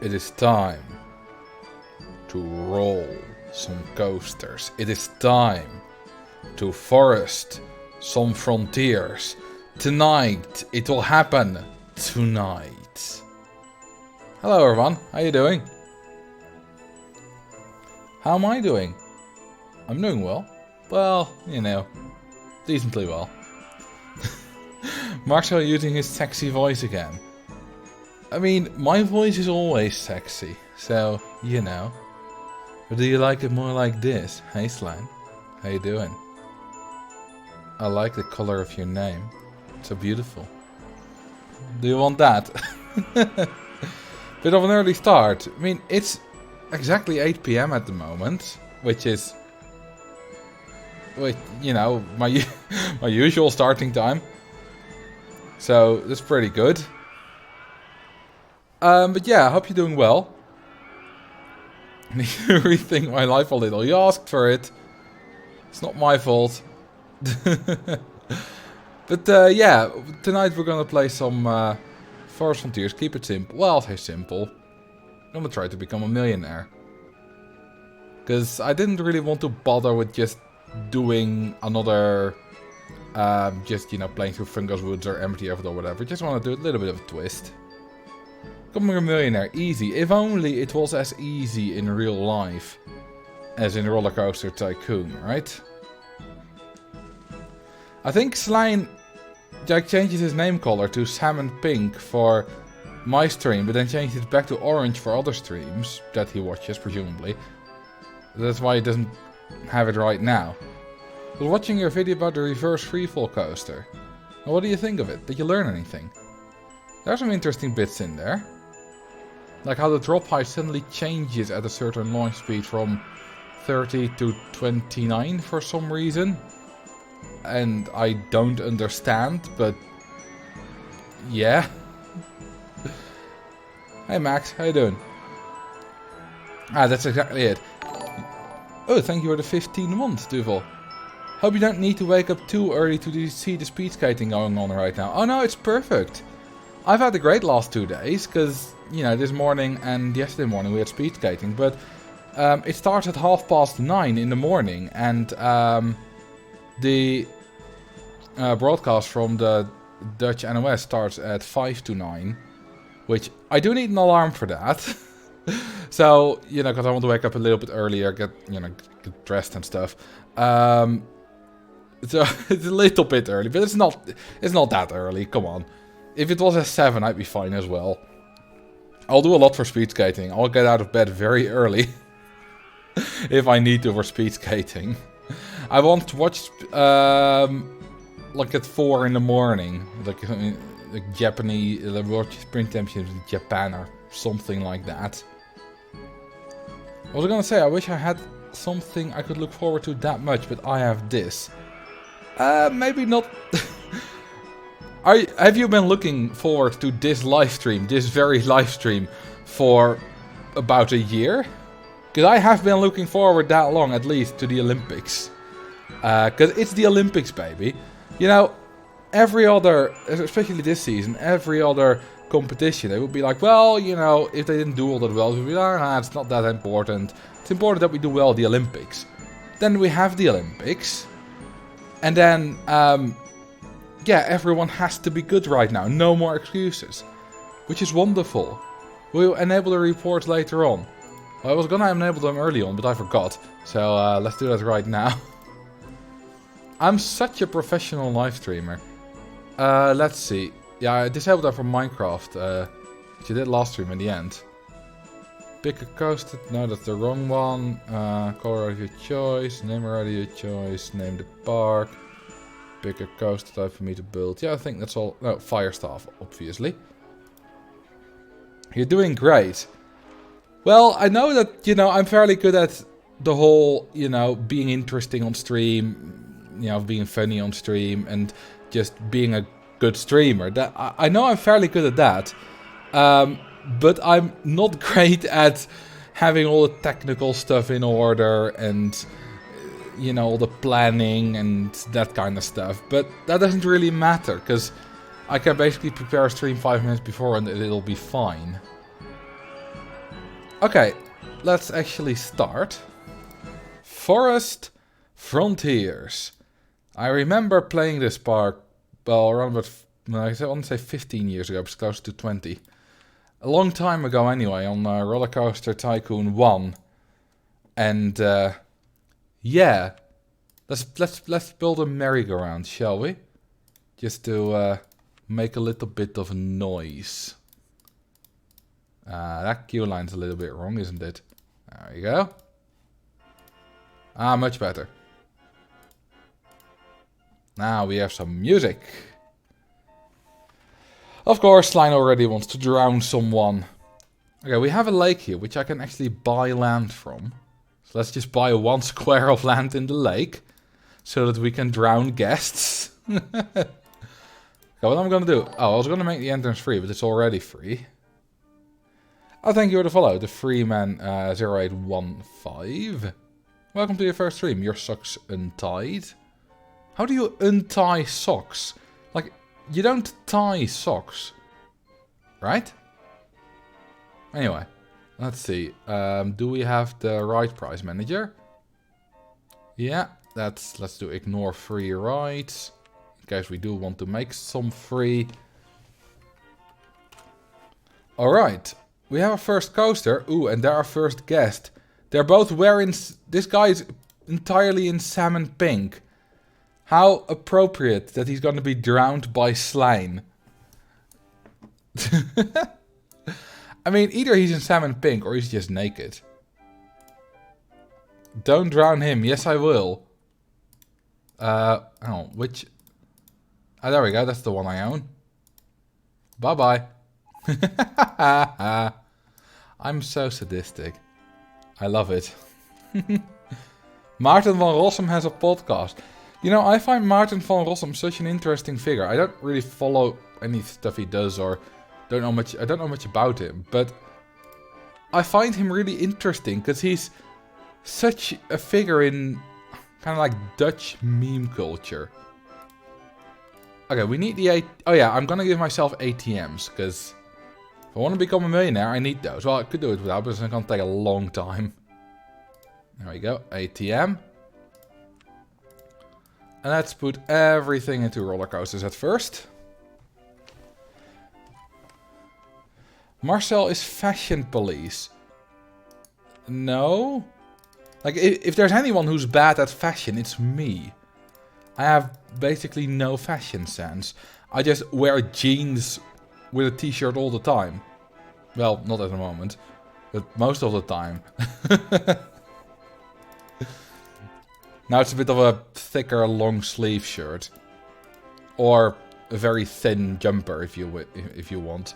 It is time to roll some coasters. It is time to forest some frontiers. Tonight, it will happen. Tonight. Hello everyone, how you doing? How am I doing? I'm doing well. Well, you know, decently well. Marcel using his sexy voice again. I mean, my voice is always sexy, so, you know. But do you like it more like this? Hey Slime, how you doing? I like the color of your name. It's so beautiful. Do you want that? Bit of an early start. I mean, it's exactly 8 PM at the moment, which is, you know, my my usual starting time. So that's pretty good. But yeah, I hope you're doing well. I need to rethink my life a little. You asked for it. It's not my fault. But yeah, tonight we're gonna play some Forest Frontiers. Keep it simple. Well, I'll say simple. I'm gonna try to become a millionaire. Because I didn't really want to bother with just doing another Just, you know, playing through Fungus Woods or Empty Earth or whatever. Just want to do a little bit of a twist. Becoming a millionaire, easy. If only it was as easy in real life as in Roller Coaster Tycoon, right? I think Slime Jack changes his name color to salmon pink for my stream, but then changes it back to orange for other streams that he watches, presumably. That's why he doesn't have it right now. I was watching your video about the reverse freefall coaster. Well, what do you think of it? Did you learn anything? There are some interesting bits in there. Like how the drop height suddenly changes at a certain launch speed from 30 to 29 for some reason. And I don't understand, but yeah. Hey Max, how you doing? Ah, that's exactly it. Oh, thank you for the 15 months, Duval. Hope you don't need to wake up too early to see the speed skating going on right now. Oh no, it's perfect. I've had a great last 2 days, because, you know, this morning and yesterday morning we had speed skating, but it starts at 9:30 in the morning, and the broadcast from the Dutch NOS starts at 5 to 9, which I do need an alarm for that. So, you know, because I want to wake up a little bit earlier, get dressed and stuff. So it's a little bit early, but it's not that early, come on. If it was at 7, I'd be fine as well. I'll do a lot for speed skating. I'll get out of bed very early. If I need to for speed skating. I want to watch, like at 4 in the morning. Like Japanese, the World Sprint Championship in Japan or something like that. I was gonna say, I wish I had something I could look forward to that much, but I have this. Maybe not. Have you been looking forward to this live stream, this very live stream, for about a year? Because I have been looking forward that long, at least, to the Olympics. Because it's the Olympics, baby. You know, every other, especially this season, every other competition, they would be like, well, you know, if they didn't do all that well, we'd be like, nah, it's not that important. It's important that we do well at the Olympics. Then we have the Olympics. And then, yeah, everyone has to be good right now. No more excuses. Which is wonderful. We'll enable the reports later on. Well, I was gonna enable them early on, but I forgot. So let's do that right now. I'm such a professional live streamer. Let's see. Yeah, I disabled that from Minecraft. Which I did last stream in the end. Pick a coaster. No, that's the wrong one. Color of your choice. Name of your choice. Name the park. Pick a coaster type for me to build. Yeah, I think that's all. No, Firestaff, obviously. You're doing great. Well, I know that, you know, I'm fairly good at the whole, you know, being interesting on stream, you know, being funny on stream, and just being a good streamer. That I know I'm fairly good at that. But I'm not great at having all the technical stuff in order and, you know, all the planning and that kind of stuff. But that doesn't really matter, because I can basically prepare a stream 5 minutes before and it'll be fine. Okay, let's actually start. Forest Frontiers. I remember playing this park, well, around about, I want to say 15 years ago, but it's close to 20. A long time ago anyway, on Roller Coaster Tycoon 1. And yeah, let's build a merry-go-round, shall we? Just to make a little bit of noise. That queue line's a little bit wrong, isn't it? There you go. Ah, much better. Now we have some music. Of course, Slime already wants to drown someone. Okay, we have a lake here, which I can actually buy land from. So let's just buy 1 square of land in the lake, so that we can drown guests. Okay, what I'm gonna do? Oh, I was gonna make the entrance free, but it's already free. Oh, thank you for the follow, the Freeman 0815. Welcome to your first stream. Your socks untied. How do you untie socks? Like, you don't tie socks, right? Anyway, let's see. Do we have the right price manager? Yeah, let's do ignore free rides. case we do want to make some free. Alright, we have our first coaster. Ooh, and they're our first guest. They're both wearing... This guy's entirely in salmon pink. How appropriate that he's going to be drowned by slime. I mean, either he's in salmon pink or he's just naked. Don't drown him. Yes, I will. Oh, which... Oh, there we go. That's the one I own. Bye-bye. I'm so sadistic. I love it. Maarten van Rossum has a podcast. You know, I find Maarten van Rossum such an interesting figure. I don't really follow any stuff he does or I don't know much about him, but I find him really interesting because he's such a figure in kind of like Dutch meme culture. Okay, we need the oh yeah, I'm gonna give myself ATMs because if I want to become a millionaire, I need those. Well, I could do it without, but it's gonna take a long time. There we go, ATM. And let's put everything into roller coasters at first. Marcel is fashion police. No? Like, if there's anyone who's bad at fashion, it's me. I have basically no fashion sense. I just wear jeans with a t-shirt all the time. Well, not at the moment, but most of the time. Now it's a bit of a thicker long sleeve shirt. Or a very thin jumper if you want.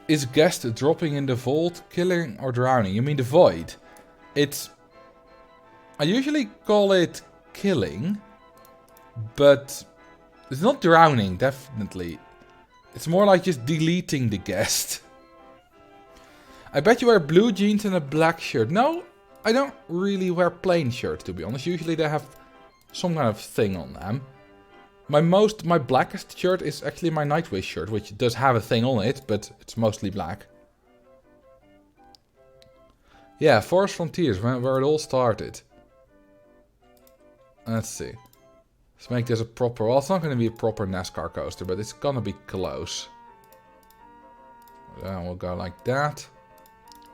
Is guest dropping in the vault, killing or drowning? You mean the void? It's... I usually call it killing. But it's not drowning, definitely. It's more like just deleting the guest. I bet you wear blue jeans and a black shirt. No, I don't really wear plain shirts, to be honest. Usually they have some kind of thing on them. My blackest shirt is actually my Nightwish shirt, which does have a thing on it, but it's mostly black. Yeah, Forest Frontiers, where it all started. Let's see. Let's make this a proper... Well, it's not going to be a proper NASCAR coaster, but it's going to be close. Then we'll go like that.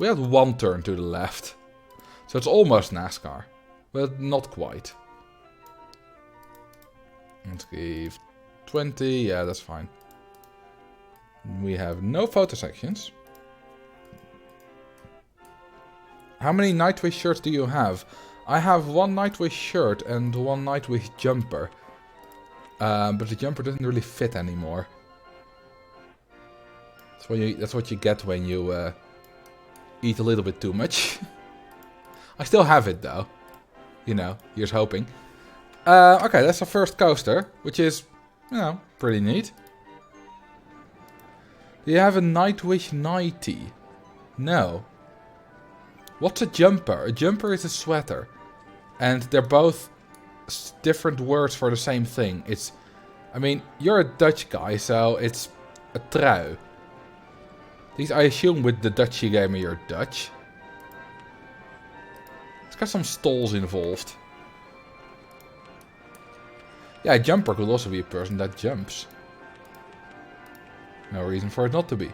We have one turn to the left. So it's almost NASCAR, but not quite. Let's give 20. Yeah, that's fine. We have no photo sections. How many Nightwish shirts do you have? I have one Nightwish shirt and one Nightwish jumper. But the jumper doesn't really fit anymore. That's what you get when you eat a little bit too much. I still have it though. You know, here's hoping. Okay, that's our first coaster, which is, you know, pretty neat. Do you have a Nightwish nightie? No. What's a jumper? A jumper is a sweater. And they're both different words for the same thing. It's, I mean, you're a Dutch guy, so it's a trui. At least I assume with the Dutch you gave me you're Dutch. It's got some stalls involved. Yeah, a jumper could also be a person that jumps. No reason for it not to be.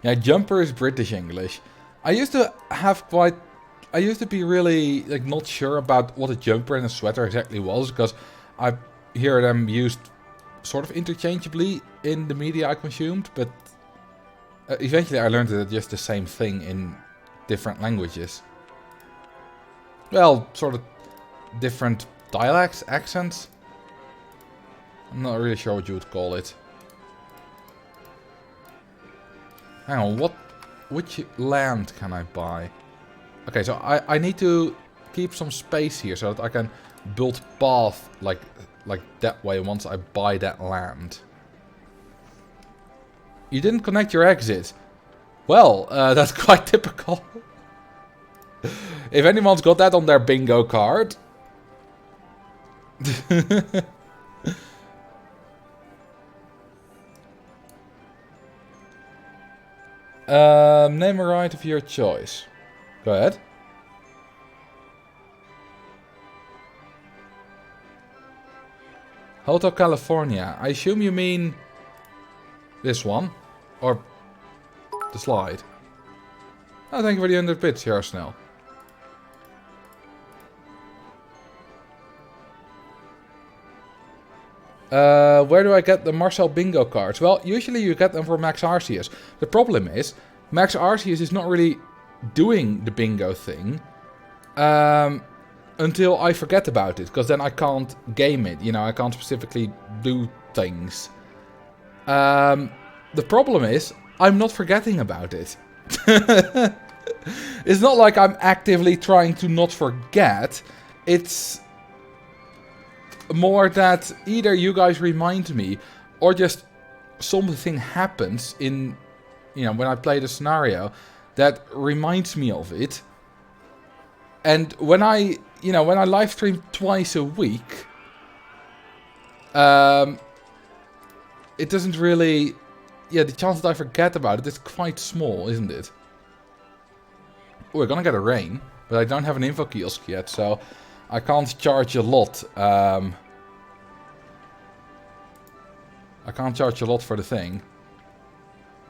Yeah, jumper is British English. I used to be really like not sure about what a jumper and a sweater exactly was, because I hear them used sort of interchangeably in the media I consumed, but eventually I learned that it's just the same thing in different languages. Well, sort of different dialects, accents. I'm not really sure what you would call it. Hang on, which land can I buy? Okay, so I need to keep some space here so that I can build path like that way once I buy that land. You didn't connect your exit. Well, that's quite typical. If anyone's got that on their bingo card. Name a ride of your choice. Go ahead. Hotel California. I assume you mean this one? Or the slide? Oh, thank you for the 100 bits, here, Snell. Where do I get the Marcel bingo cards? Well, usually you get them from Max Arceus. The problem is, Max Arceus is not really doing the bingo thing until I forget about it, because then I can't game it. You know, I can't specifically do things. The problem is, I'm not forgetting about it. It's not like I'm actively trying to not forget. It's more that either you guys remind me, or just something happens in, you know, when I play the scenario that reminds me of it. And when I, you know, when I live stream twice a week, it doesn't really, yeah, the chance that I forget about it is quite small, isn't it? Oh, we're gonna get a rain, but I don't have an info kiosk yet, so I can't charge a lot. I can't charge a lot for the thing.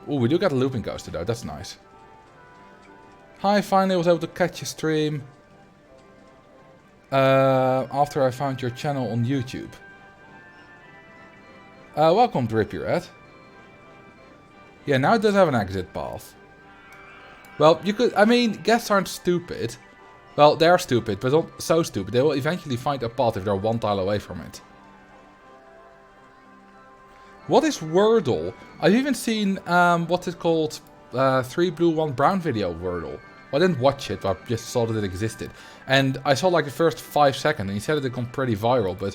Oh, we do get a looping coaster though, that's nice. Hi, finally I was able to catch your stream. After I found your channel on YouTube. Welcome to Rip Your Head. Yeah, now it does have an exit path. Well, you could, I mean, guests aren't stupid. Well, they're stupid, but not so stupid. They will eventually find a path if they're one tile away from it. What is Wordle? I've even seen, what's it called? 3 blue, 1 brown video Wordle. Well, I didn't watch it, but I just saw that it existed. And I saw like the first 5 seconds, and he said it had gone pretty viral, but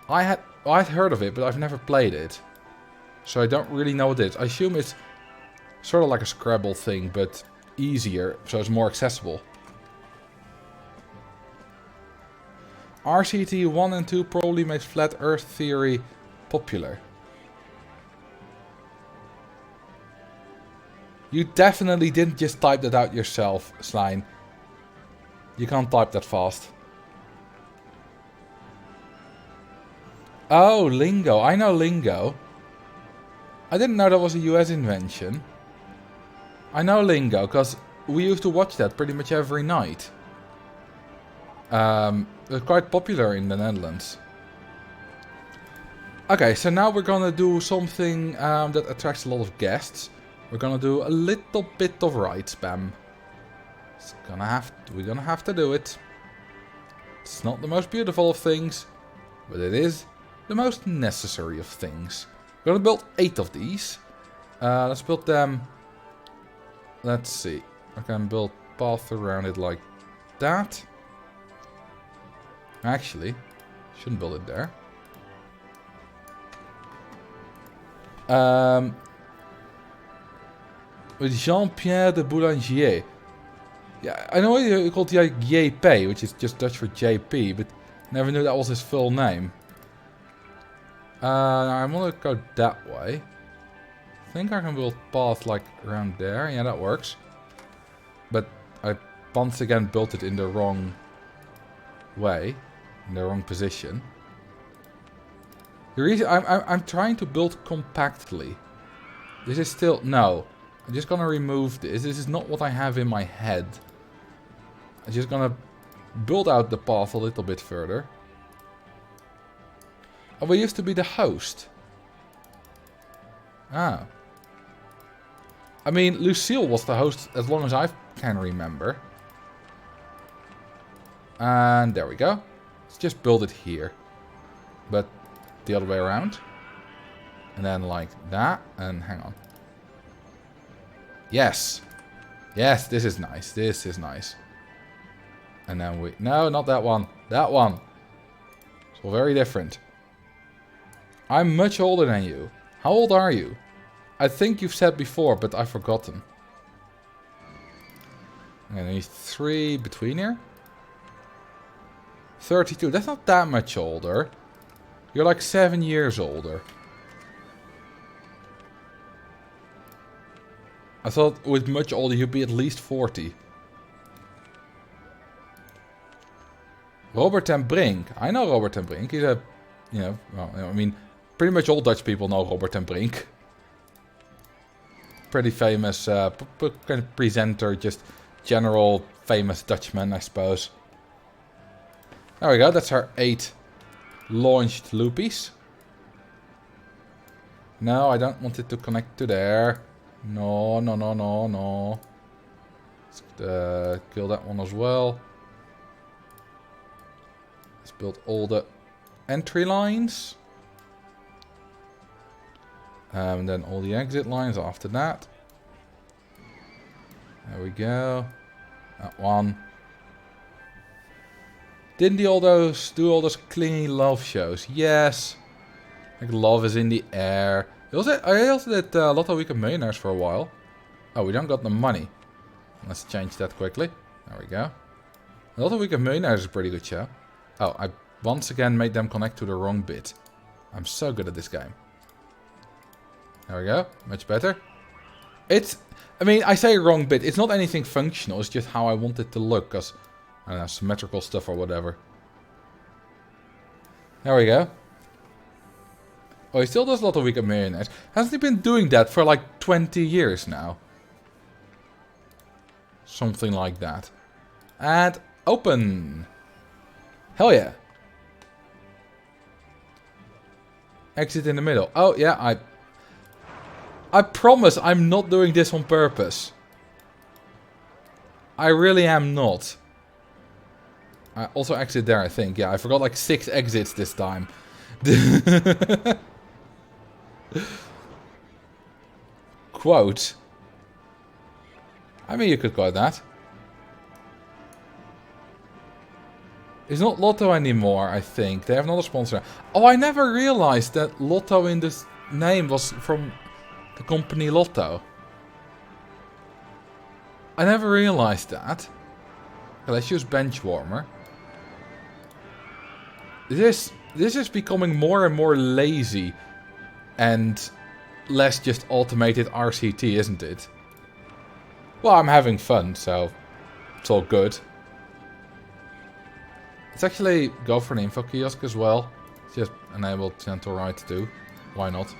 I'd heard of it, but I've never played it. So I don't really know what it is. I assume it's sort of like a Scrabble thing, but easier, so it's more accessible. RCT 1 and 2 probably made flat earth theory popular. You definitely didn't just type that out yourself, Slime. You can't type that fast. Oh, Lingo. I know Lingo. I didn't know that was a US invention. I know Lingo, because we used to watch that pretty much every night. It was quite popular in the Netherlands. Okay, so now we're gonna do something that attracts a lot of guests. We're gonna do a little bit of ride spam. We're gonna have to do it. It's not the most beautiful of things, but it is the most necessary of things. We're gonna build 8 of these. Let's build them. Let's see. I can build path around it like that. Actually, shouldn't build it there. With Jean-Pierre de Boulanger. Yeah, I know he called it JP, which is just Dutch for JP, but never knew that was his full name. I want to go that way. I think I can build path like around there. Yeah, that works. But I once again built it in the wrong way, in the wrong position. The reason I'm trying to build compactly. This is still no. I'm just gonna remove this. This is not what I have in my head. I'm just gonna build out the path a little bit further. Oh, we used to be the host. Ah. I mean, Lucille was the host as long as I can remember. And there we go. Let's just build it here. But the other way around. And then like that. And hang on. Yes. Yes, this is nice. This is nice. And then we... No, not that one. That one. It's all very different. I'm much older than you. How old are you? I think you've said before, but I've forgotten. And there's 3 between here. 32. That's not that much older. You're like 7 years older. I thought with much older you'd be at least 40. Robert ten Brink. I know Robert ten Brink. He's a you know, well, I mean, pretty much all Dutch people know Robert ten Brink. Pretty famous kind of presenter, just general famous Dutchman, I suppose. There we go, that's our 8 launched loopies. No, I don't want it to connect to there. No, no, no, no, no. Let's kill that one as well. Let's build all the entry lines. And then all the exit lines after that. There we go. That one. Didn't he do all those clingy love shows? Yes. Like love is in the air. I also did Lotto Week of Millionaires for a while. Oh, we don't got the money. Let's change that quickly. There we go. Lotto Week of Millionaires is a pretty good show. Oh, I once again made them connect to the wrong bit. I'm so good at this game. There we go. Much better. I mean, I say wrong bit. It's not anything functional. It's just how I want it to look. Because, I don't know, symmetrical stuff or whatever. There we go. Oh, he still does a lot of Week of Millionaires. Hasn't he been doing that for like 20 years now? Something like that. And open. Hell yeah. Exit in the middle. Oh, yeah, I promise I'm not doing this on purpose. I really am not. I also exit there, I think. Yeah, I forgot like 6 exits this time. Quote. I mean, you could quote that. It's not Lotto anymore, I think. They have another sponsor. Oh, I never realized that Lotto in this name was from the company Lotto. I never realized that. Okay, let's use Benchwarmer. This is becoming more and more lazy and less just automated RCT, isn't it? Well, I'm having fun, so it's all good. Let's actually go for an info kiosk as well. Just enable gentle right too. Why not?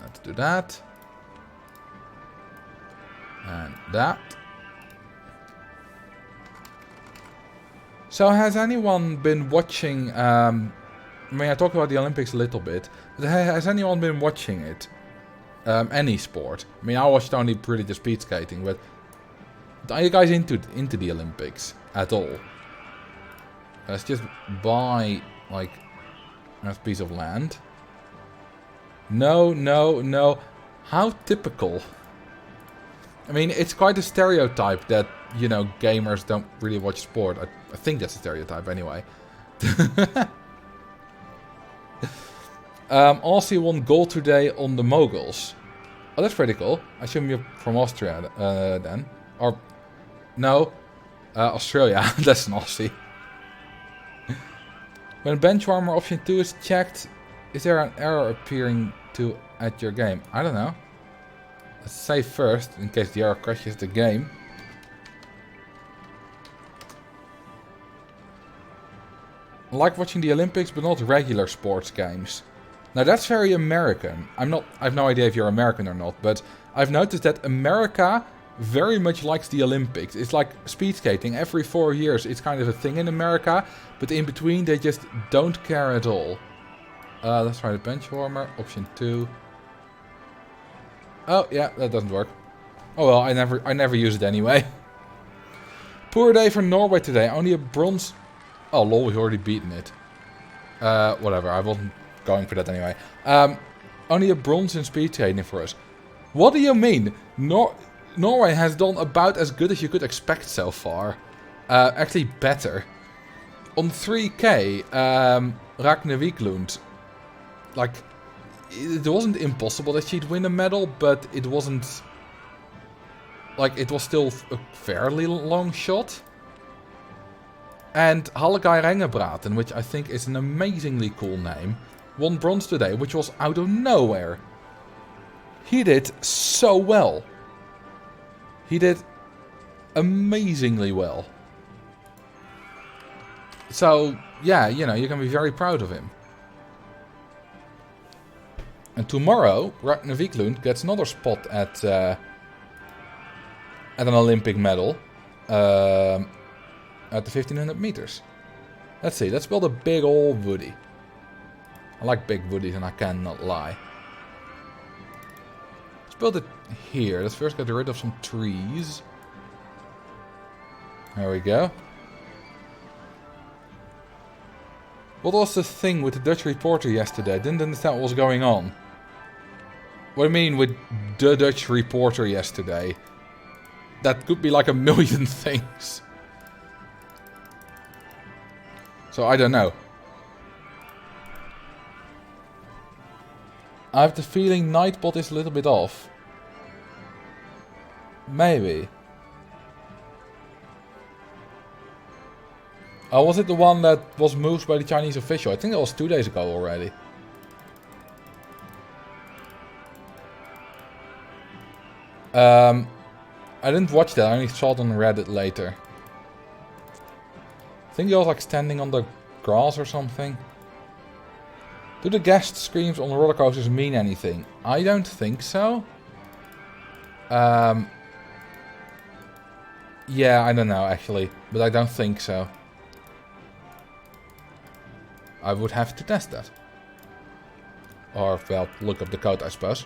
Let's do that. And that. So has anyone been watching, I mean, I talked about the Olympics a little bit, but has anyone been watching it? Any sport? I mean, I watched only pretty the speed skating, but are you guys into the Olympics at all? Let's just buy, like, a piece of land. No, no, no. How typical. I mean, it's quite a stereotype that, you know, gamers don't really watch sport. I think that's a stereotype anyway. Aussie won gold today on the moguls. Oh, that's pretty cool. I assume you're from Austria then. Or, no, Australia. That's an Aussie. When Benchwarmer option 2 is checked, is there an error appearing at your game? I don't know. Let's save first, in case the error crashes the game. I like watching the Olympics, but not regular sports games. Now that's very American. I have no idea if you're American or not, but I've noticed that America very much likes the Olympics. It's like speed skating. Every 4 years it's kind of a thing in America, but in between they just don't care at all. Let's try the Benchwarmer, option 2. Oh yeah, that doesn't work. Oh well, I never use it anyway. Poor day for Norway today. Only a bronze. Oh lol, we've already beaten it. Whatever, I wasn't going for that anyway. Only a bronze in speed skating for us. What do you mean? Norway has done about as good as you could expect so far. Actually better. On 3K, Ragnar Wiklund, like, it wasn't impossible that she'd win a medal, but it wasn't, like, it was still a fairly long shot. And Hallgeir Rengebraten, which I think is an amazingly cool name, won bronze today, which was out of nowhere. He did so well. He did amazingly well. So, yeah, you know, you can be very proud of him. And tomorrow, Ragnar Wiklund gets another spot at an Olympic medal at the 1500 meters. Let's see, let's build a big old woody. I like big woodies and I cannot lie. Let's build it here. Let's first get rid of some trees. There we go. What was the thing with the Dutch reporter yesterday? I didn't understand what was going on. What do you mean with the Dutch reporter yesterday? That could be like a million things. So I don't know. I have the feeling Nightbot is a little bit off. Maybe. Oh, was it the one that was moved by the Chinese official? I think that was 2 days ago already. I didn't watch that, I only saw it on Reddit later. I think he was like standing on the grass or something. Do the guest screams on the roller coasters mean anything? I don't think so. Yeah, I don't know actually, but I don't think so. I would have to test that. Or, well, look up the code, I suppose.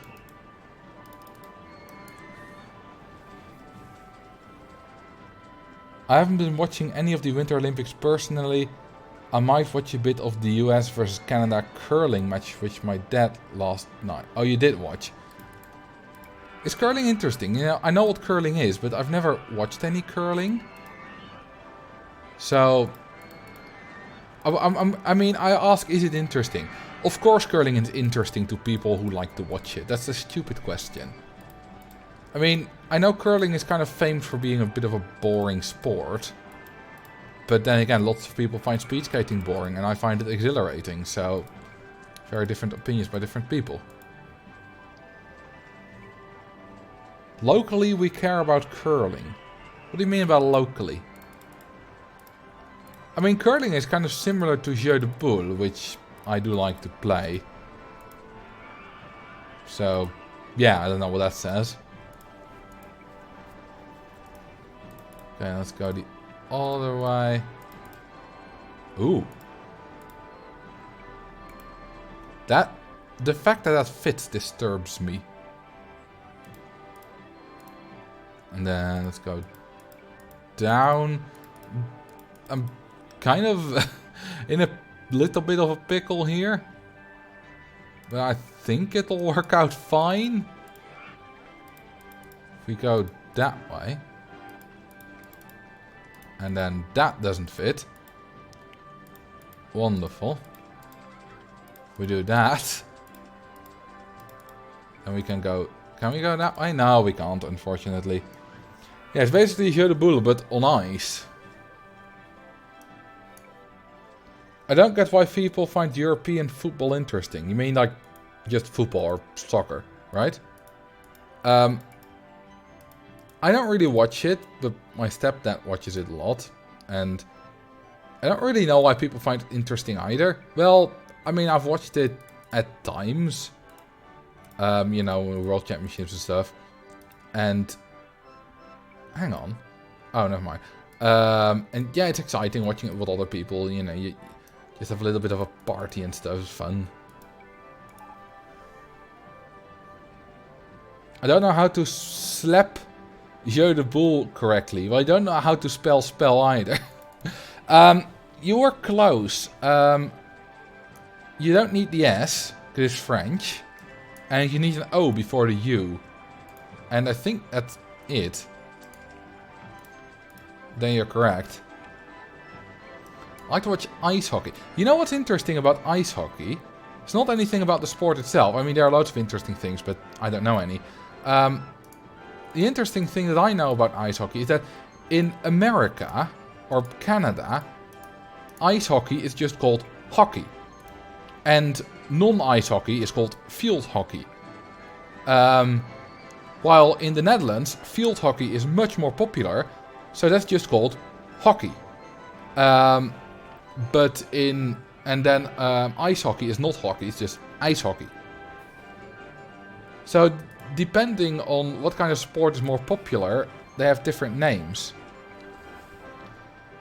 I haven't been watching any of the Winter Olympics personally. I might watch a bit of the US versus Canada curling match, which my dad last night. Oh, you did watch. Is curling interesting? You know, I know what curling is, but I've never watched any curling. So, I mean, I ask, is it interesting? Of course curling is interesting to people who like to watch it. That's a stupid question. I mean, I know curling is kind of famed for being a bit of a boring sport. But then again, lots of people find speed skating boring and I find it exhilarating. So, very different opinions by different people. Locally, we care about curling. What do you mean about locally? I mean, curling is kind of similar to jeu de boule, which I do like to play. So, yeah, I don't know what that says. Okay, let's go the other way. Ooh. The fact that that fits disturbs me. And then let's go down. I'm kind of in a little bit of a pickle here. But I think it'll work out fine. If we go that way. And then that doesn't fit. Wonderful. We do that. And we can go... Can we go that way? No, we can't, unfortunately. Yeah, it's basically jeu de boule, but on ice. I don't get why people find European football interesting. You mean like just football or soccer, right? I don't really watch it, but my stepdad watches it a lot. And I don't really know why people find it interesting either. Well, I mean, I've watched it at times. You know, World Championships and stuff. And... Hang on. Oh, never mind. And yeah, it's exciting watching it with other people. You know, you just have a little bit of a party and stuff. It's fun. I don't know how to slap jeu de boule correctly. Well, I don't know how to spell either. You were close. You don't need the S, because it's French. And you need an O before the U. And I think that's it. Then you're correct. I like to watch ice hockey. You know what's interesting about ice hockey? It's not anything about the sport itself. I mean, there are loads of interesting things, but I don't know any. The interesting thing that I know about ice hockey is that in America, or Canada, ice hockey is just called hockey. And non-ice hockey is called field hockey. While in the Netherlands, field hockey is much more popular, so that's just called hockey. but and then ice hockey is not hockey, it's just ice hockey. So depending on what kind of sport is more popular, they have different names.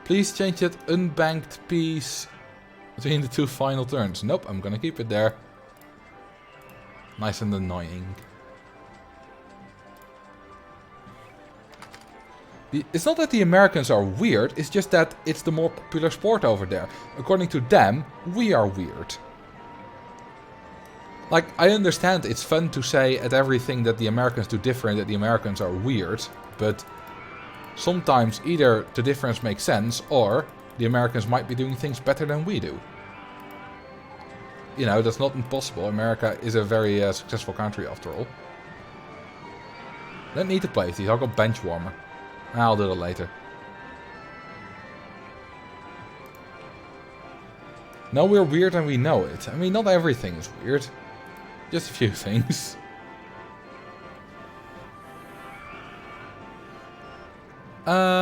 Please change that unbanked piece between the two final turns. Nope, I'm gonna keep it there. Nice and annoying. It's not that the Americans are weird, it's just that it's the more popular sport over there. According to them, we are weird. Like, I understand it's fun to say at everything that the Americans do different, that the Americans are weird, but sometimes either the difference makes sense, or the Americans might be doing things better than we do. You know, that's not impossible. America is a very successful country after all. Don't need to play with these, I'll go bench warmer. I'll do that later. No, we're weird and we know it. I mean, not everything is weird. Just a few things. Let's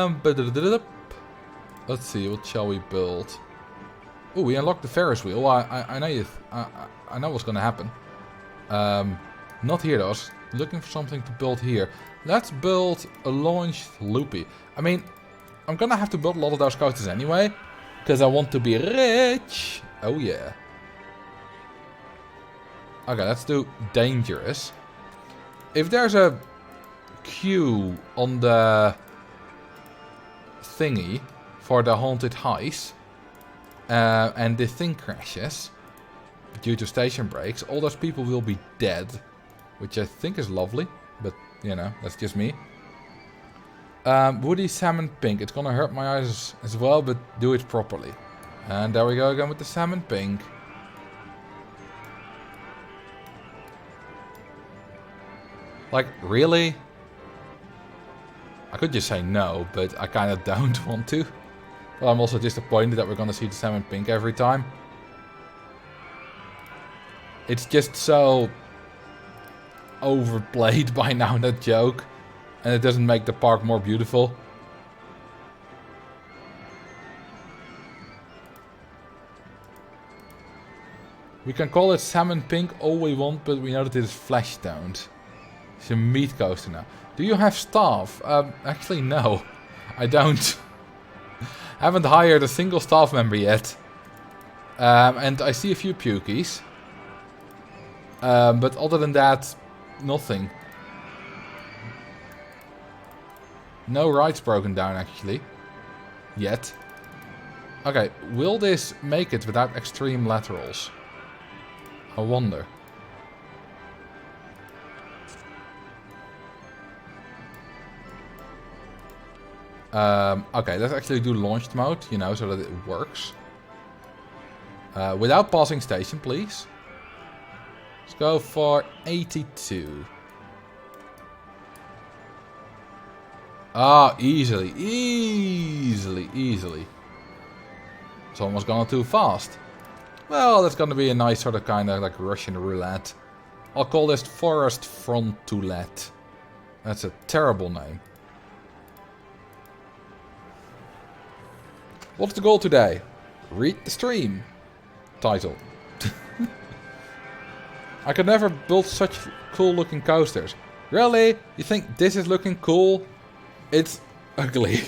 see, what shall we build? Oh, we unlocked the Ferris wheel. I know what's gonna happen. Not here though. I was looking for something to build here. Let's build a launched loopy. I mean, I'm gonna have to build a lot of those coasters anyway, because I want to be rich. Oh yeah. Okay, let's do dangerous. If there's a queue on the thingy for the haunted heist, and the thing crashes due to station breaks, all those people will be dead, which I think is lovely, but you know, that's just me. Woody salmon pink. It's gonna hurt my eyes as well, but do it properly. And there we go again with the salmon pink. Like, really? I could just say no, but I kind of don't want to. But I'm also disappointed that we're gonna see the salmon pink every time. It's just so overplayed by now, that joke. And it doesn't make the park more beautiful. We can call it salmon pink all we want, but we know that it is flesh toned. It's a meat coaster now. Do you have staff? Actually no. I don't. Haven't hired a single staff member yet. And I see a few pukies. But other than that, nothing. No rides broken down actually. Yet. Okay, will this make it without extreme laterals? I wonder. Okay, let's actually do launched mode, you know, so that it works. Without passing station, please. Let's go for 82. Ah, easily. Easily. It's almost gone too fast. Well, that's gonna be a nice sort of kind of like Russian roulette. I'll call this Forest Front Roulette. That's a terrible name. What's the goal today? Read the stream. Title. I could never build such cool looking coasters. Really? You think this is looking cool? It's ugly.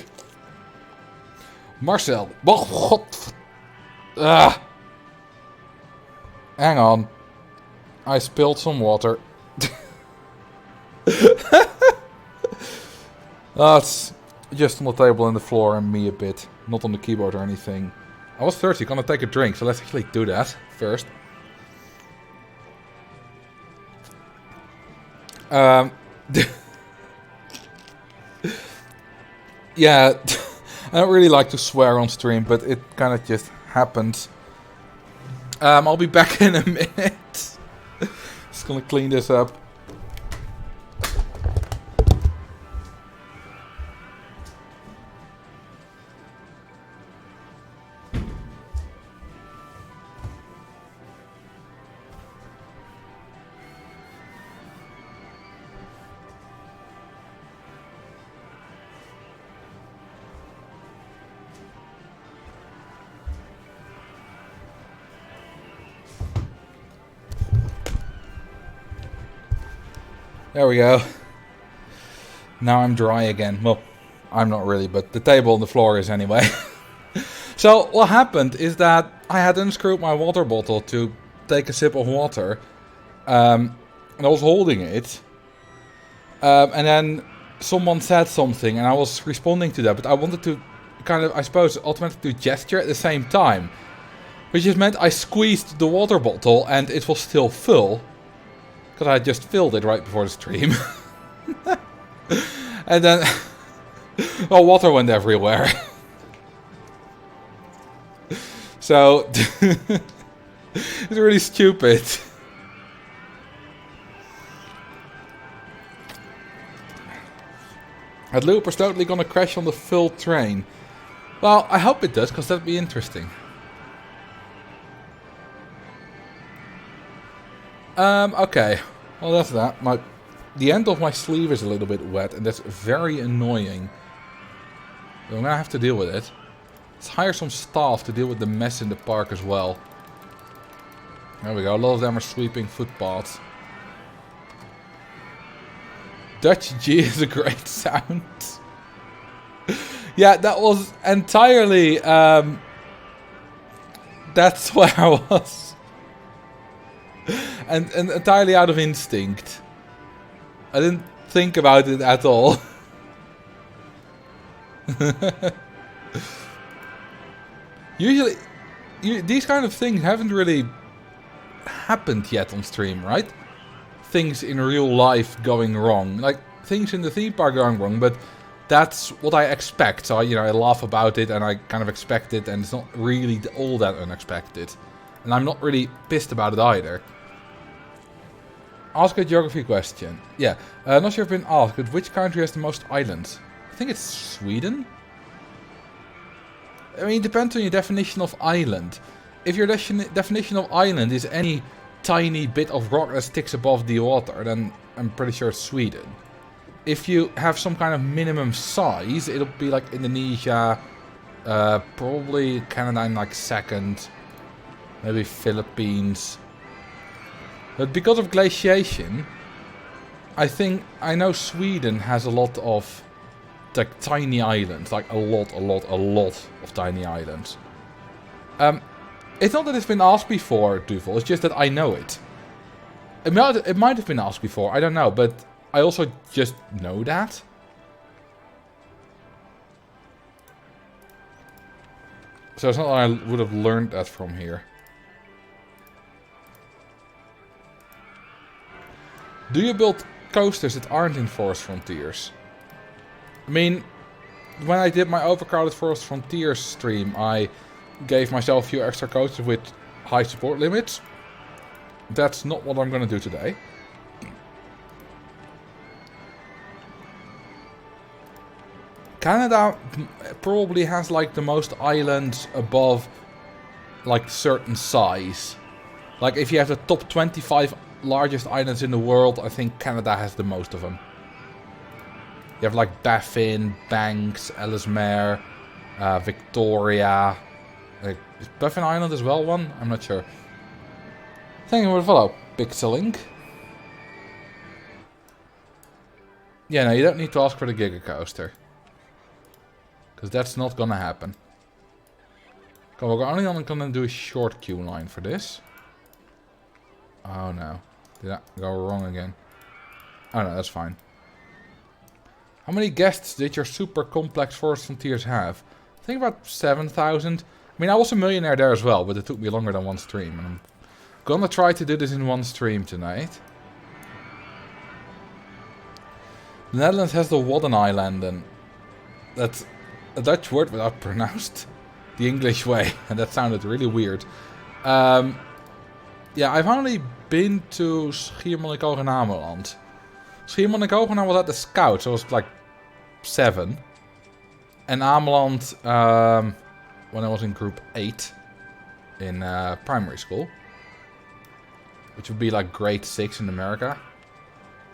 Marcel. Ah. Hang on. I spilled some water. That's just on the table and the floor and me a bit. Not on the keyboard or anything. I was thirsty, gonna take a drink, so let's actually do that first. Yeah, I don't really like to swear on stream, but it kind of just happened. I'll be back in a minute. Just gonna clean this up. There we go. Now I'm dry again. Well, I'm not really, but the table and the floor is anyway. So what happened is that I had unscrewed my water bottle to take a sip of water. And I was holding it. And then someone said something and I was responding to that. But I wanted to kind of, I suppose, automatically gesture at the same time. Which just meant I squeezed the water bottle and it was still full. Because I had just filled it right before the stream. And then... well, water went everywhere. So... it's really stupid. That loop is totally gonna crash on the full train. Well, I hope it does, because that'd be interesting. Okay. Well, that's that. The end of my sleeve is a little bit wet, and that's very annoying. So I'm gonna have to deal with it. Let's hire some staff to deal with the mess in the park as well. There we go. A lot of them are sweeping footpaths. Dutch G is a great sound. Yeah, that was entirely... that's where I was. And entirely out of instinct. I didn't think about it at all. Usually, these kind of things haven't really happened yet on stream, right? Things in real life going wrong. Like, things in the theme park going wrong, but that's what I expect. So, you know, I laugh about it and I kind of expect it, and it's not really all that unexpected. And I'm not really pissed about it either. Ask a geography question. Yeah, not sure if I've been asked, but which country has the most islands? I think it's Sweden. I mean, it depends on your definition of island. If your definition of island is any tiny bit of rock that sticks above the water, then I'm pretty sure it's Sweden. If you have some kind of minimum size, it'll be like Indonesia, probably Canada in like second, maybe Philippines. But because of glaciation, I know Sweden has a lot of like tiny islands, like a lot of tiny islands. It's not that it's been asked before, Duvel, it's just that I know it. It might have been asked before, I don't know, but I also just know that. So it's not that I would have learned that from here. Do you build coasters that aren't in Forest Frontiers? I mean, when I did my Overcrowded Forest Frontiers stream, I gave myself a few extra coasters with high support limits. That's not what I'm going to do today. Canada probably has like the most islands above like certain size. Like if you have the top 25 largest islands in the world, I think Canada has the most of them. You have like Baffin, Banks, Ellesmere, Victoria. Is Baffin Island as well one? I'm not sure. Thank you for the follow, Pixelink. Yeah, no, you don't need to ask for the Giga Coaster. Because that's not gonna happen. Come on, we're only gonna do a short queue line for this. Oh no. Did I go wrong again? Oh no, that's fine. How many guests did your super complex Forest Frontiers have? I think about 7,000. I mean, I was a millionaire there as well, but it took me longer than one stream. And I'm gonna try to do this in one stream tonight. The Netherlands has the Wadden Island, and that's a Dutch word without pronounced the English way, and that sounded really weird. Yeah, I've only been to Schiermonnikoog and Ameland. Schiermonnikoog when I was at the Scouts, I was like 7. And Ameland when I was in group 8 in primary school. Which would be like grade 6 in America.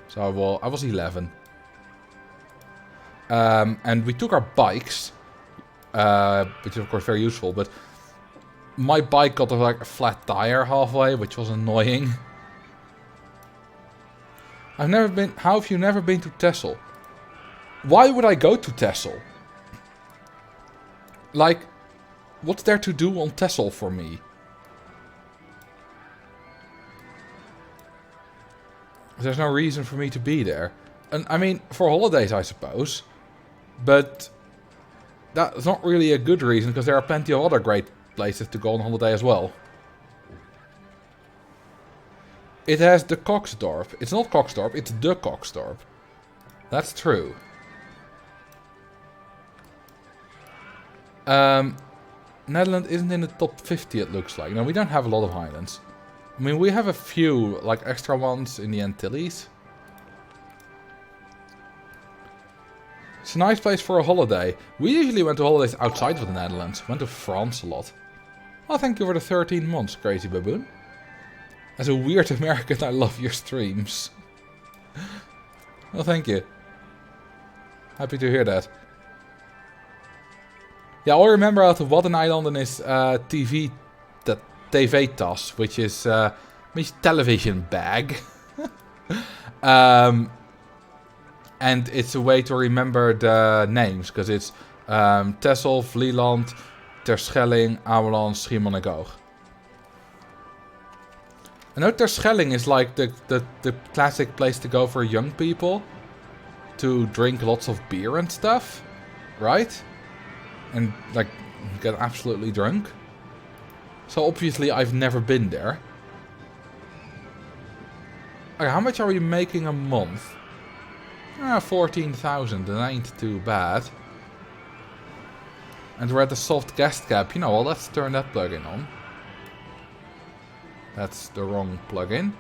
So I was 11. And we took our bikes, which is of course very useful, but my bike got like a flat tire halfway, which was annoying. I've never been... How have you never been to Texel? Why would I go to Texel? Like, what's there to do on Texel for me? There's no reason for me to be there. And I mean, for holidays, I suppose. But that's not really a good reason, because there are plenty of other great places to go on holiday as well. It has the Koksdorp. It's not Koksdorp, it's the Koksdorp. That's true. Netherlands isn't in the top 50, it looks like. No, we don't have a lot of islands. I mean, we have a few, like, extra ones in the Antilles. It's a nice place for a holiday. We usually went to holidays outside of the Netherlands. Went to France a lot. Oh, thank you for the 13 months, Crazy Baboon. As a weird American, I love your streams. Well, thank you. Happy to hear that. Yeah, all I remember out of Waddeneilanden is TV-tas, which is means television bag. And it's a way to remember the names, because it's Texel, Vlieland, Terschelling, Ameland, Schiermonnikoog. I know Terschelling is like the classic place to go for young people to drink lots of beer and stuff, right? And like get absolutely drunk. So obviously I've never been there. Okay, how much are we making a month? 14,000, that ain't too bad. And we're at the soft guest cap. You know, well, let's turn that plugin on. That's the wrong plugin.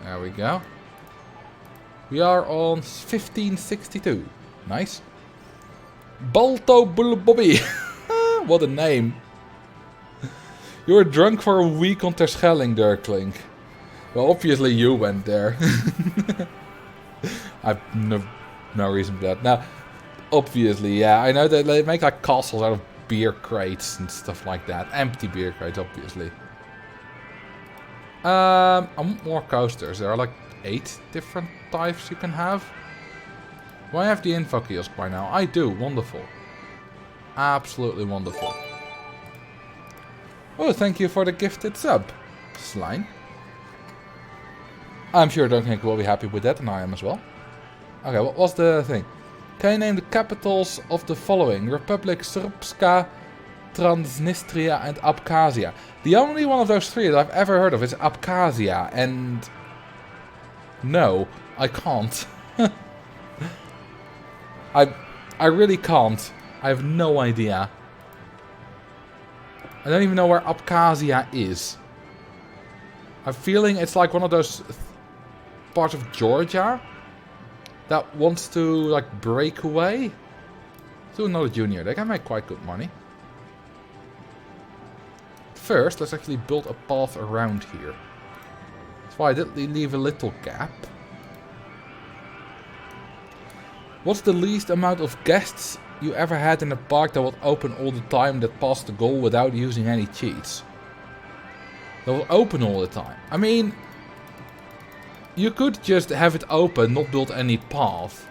There we go. We are on 1562. Nice. Balto Bull Bobby. What a name. You were drunk for a week on Terschelling, Dirkling. Well, obviously you went there. I've no reason for that. Now, obviously, yeah, I know that they make like castles out of beer crates and stuff like that. Empty beer crates, obviously. I want more coasters. There are like 8 different types you can have. Do I have the info kiosk by now? I do. Wonderful. Absolutely wonderful. Oh, thank you for the gifted sub, Slime. I'm sure Duncan will be happy with that, and I am as well. Okay, what was the thing? Can you name the capitals of the following? Republic Srpska, Transnistria, and Abkhazia. The only one of those 3 that I've ever heard of is Abkhazia, and... No, I can't. I really can't. I have no idea. I don't even know where Abkhazia is. I'm feeling it's like one of those parts of Georgia that wants to like break away. Do another junior. They can make quite good money. First, let's actually build a path around here. That's why I did leave a little gap. What's the least amount of guests you ever had in a park that would open all the time that passed the goal without using any cheats? That will open all the time. I mean, you could just have it open, not build any path.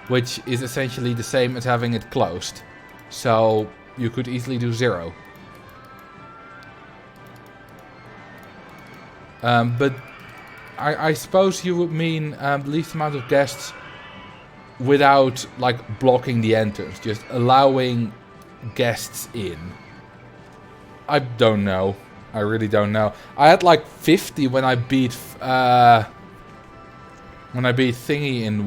Which is essentially the same as having it closed. So, you could easily do 0. But I suppose you would mean least amount of guests without like blocking the entrance, just allowing guests in. I don't know. I really don't know. I had like 50 when I beat Thingy in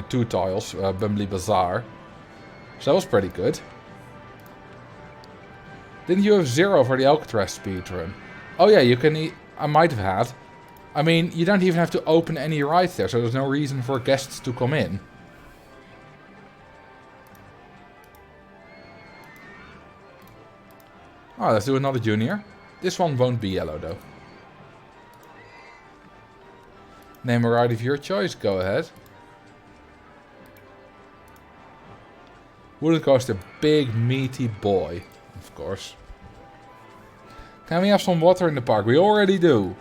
2 tiles, Bumbly Bazaar. So that was pretty good. Didn't you have 0 for the Alcatraz speedrun? Oh yeah, you can. I might have had. I mean, you don't even have to open any rides there, so there's no reason for guests to come in. Oh, let's do another junior. This one won't be yellow though. Name a ride of your choice, go ahead. Wooden coaster, big meaty boy, of course. Can we have some water in the park? We already do.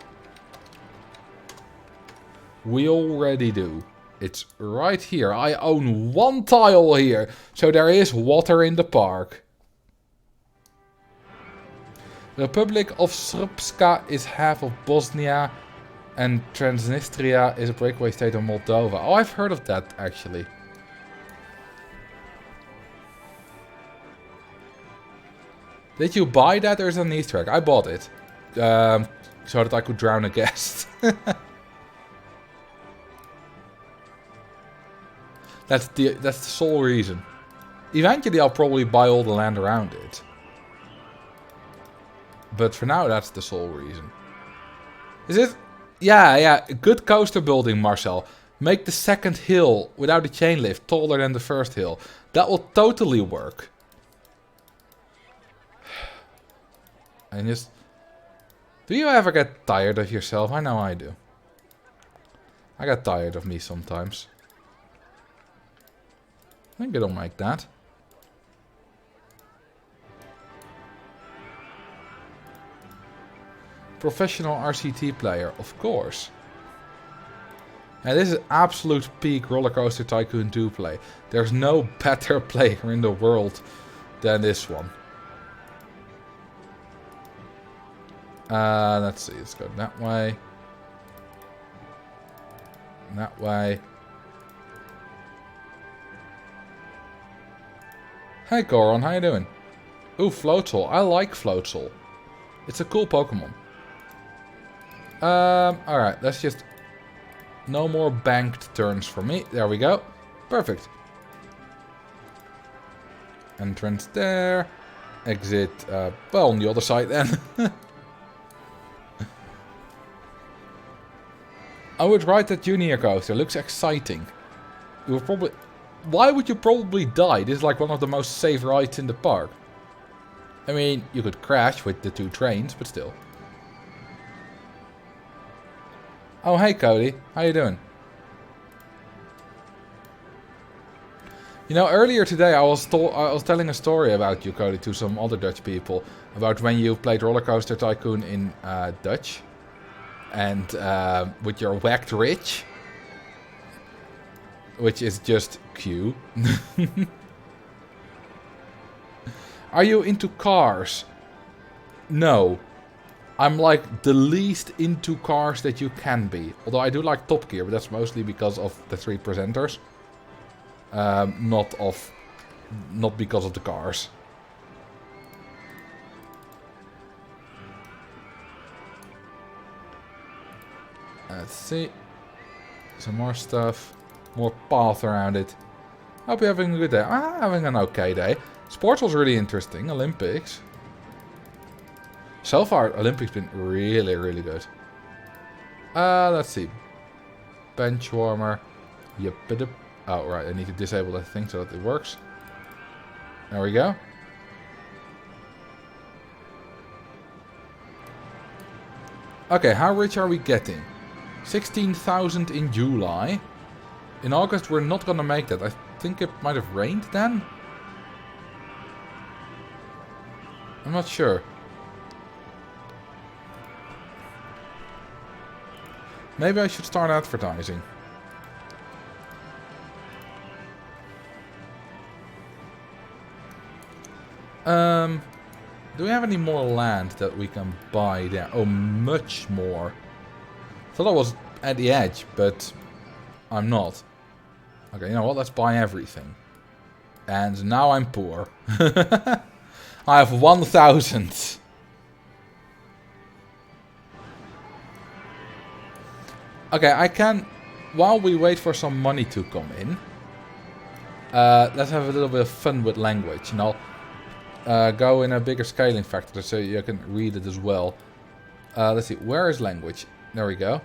We already do. It's right here. I own one tile here. So there is water in the park. The Republic of Srpska is half of Bosnia. And Transnistria is a breakaway state of Moldova. Oh, I've heard of that, actually. Did you buy that or is it an Easter egg? I bought it. So that I could drown a guest. That's the sole reason. Eventually I'll probably buy all the land around it. But for now that's the sole reason. Is it? Yeah. Good coaster building, Marcel. Make the second hill without a chain lift taller than the first hill. That will totally work. And just... Do you ever get tired of yourself? I know I do. I get tired of me sometimes. I think I don't like that. Professional RCT player, of course. And this is absolute peak Roller Coaster Tycoon 2 play. There's no better player in the world than this one. Let's see, let's go that way. That way. Hey Goron, how you doing? Ooh, Floatzel. I like Floatzel. It's a cool Pokemon. Alright, let's just... No more banked turns for me. There we go. Perfect. Entrance there. Exit, well, on the other side then. I would ride that junior coaster. Looks exciting. You would probably... Why would you probably die? This is like one of the most safe rides in the park. I mean, you could crash with the two trains, but still. Oh, hey Cody. How you doing? You know, earlier today I was telling a story about you, Cody, to some other Dutch people. About when you played Roller Coaster Tycoon in Dutch. And with your whacked rich. Which is just Q. Are you into cars? No. I'm like the least into cars that you can be. Although I do like Top Gear, but that's mostly because of the three presenters. Not because of the cars. Let's see. Some more stuff. More path around it. Hope you're having a good day. I'm having an okay day. Sports was really interesting. Olympics. So far, Olympics been really, really good. Let's see. Bench warmer. Yep. Oh, right. I need to disable that thing so that it works. There we go. Okay, how rich are we getting? 16,000 in July. In August, we're not gonna make that. I think it might have rained then. I'm not sure. Maybe I should start advertising. Do we have any more land that we can buy there? Oh, much more. I thought I was at the edge, but I'm not. Okay, you know what? Let's buy everything. And now I'm poor. I have 1,000. Okay, I can... While we wait for some money to come in... let's have a little bit of fun with language. And I'll go in a bigger scaling factor so you can read it as well. Let's see, where is language? There we go.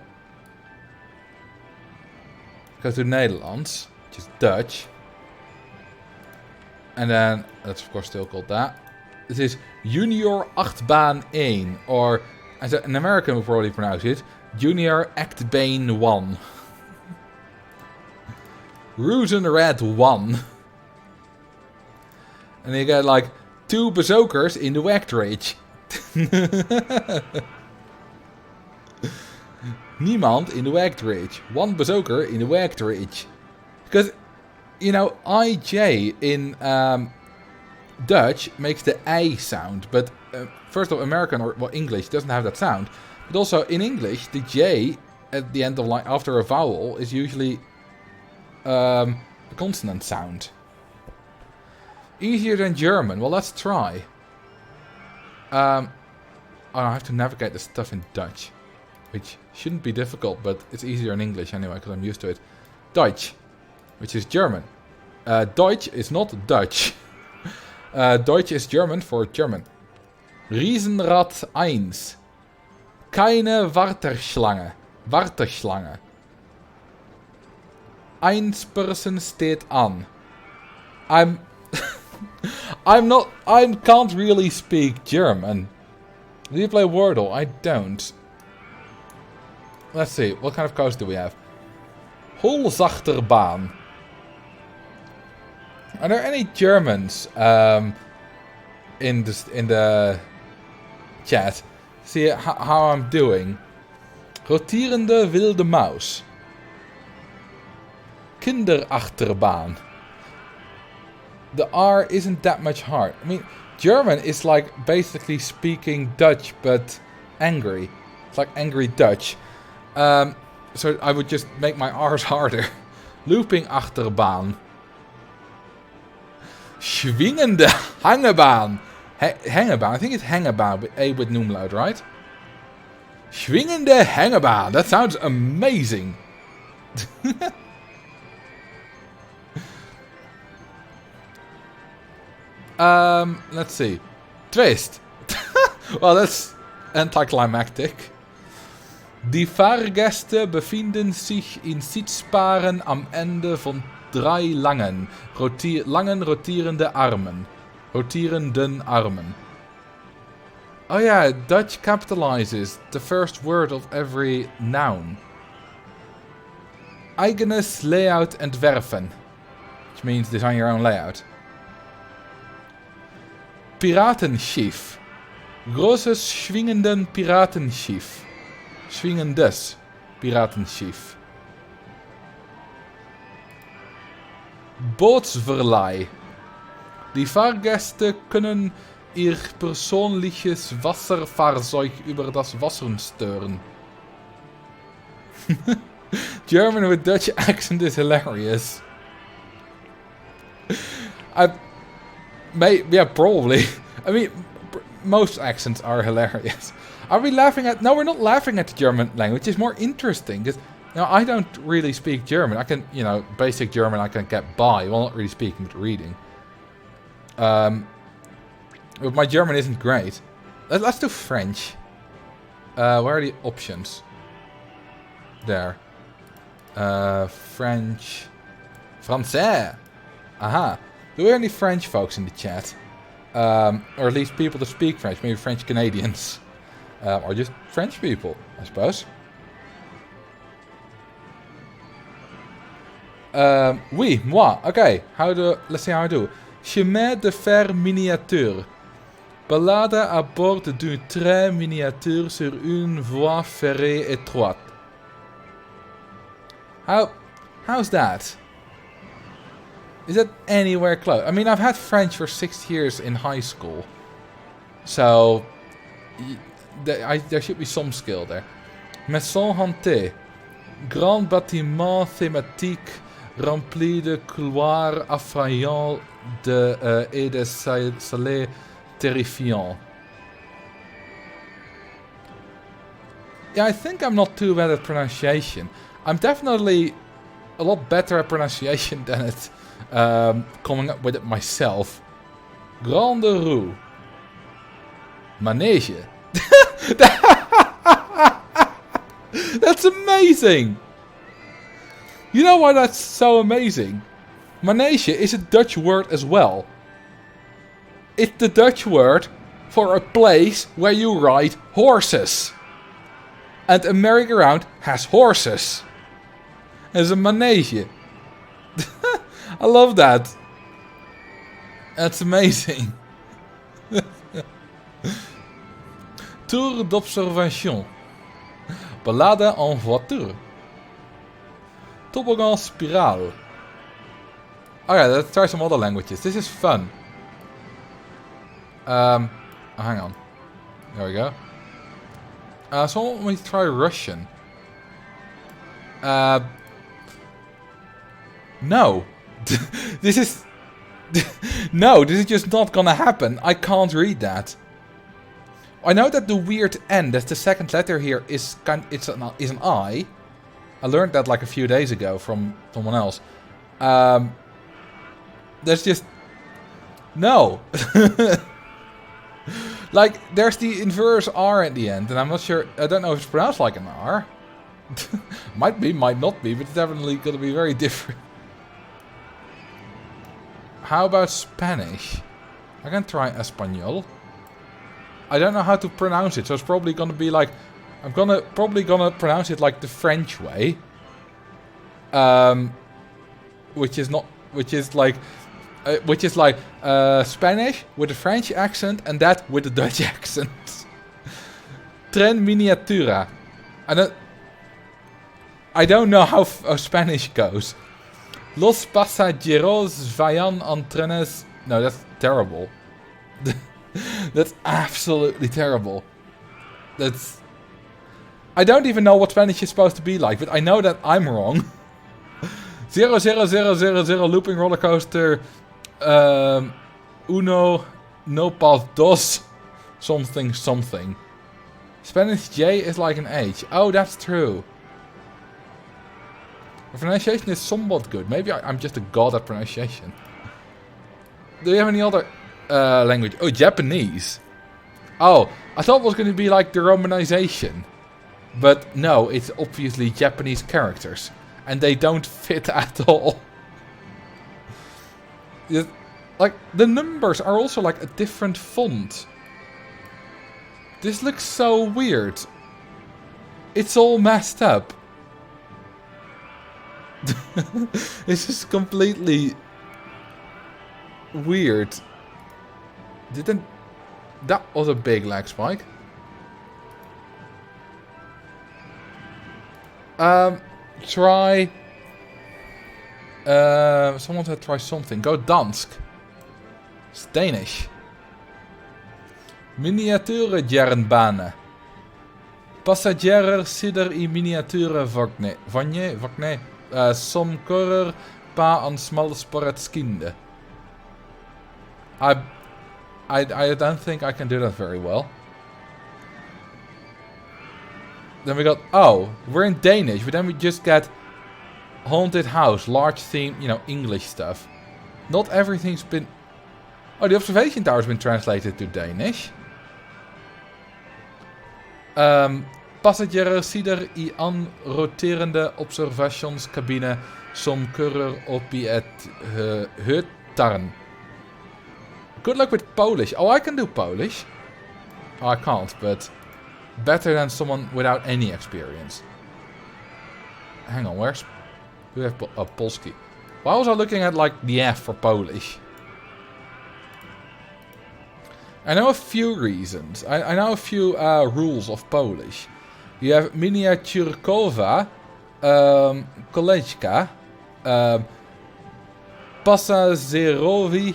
Go to Netherlands, which is Dutch. And then, that's of course still called that. This is Junior Achtbaan 1. Or, as an American would probably pronounce it, Junior Achtbaan 1. Rozenred 1. And you get like 2 berserkers in the whacked rage. Niemand in de werkdreig. One bezoeker in de werkdreig. Because, you know, IJ in Dutch makes the I sound. But first of all, American or well, English doesn't have that sound. But also in English, the J at the end of line after a vowel is usually a consonant sound. Easier than German. Well, let's try. I have to navigate the stuff in Dutch, which shouldn't be difficult, but it's easier in English anyway because I'm used to it. Deutsch, which is German. Deutsch is not Dutch. Deutsch is German for German. Riesenrad 1. Keine Warteschlange. Warteschlange. 1 person steht an. I can't really speak German. Do you play Wordle? I don't. Let's see, what kind of coast do we have? Holzachterbaan. Are there any Germans in the chat? See how I'm doing. Rotierende wilde Maus. Kinderachterbaan. The R isn't that much hard. I mean, German is like basically speaking Dutch, but angry. It's like angry Dutch. So I would just make my R's harder. Looping achterbaan. Schwingende hangebaan. Hangebaan. I think it's hangebaan with A with umlaut, right? Schwingende hangebaan. That sounds amazing. Let's see. Twist. Well, that's anticlimactic. Die Fahrgäste befinden sich in Sitzpaaren am Ende von 3 langen rotierende Armen. Rotierenden Armen. Oh yeah, Dutch capitalizes the first word of every noun. Eigenes layout entwerfen. Which means design your own layout. Piratenschiff. Großes schwingenden Piratenschiff. Schwingendes Piratenschiff. Bootsverleih. Die Fahrgäste können ihr persönliches Wasserfahrzeug über das Wasser steuern. German with Dutch accent is hilarious. Yeah, probably. I mean, most accents are hilarious. Are we laughing at... No, we're not laughing at the German language. It's more interesting. Because, you know, I don't really speak German. I can, you know, basic German I can get by. Well, not really speaking, but reading. But my German isn't great. Let's do French. Where are the options? There. French. Français. Aha. Do we have any French folks in the chat? Or at least people that speak French. Maybe French Canadians. Or just French people, I suppose. Oui, moi. Okay, let's see how I do. Chemin de fer miniature. Balade à bord d'un train miniature sur une voie ferrée étroite. How's that? Is that anywhere close? I mean, I've had French for 6 years in high school. So, there should be some skill there. Maison hantée. Grand bâtiment thématique rempli de couloirs effrayants et de salles terrifiants. Yeah, I think I'm not too bad at pronunciation. I'm definitely a lot better at pronunciation than at coming up with it myself. Grande roue. Manege. That's amazing! You know why that's so amazing? Manege is a Dutch word as well. It's the Dutch word for a place where you ride horses. And a merry-go-round has horses. As a manege. I love that. That's amazing. Tour d'observation. Balade en voiture. Toboggan spiraal. Alright, let's try some other languages. This is fun. Hang on. There we go. So why don't we try Russian? No. This is... No, this is just not gonna happen. I can't read that. I know that the weird N, that's the second letter here, is an I. I learned that like a few days ago from someone else. There's just... No. Like, there's the inverse R at the end, and I'm not sure... I don't know if it's pronounced like an R. Might be, might not be, but it's definitely going to be very different. How about Spanish? I can try Espanol. I don't know how to pronounce it, so it's probably going to be like... I'm probably gonna pronounce it like the French way. Which is like Spanish with a French accent and that with a Dutch accent. Tren miniatura. I don't know how Spanish goes. Los pasajeros vayan en trenes. No, that's terrible. That's absolutely terrible. I don't even know what Spanish is supposed to be like, but I know that I'm wrong. 00000 looping roller coaster. Uno no pas dos. Something something. Spanish J is like an H. Oh, that's true. The pronunciation is somewhat good. Maybe I'm just a god at pronunciation. Do you have any other language? Oh, Japanese. Oh, I thought it was going to be like the Romanization. But no, it's obviously Japanese characters. And they don't fit at all. Like, the numbers are also like a different font. This looks so weird. It's all messed up. This is completely weird. That was a big lag spike. Try... someone said try something. Go Dansk. It's Danish. Miniature jernbanen. Passagier sider I miniature vakne. Som kører på en smalsporet I don't think I can do that very well. Then we got, oh, we're in Danish, but then we just get haunted house, large theme, you know, English stuff. Not everything's been... Oh, the observation tower's been translated to Danish. Passagier sider I an roterende observationscabine som kører op I et høttarn. Good luck with Polish. Oh, I can do Polish. Oh, I can't, but better than someone without any experience. Hang on, where's... We have Polski. Why was I looking at, like, the F for Polish? I know a few reasons. I know a few rules of Polish. You have miniaturkowa, koleżka, pasażerowi,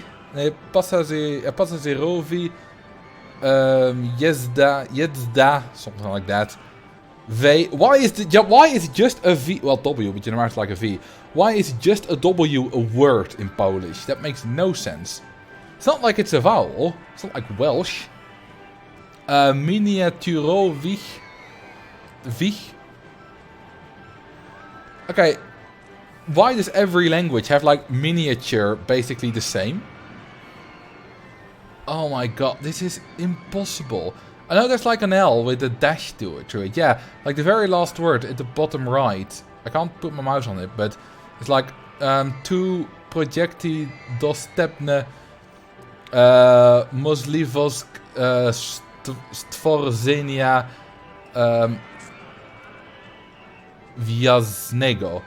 jezda, something like that. Why is it just a V? Well, W, but you know it's like a V. Why is just a W a word in Polish? That makes no sense. It's not like it's a vowel. It's not like Welsh. Miniaturowych. Okay. Why does every language have like miniature basically the same? Oh my god, this is impossible. I know there's like an L with a dash to it. Yeah, like the very last word at the bottom right. I can't put my mouse on it, but it's like tu projekty dostępne możliwość stworzenia własnego.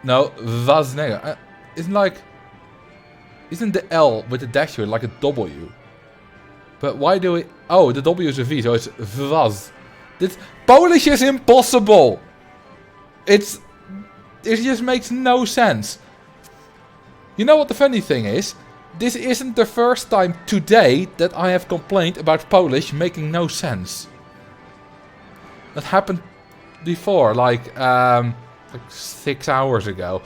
No, własnego. Isn't the L with the dash to it like a W? But why do it... Oh, the W is a V, so it's vaz. This Polish is impossible. It just makes no sense. You know what the funny thing is? This isn't the first time today that I have complained about Polish making no sense. That happened before, like 6 hours ago.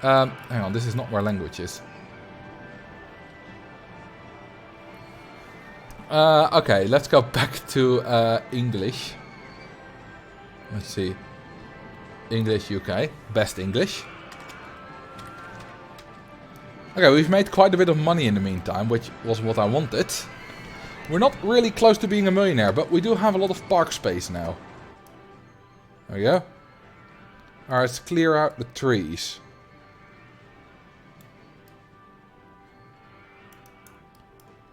Hang on, this is not where language is. Okay, let's go back to English. Let's see. English UK. Best English. Okay, we've made quite a bit of money in the meantime, which was what I wanted. We're not really close to being a millionaire, but we do have a lot of park space now. There we go. Alright, let's clear out the trees.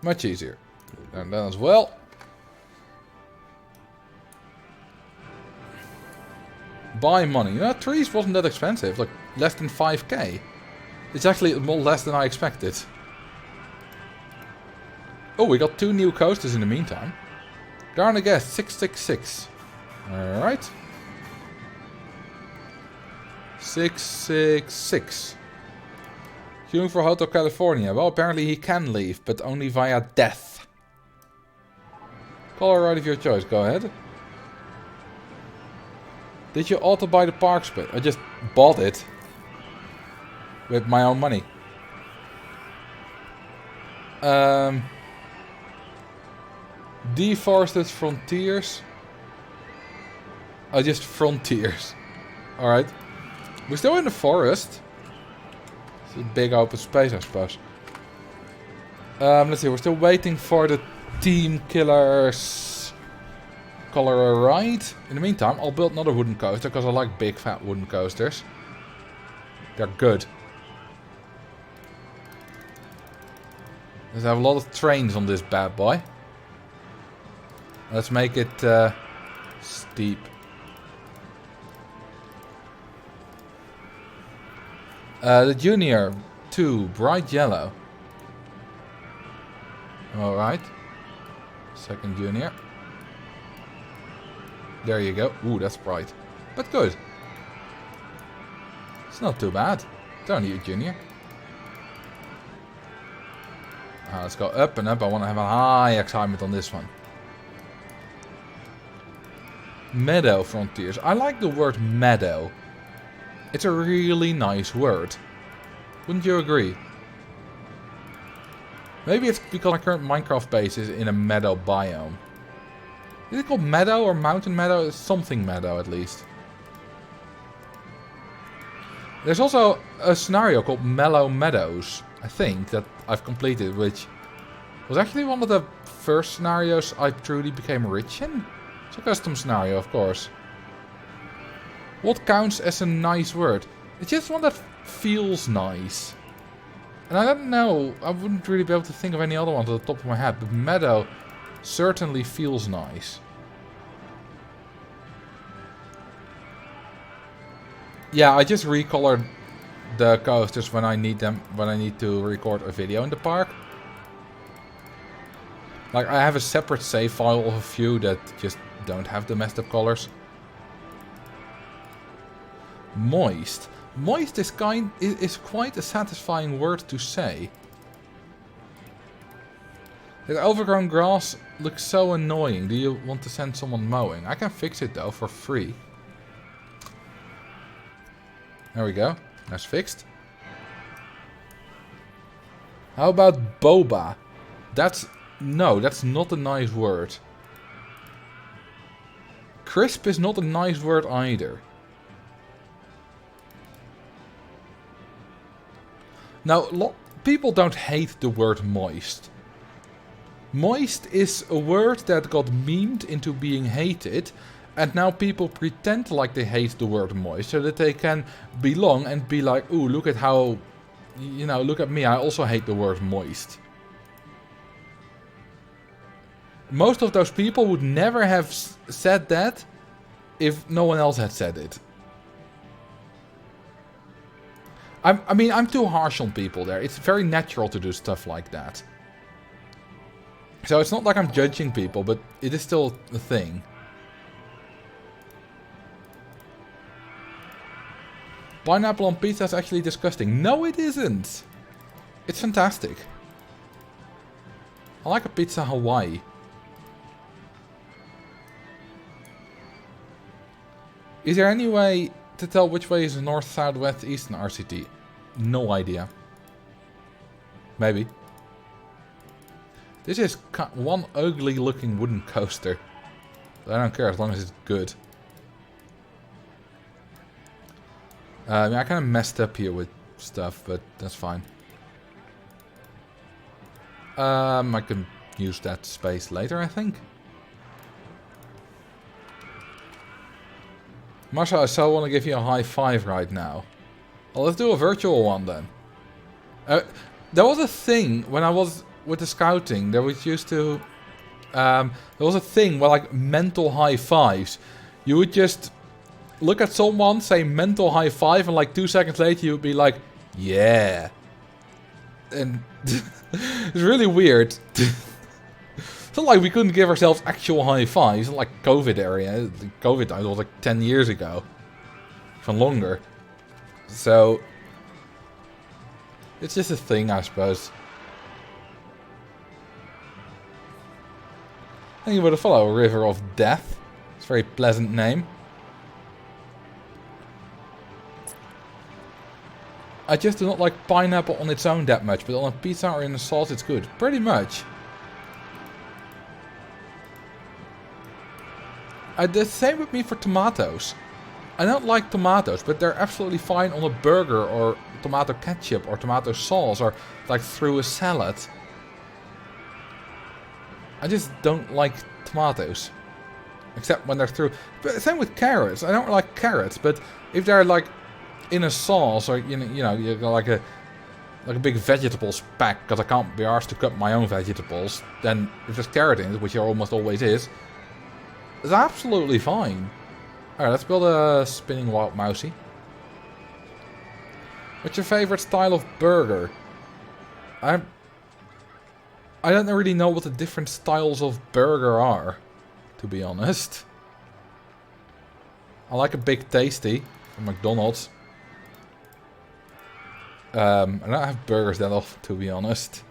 Much easier. And then as well. Buy money. You know, trees wasn't that expensive, like less than 5k. It's actually more less than I expected. Oh, we got 2 new coasters in the meantime. Garner guest 666. Alright. 666. Queuing for Hotel California. Well, apparently he can leave, but only via death. Color ride of your choice. Go ahead. Did you auto buy the park space? I just bought it. With my own money. Deforested frontiers. Oh, just frontiers. Alright. We're still in the forest. It's a big open space, I suppose. Let's see, we're still waiting for the team killers color a ride. In the meantime, I'll build another wooden coaster because I like big fat wooden coasters. They're good. Let's have a lot of trains on this bad boy. Let's make it steep. The Junior 2, bright yellow. Alright. Second Junior. There you go. Ooh, that's bright. But good. It's not too bad. It's only a Junior. Let's go up and up. I want to have a high excitement on this one. Meadow frontiers. I like the word meadow. It's a really nice word. Wouldn't you agree? Maybe it's because my current Minecraft base is in a meadow biome. Is it called meadow or mountain meadow? It's something meadow at least. There's also a scenario called Mellow Meadows, I think, that I've completed, which was actually one of the first scenarios I truly became rich in. It's a custom scenario, of course. What counts as a nice word? It's just one that feels nice. And I don't know, I wouldn't really be able to think of any other ones at the top of my head, but meadow certainly feels nice. Yeah, I just recolored the coasters when I need them, when I need to record a video in the park. Like, I have a separate save file of a few that just don't have the messed up colors. Moist. Moist is quite a satisfying word to say. That overgrown grass looks so annoying. Do you want to send someone mowing? I can fix it though for free. There we go. That's fixed. How about boba? That's not a nice word. Crisp is not a nice word either. Now, people don't hate the word moist. Moist is a word that got memed into being hated, and now people pretend like they hate the word moist so that they can belong and be like, ooh, look at how, you know, look at me, I also hate the word moist. Most of those people would never have said that if no one else had said it. I mean, I'm too harsh on people there. It's very natural to do stuff like that. So it's not like I'm judging people, but it is still a thing. Pineapple on pizza is actually disgusting. No, it isn't. It's fantastic. I like a pizza Hawaii. Is there any way to tell which way is north, south, west, east in RCT? No idea. Maybe. This is one ugly looking wooden coaster. But I don't care as long as it's good. I kind of messed up here with stuff, but that's fine. I can use that space later, I think. Marcel, I so want to give you a high five right now. Well, let's do a virtual one then. There was a thing when I was with the scouting. There was used to... there was a thing where like mental high fives. You would just look at someone, say mental high five, and like 2 seconds later you would be like, yeah. And it's really weird. It's not like we couldn't give ourselves actual high fives. It's not like COVID area. COVID time was like 10 years ago. Even longer. So it's just a thing, I suppose. Thank you for the follow, River of Death. It's a very pleasant name. I just do not like pineapple on its own that much, but on a pizza or in a sauce it's good. Pretty much. The same with me for tomatoes. I don't like tomatoes, but they're absolutely fine on a burger or tomato ketchup or tomato sauce or like through a salad. I just don't like tomatoes. Except when they're through... But same with carrots. I don't like carrots, but if they're like in a sauce or you know you got like a big vegetables pack because I can't be arsed to cut my own vegetables, then if there's carrot in it, which there almost always is, it's absolutely fine. Alright, let's build a spinning wild mousey. What's your favorite style of burger? I don't really know what the different styles of burger are, to be honest. I like a big tasty from McDonald's. I don't have burgers that often, to be honest.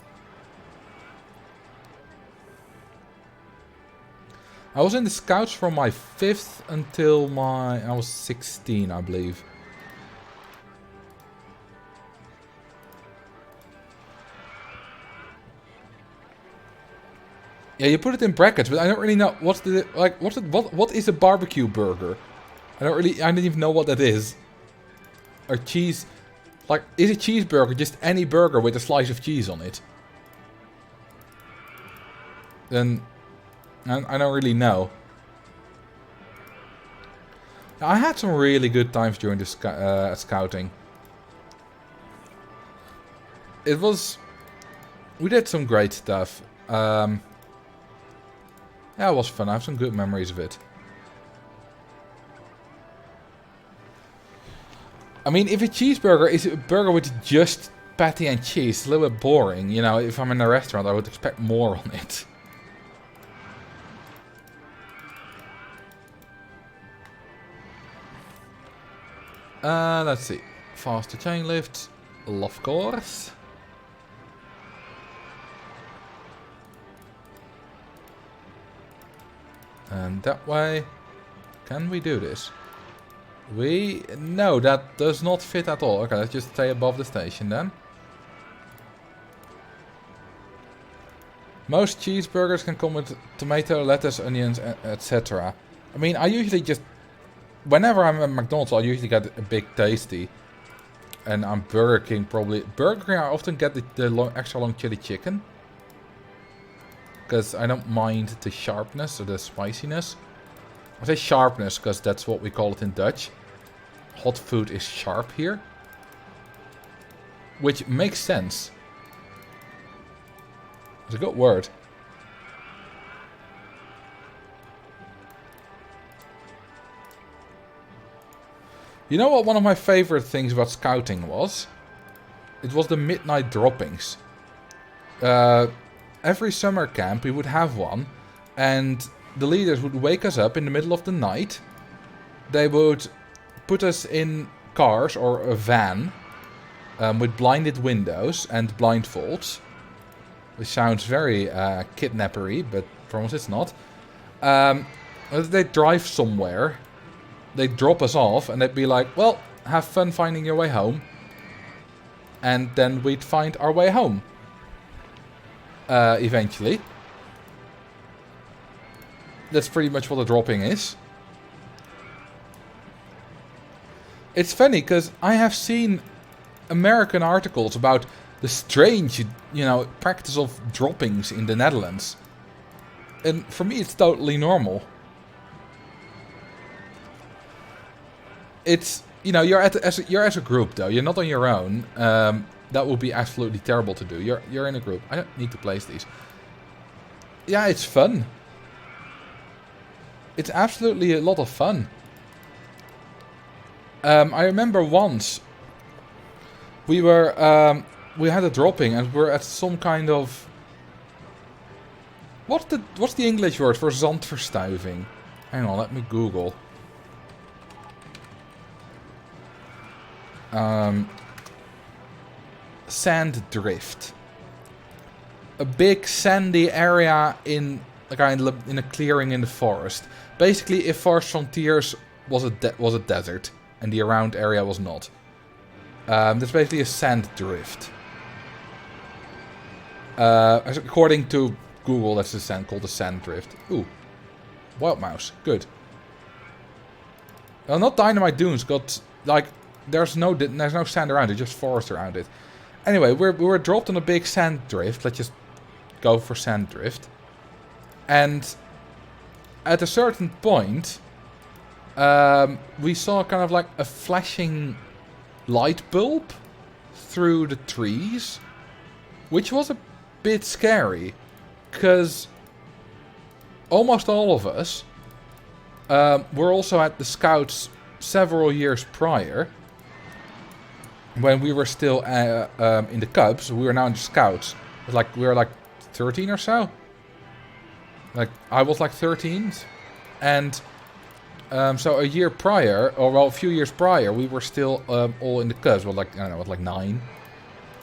I was in the Scouts from my 5th until I was 16, I believe. Yeah, you put it in brackets, but I don't really know what is a barbecue burger? I didn't even know what that is. Or cheese, like, is a cheeseburger just any burger with a slice of cheese on it? Then I don't really know. I had some really good times during the scouting. We did some great stuff. Yeah, it was fun. I have some good memories of it. I mean, if a cheeseburger is a burger with just patty and cheese, it's a little bit boring. You know, if I'm in a restaurant, I would expect more on it. Let's see. Faster chain lift. Of course. And that way. Can we do this? No, that does not fit at all. Okay, let's just stay above the station then. Most cheeseburgers can come with tomato, lettuce, onions, etc. I mean, I usually just... Whenever I'm at McDonald's, I'll usually get a big tasty. And I'm Burger King probably... Burger King, I often get the extra long chili chicken. Because I don't mind the sharpness or the spiciness. I say sharpness because that's what we call it in Dutch. Hot food is sharp here. Which makes sense. It's a good word. You know what one of my favorite things about scouting was? It was the midnight droppings. every summer camp we would have one, and the leaders would wake us up in the middle of the night. They would put us in cars or a van with blinded windows and blindfolds, which sounds very kidnappery, but promise it's not. They'd drive somewhere, they'd drop us off, and they'd be like, well, have fun finding your way home. And then we'd find our way home. Eventually. That's pretty much what a dropping is. It's funny, because I have seen American articles about the strange, practice of droppings in the Netherlands. And for me, it's totally normal. It's, you're as a group, though. You're not on your own. That would be absolutely terrible to do. You're in a group. I don't need to place these. Yeah, it's fun. It's absolutely a lot of fun. I remember once we had a dropping and we were at some kind of... What's the English word for zandverstuiving? Hang on, let me Google. Sand drift. A big sandy area in a clearing in the forest. Basically, if Forest Frontiers was a desert and the around area was not. That's basically a sand drift. According to Google, that's called a sand drift. Ooh, wild mouse, good. Well, not Dynamite Dunes. Got there's no sand around it, just forest around it. Anyway, we were dropped on a big sand drift. Let's just go for sand drift. And at a certain point, we saw kind of like a flashing light bulb through the trees, which was a bit scary, because almost all of us were also at the Scouts several years prior, when we were still in the Cubs. We were now in the Scouts. We were like 13 or so. I was like 13, and so a year prior, a few years prior, we were still all in the Cubs. Well, I don't know, 9.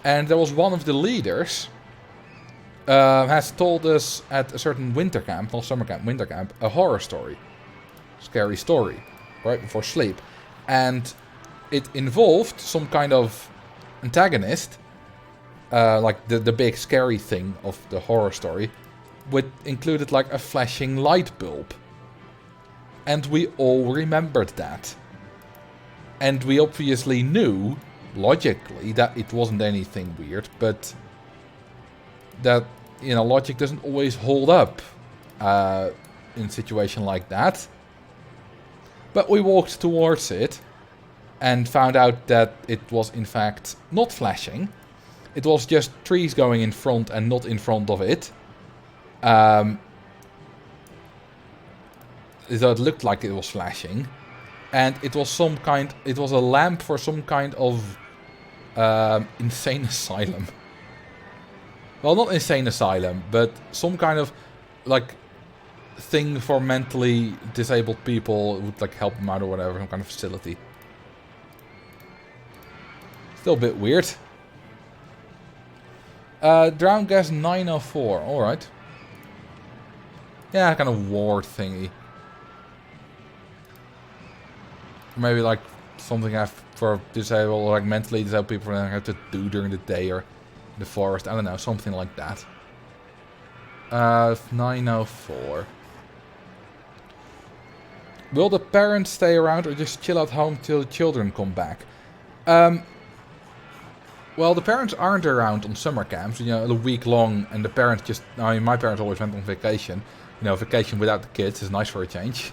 And there was one of the leaders has told us at a certain winter camp, not summer camp, winter camp, a horror story, scary story, right before sleep, and it involved some kind of antagonist, the big scary thing of the horror story, which included a flashing light bulb. And we all remembered that. And we obviously knew, logically, that it wasn't anything weird, but that, logic doesn't always hold up in a situation like that. But we walked towards it and found out that it was in fact not flashing. It was just trees going in front and not in front of it. So it looked like it was flashing. And it was it was a lamp for some kind of insane asylum. Well, not insane asylum, but some kind of thing for mentally disabled people. It would help them out or whatever, some kind of facility. Still a bit weird. Drown gas 904, alright. Yeah, kind of ward thingy. Maybe something for disabled or mentally disabled people have to do during the day or in the forest. I don't know, something like that. 904. Will the parents stay around or just chill at home till the children come back? Well, the parents aren't around on summer camps, a week long, and the parents just... my parents always went on vacation. Vacation without the kids is nice for a change.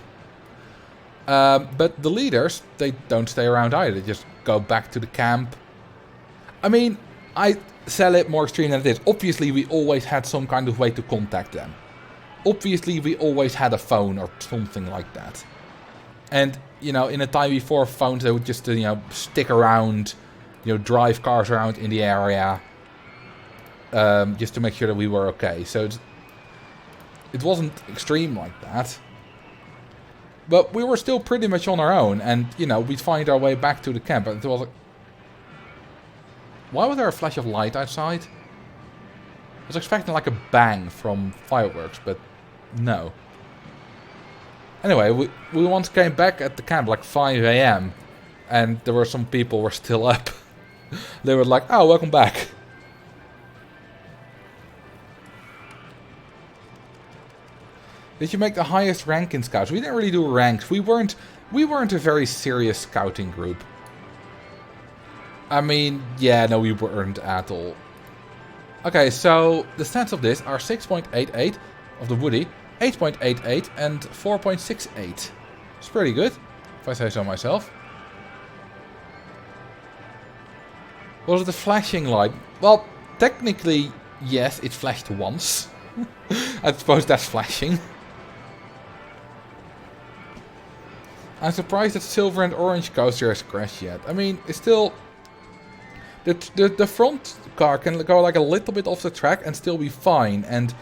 But the leaders, they don't stay around either. They just go back to the camp. I sell it more extreme than it is. Obviously, we always had some kind of way to contact them. Obviously, we always had a phone or something like that. And, in a time before phones, they would just, stick around, drive cars around in the area. just to make sure that we were okay. So it wasn't extreme like that. But we were still pretty much on our own, and, you know, we'd find our way back to the camp, and it was like... Why was there a flash of light outside? I was expecting like a bang from fireworks, but no. Anyway, we once came back at the camp like 5 AM, and there were some people who were still up. They were like, oh, welcome back. Did you make the highest rank in scouts? We didn't really do ranks. We weren't a very serious scouting group. I mean, yeah, no, we weren't at all. Okay, so the stats of this are 6.88 of the Woody, 8.88 and 4.68. It's pretty good, if I say so myself. Was it the flashing light? Well, technically, yes, it flashed once. I suppose that's flashing. I'm surprised that silver and orange coaster has crashed yet. I mean, it's still... The front car can go like a little bit off the track and still be fine. And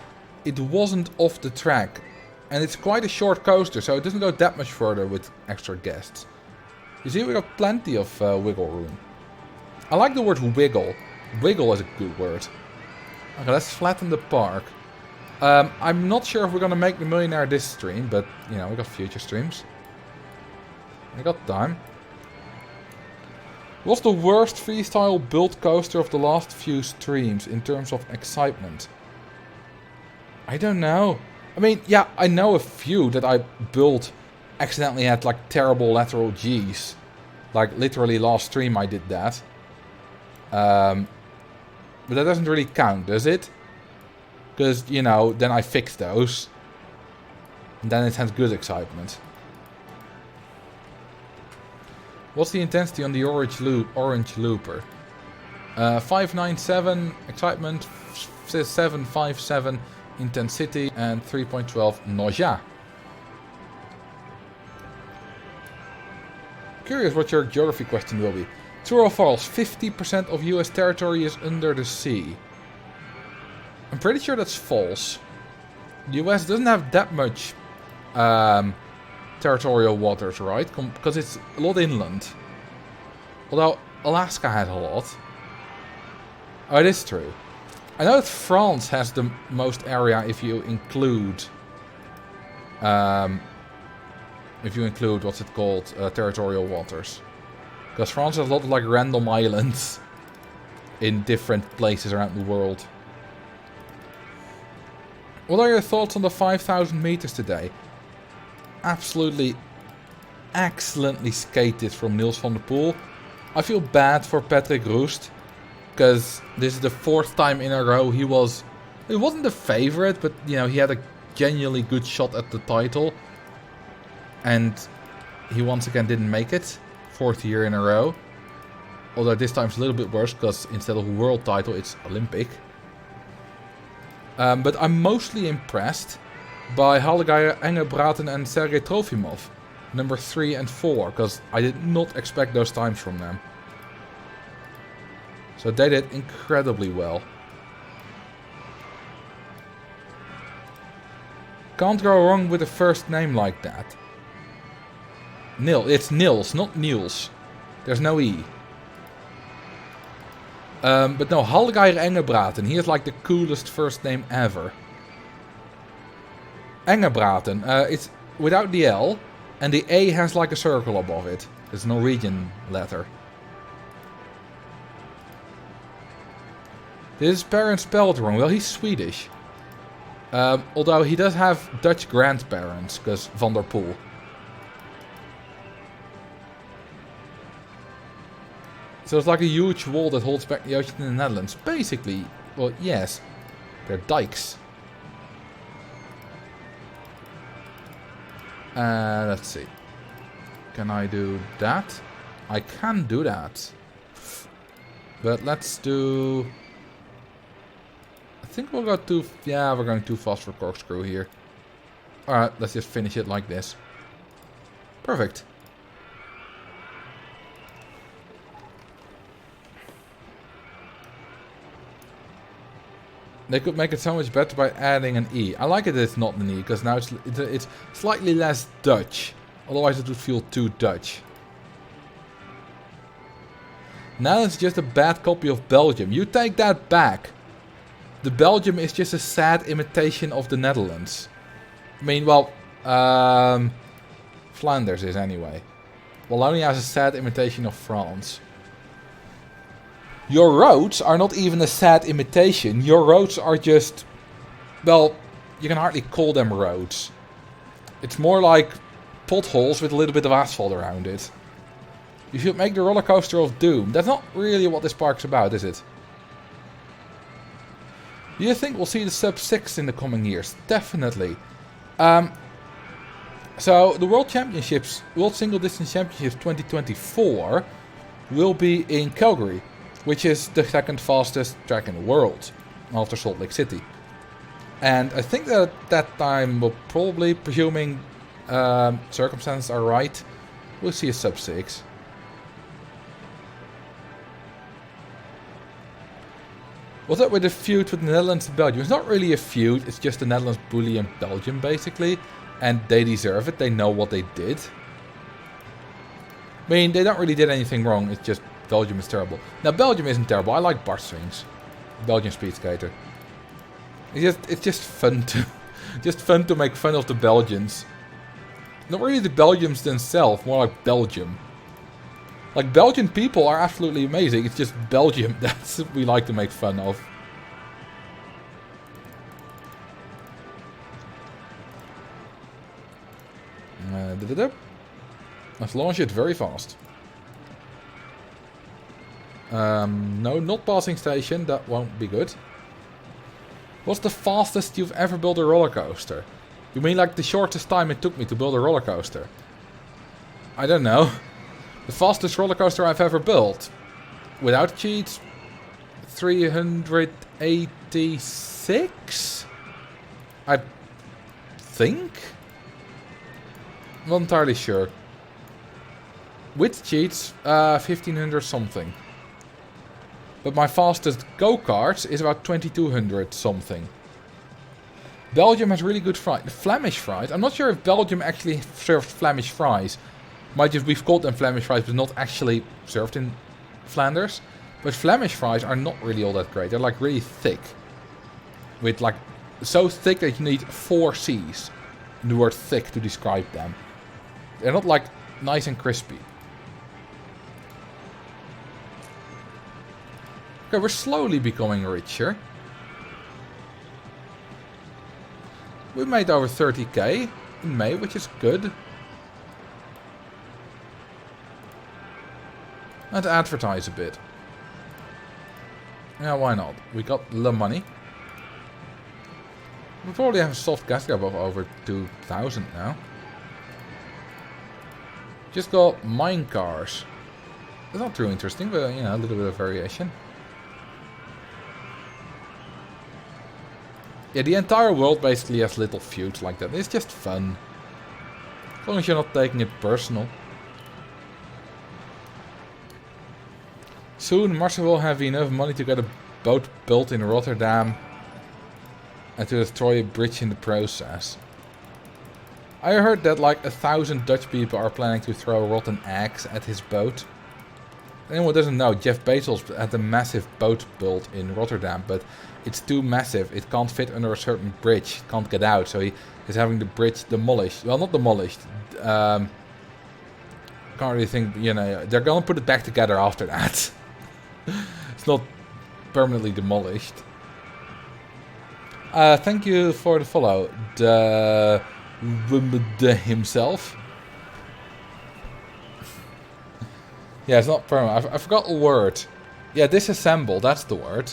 it wasn't off the track. And it's quite a short coaster, so it doesn't go that much further with extra guests. You see, we got plenty of wiggle room. I like the word wiggle. Wiggle is a good word. Okay, let's flatten the park. I'm not sure if we're gonna make the millionaire this stream, but, you know, we got future streams. I got time. What's the worst freestyle build coaster of the last few streams in terms of excitement? I don't know. I mean, yeah, I know a few that I built accidentally had like terrible lateral G's. Like literally last stream I did that. But that doesn't really count, does it? Because, you know, then I fixed those. And then it has good excitement. What's the intensity on the orange looper? 597 excitement, 757 intensity, and 3.12 nausea. Curious what your geography question will be. True or false? 50% of US territory is under the sea. I'm pretty sure that's false. The US doesn't have that much territorial waters, right? Because it's a lot inland. Although Alaska has a lot. Oh, it is true. I know that France has the most area if you include... what's it called? Territorial waters. Because France has a lot of like random islands in different places around the world. What are your thoughts on the 5,000 meters today? Absolutely excellently skated from Niels van der Poel. I feel bad for Patrick Roest, because this is the 4th time in a row he wasn't the favorite, but you know, he had a genuinely good shot at the title. And he once again didn't make it. 4th year in a row. Although this time's a little bit worse, because instead of world title, it's Olympic. But I'm mostly impressed by Hallgeier, Engebraten and Sergei Trofimov, number 3 and 4, because I did not expect those times from them. So they did incredibly well. Can't go wrong with a first name like that. It's Nils, not Niels. There's no E. But no, Hallgeier Engebraten, he has like the coolest first name ever. Engebraten, it's without the L, and the A has like a circle above it. It's a Norwegian letter. This is parents spelled wrong. Well, he's Swedish. Although he does have Dutch grandparents, because Van der Poel. So it's like a huge wall that holds back the ocean in the Netherlands. Basically, well, yes, they're dikes. Let's see. Can I do that? I can do that. But let's do... I think we'll go too... Yeah, we're going too fast for corkscrew here. Alright, let's just finish it like this. Perfect. They could make it so much better by adding an E. I like it that it's not an E, because now it's slightly less Dutch. Otherwise it would feel too Dutch. Now it's just a bad copy of Belgium. You take that back. The Belgium is just a sad imitation of the Netherlands. I mean, well, Flanders is anyway. Wallonia is a sad imitation of France. Your roads are not even a sad imitation. Your roads are just... Well, you can hardly call them roads. It's more like potholes with a little bit of asphalt around it. You should make the roller coaster of doom. That's not really what this park's about, is it? Do you think we'll see the sub 6 in the coming years? Definitely. So the World Championships, World Single Distance Championships 2024 will be in Calgary, which is the second fastest track in the world after Salt Lake City. And I think that at that time we'll probably, presuming circumstances are right, we'll see a sub 6. What's up with the feud with the Netherlands and Belgium? It's not really a feud, it's just the Netherlands bullying Belgium basically. And they deserve it, they know what they did. I mean, they don't really did anything wrong, it's just Belgium is terrible. Now Belgium isn't terrible, I like Bart Swings. Belgian speed skater. It's just fun to make fun of the Belgians. Not really the Belgians themselves, more like Belgium. Like, Belgian people are absolutely amazing. It's just Belgium that we like to make fun of. Let's launch it very fast. No, not passing station. That won't be good. What's the fastest you've ever built a roller coaster? You mean like the shortest time it took me to build a roller coaster? I don't know. The fastest roller coaster I've ever built, without cheats, 386? I think? Not entirely sure. With cheats, 1500 something. But my fastest go-karts is about 2200 something. Belgium has really good fries. Flemish fries? I'm not sure if Belgium actually served Flemish fries. Might just we've called them Flemish fries, but not actually served in Flanders. But Flemish fries are not really all that great. They're like really thick. With like, so thick that you need 4 C's in the word thick to describe them. They're not like nice and crispy. Okay, we're slowly becoming richer. We made over 30k in May, which is good. Let's advertise a bit. Yeah, why not? We got the money. We probably have a soft gas cap of over 2000 now. Just got mine cars. It's not too interesting, but you know, a little bit of variation. Yeah, the entire world basically has little feuds like that. It's just fun. As long as you're not taking it personal. Soon Marcel will have enough money to get a boat built in Rotterdam and to destroy a bridge in the process. I heard that like 1,000 Dutch people are planning to throw rotten eggs at his boat. Anyone doesn't know, Jeff Bezos had a massive boat built in Rotterdam, but it's too massive. It can't fit under a certain bridge. It can't get out, so he is having the bridge demolished. Well, not demolished. Can't really think, you know, they're gonna put it back together after that. It's not permanently demolished. Thank you for the follow. The himself. Yeah, it's not permanent. I forgot a word. Yeah, disassemble, that's the word.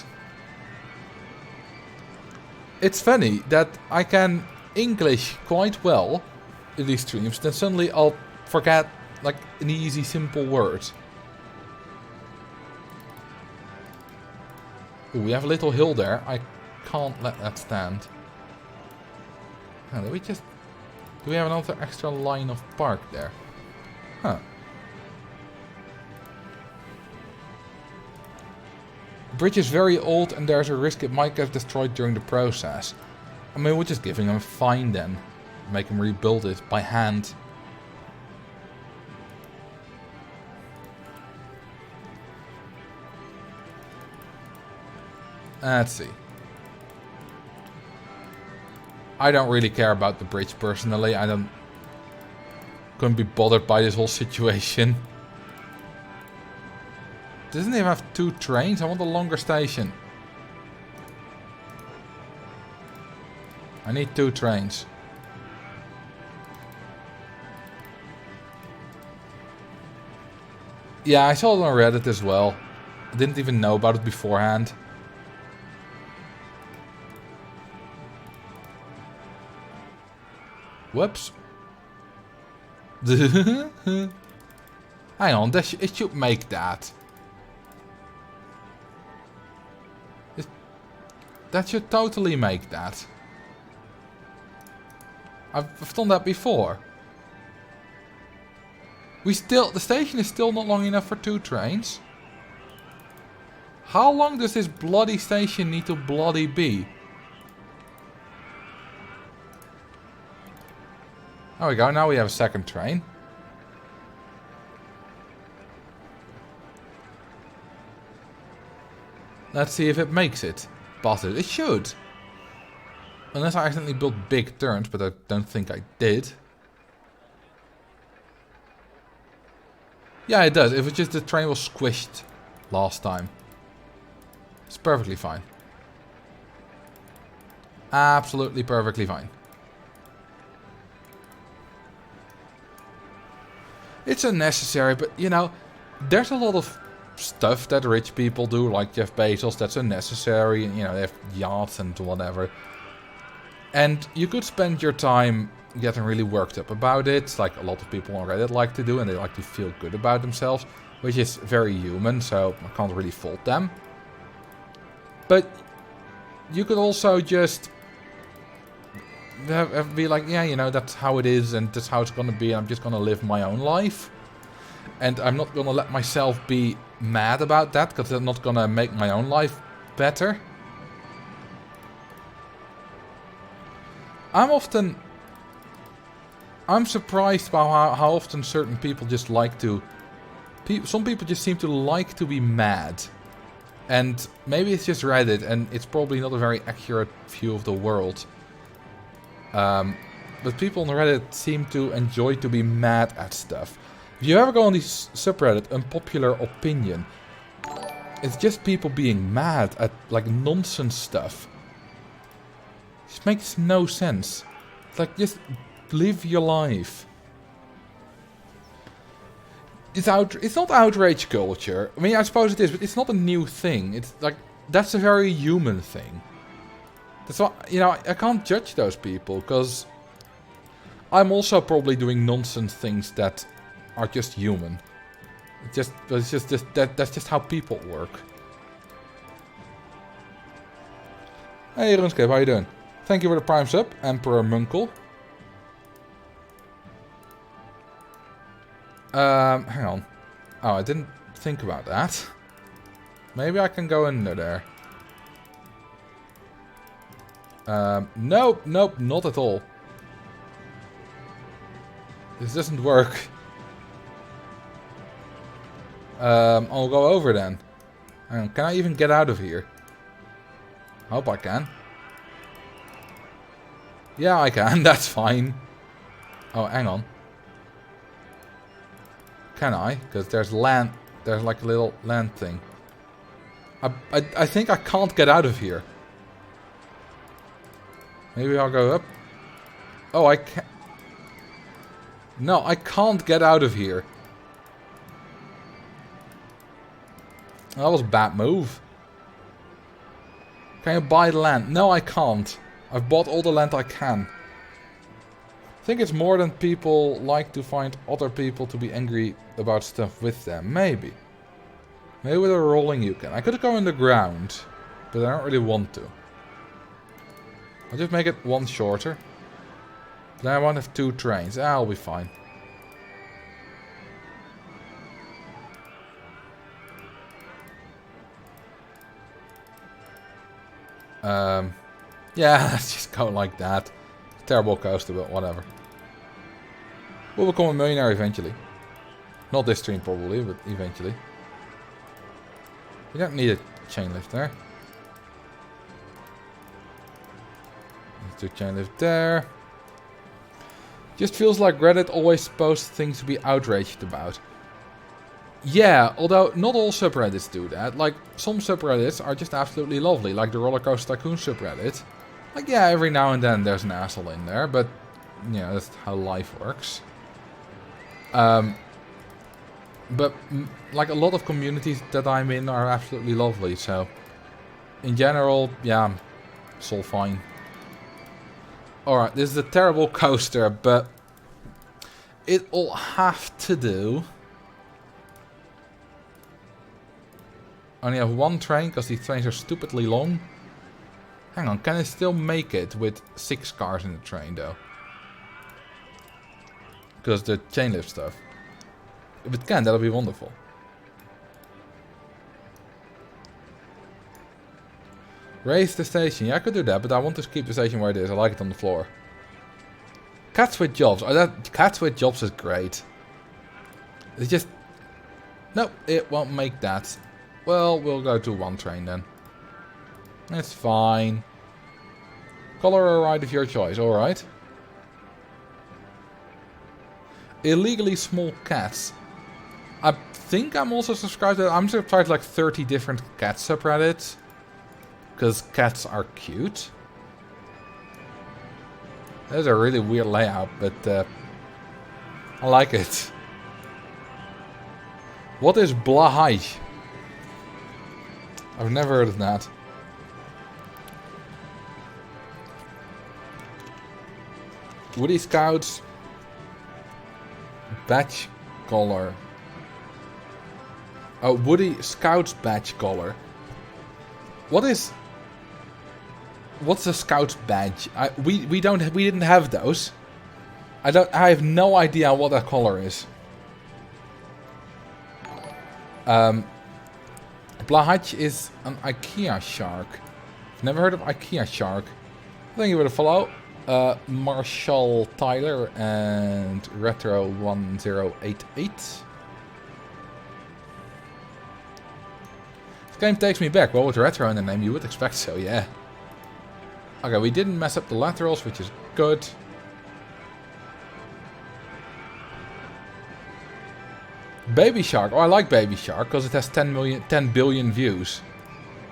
It's funny that I can English quite well in these streams, then suddenly I'll forget like an easy, simple word. Ooh, we have a little hill there. I can't let that stand. Oh, do we have another extra line of park there? Huh. bridge is very old and there's a risk it might get destroyed during the process. I mean, we're just giving him a fine then. Make him rebuild it by hand. Let's see. I don't really care about the bridge personally. Couldn't be bothered by this whole situation. Doesn't even have 2 trains? I want a longer station. I need 2 trains. Yeah, I saw it on Reddit as well. I didn't even know about it beforehand. Whoops. Hang on, it should make that. That should totally make that. I've done that before. The station is still not long enough for 2 trains. How long does this bloody station need to bloody be? There we go, now we have a 2nd train. Let's see if it makes it. But it should. Unless I accidentally built big turns, but I don't think I did. Yeah, it does. If it's just the train was squished last time. It's perfectly fine. Absolutely perfectly fine. It's unnecessary, but you know, there's a lot of stuff that rich people do, like Jeff Bezos, that's unnecessary. You know, they have yachts and whatever. And you could spend your time getting really worked up about it, like a lot of people on Reddit like to do, and they like to feel good about themselves, which is very human, so I can't really fault them. But you could also just be like, yeah, you know, that's how it is, and that's how it's gonna be, and I'm just gonna live my own life. And I'm not gonna let myself be mad about that, because I'm not gonna make my own life better. I'm surprised by how often certain people just like to... Some people just seem to like to be mad. And maybe it's just Reddit, and it's probably not a very accurate view of the world. But people on Reddit seem to enjoy to be mad at stuff. If you ever go on these subreddit, unpopular opinion, it's just people being mad at like nonsense stuff. It makes no sense. It's like, just live your life. It's not outrage culture. I mean, I suppose it is, but it's not a new thing. It's like, that's a very human thing. That's why, you know, I can't judge those people, because I'm also probably doing nonsense things that are just human. That's just how people work. Hey RuneScape, how you doing? Thank you for the prime sub, Emperor Munkle. Hang on. Oh, I didn't think about that. Maybe I can go under there. Nope, not at all. This doesn't work. I'll go over then. Hang on, can I even get out of here? Hope I can. Yeah, I can, that's fine. Oh, hang on. Can I? Because there's land, there's like a little land thing. I think I can't get out of here. Maybe I'll go up. Oh, I can't. No, I can't get out of here. That was a bad move. Can you buy the land? No, I can't. I've bought all the land I can. I think it's more than people like to find other people to be angry about stuff with them. Maybe. Maybe with a rolling you can. I could go in the ground, but I don't really want to. I'll just make it one shorter. Then I won't have 2 trains. I'll be fine. Yeah, let's just go like that. Terrible coaster, but whatever. We'll become a millionaire eventually. Not this stream probably, but eventually. We don't need a chain lift there. Let's do a chain lift there. Just feels like Reddit always posts things to be outraged about. Yeah, although not all subreddits do that. Like, some subreddits are just absolutely lovely, like the Roller Coaster Tycoon subreddit. Like, yeah, every now and then there's an asshole in there, but, you know, that's how life works. But, like, a lot of communities that I'm in are absolutely lovely, so... In general, yeah, it's all fine. Alright, this is a terrible coaster, but... It'll have to do... Only have one train, because these trains are stupidly long. Hang on, can I still make it with 6 cars in the train, though? Because the chain lift stuff. If it can, that'll be wonderful. Raise the station. Yeah, I could do that, but I want to keep the station where it is. I like it on the floor. Cats with jobs. Oh, that cats with jobs is great. It's just... Nope, it won't make that. Well, we'll go to one train then. That's fine. Color or ride of your choice, alright. Illegally small cats. I think I'm also subscribed to... I'm subscribed to like 30 different cat subreddits. Because cats are cute. That's a really weird layout, but I like it. What is Blahaj? I've never heard of that. Woody Scouts badge collar. Oh, Woody Scouts badge collar. What's a Scouts badge? We didn't have those. I have no idea what that collar is. Blahaj is an IKEA shark. I've never heard of IKEA shark. Thank you for the follow. Marcel Tyler and Retro1088. This game takes me back. Well, with Retro in the name, you would expect so, yeah. Okay, we didn't mess up the laterals, which is good. Baby Shark. Oh, I like Baby Shark because it has 10 billion views.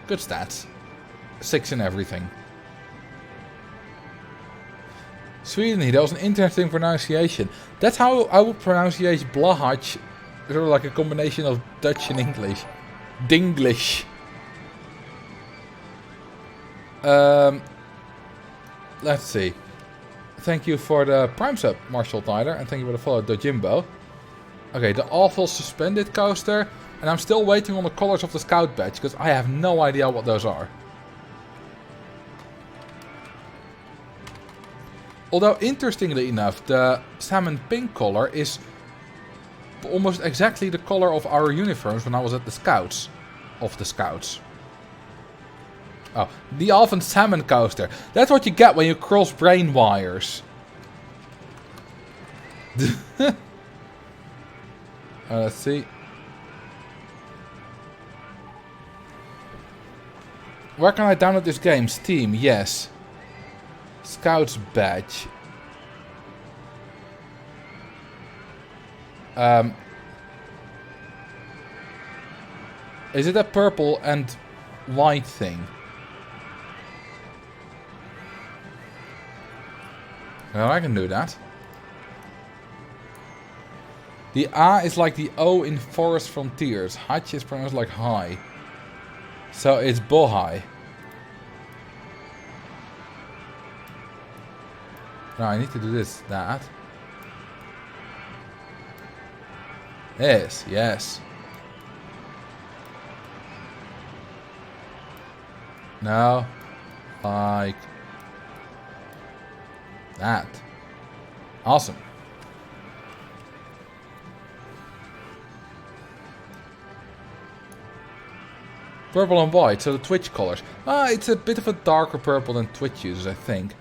Good stats. 6 in everything. Sweden, that was an interesting pronunciation. That's how I would pronounce Blahaj. Sort of like a combination of Dutch and English. Dinglish. Let's see. Thank you for the Prime sub, Marshall Tyler, and thank you for the follow, Dojimbo. Okay, the awful suspended coaster, and I'm still waiting on the colors of the Scout badge, because I have no idea what those are. Although, interestingly enough, the salmon pink color is almost exactly the color of our uniforms when I was at the Scouts. Of the Scouts. Oh, the Alphen Salmon coaster. That's what you get when you cross brain wires. Let's see. Where can I download this game? Steam, yes. Scouts badge. Is it a purple and white thing? Well, I can do that. The A is like the O in Forest Frontiers. Haj is pronounced like high. So it's Bohai. Now I need to do this, that. Yes, yes. No. Like that. Awesome. Purple and white, so the Twitch colors. Ah, it's a bit of a darker purple than Twitch uses, I think.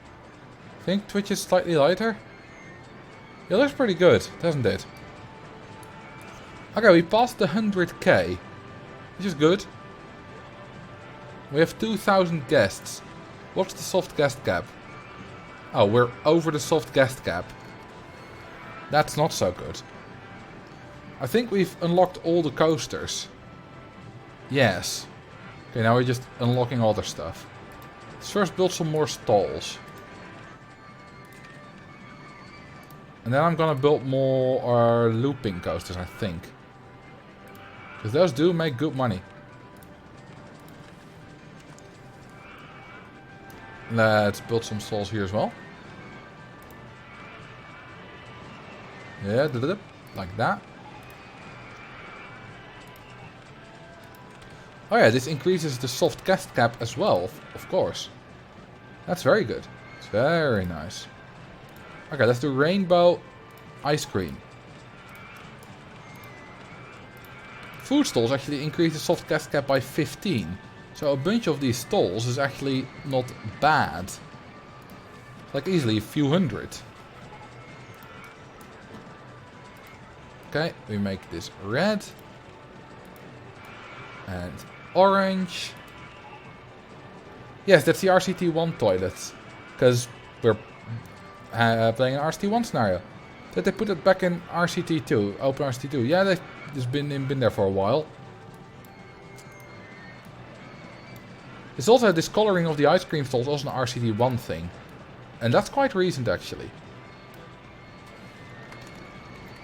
I think Twitch is slightly lighter. It looks pretty good, doesn't it? Okay, we passed the 100k, which is good. We have 2,000 guests. What's the soft guest cap? Oh, we're over the soft guest cap. That's not so good. I think we've unlocked all the coasters. Yes. Okay, now we're just unlocking other stuff. Let's first build some more stalls. And then I'm gonna build more looping coasters, I think. Because those do make good money. Let's build some stalls here as well. Yeah, like that. Oh yeah, this increases the soft guest cap as well, of course. That's very good. It's very nice. Okay, let's do rainbow ice cream. Food stalls actually increase the soft guest cap by 15. So a bunch of these stalls is actually not bad. Like easily a few hundred. Okay, we make this red. And orange. Yes, that's the RCT1 toilets. Because we're playing an RCT1 scenario. Did they put it back in RCT2? Open RCT2. Yeah, they've just been there for a while. It's also this coloring of the ice cream stalls, also an RCT1 thing. And that's quite recent actually.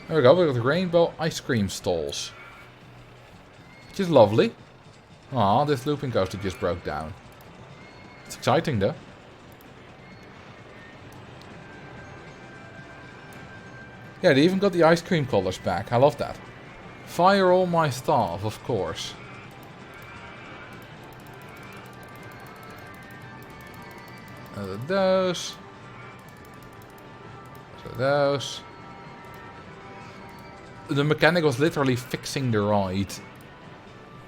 There we go, we've got rainbow ice cream stalls. Which is lovely. Aw, this looping coaster just broke down. It's exciting though. Yeah, they even got the ice cream colors back. I love that. Fire all my staff, of course. Those. So those. The mechanic was literally fixing the ride.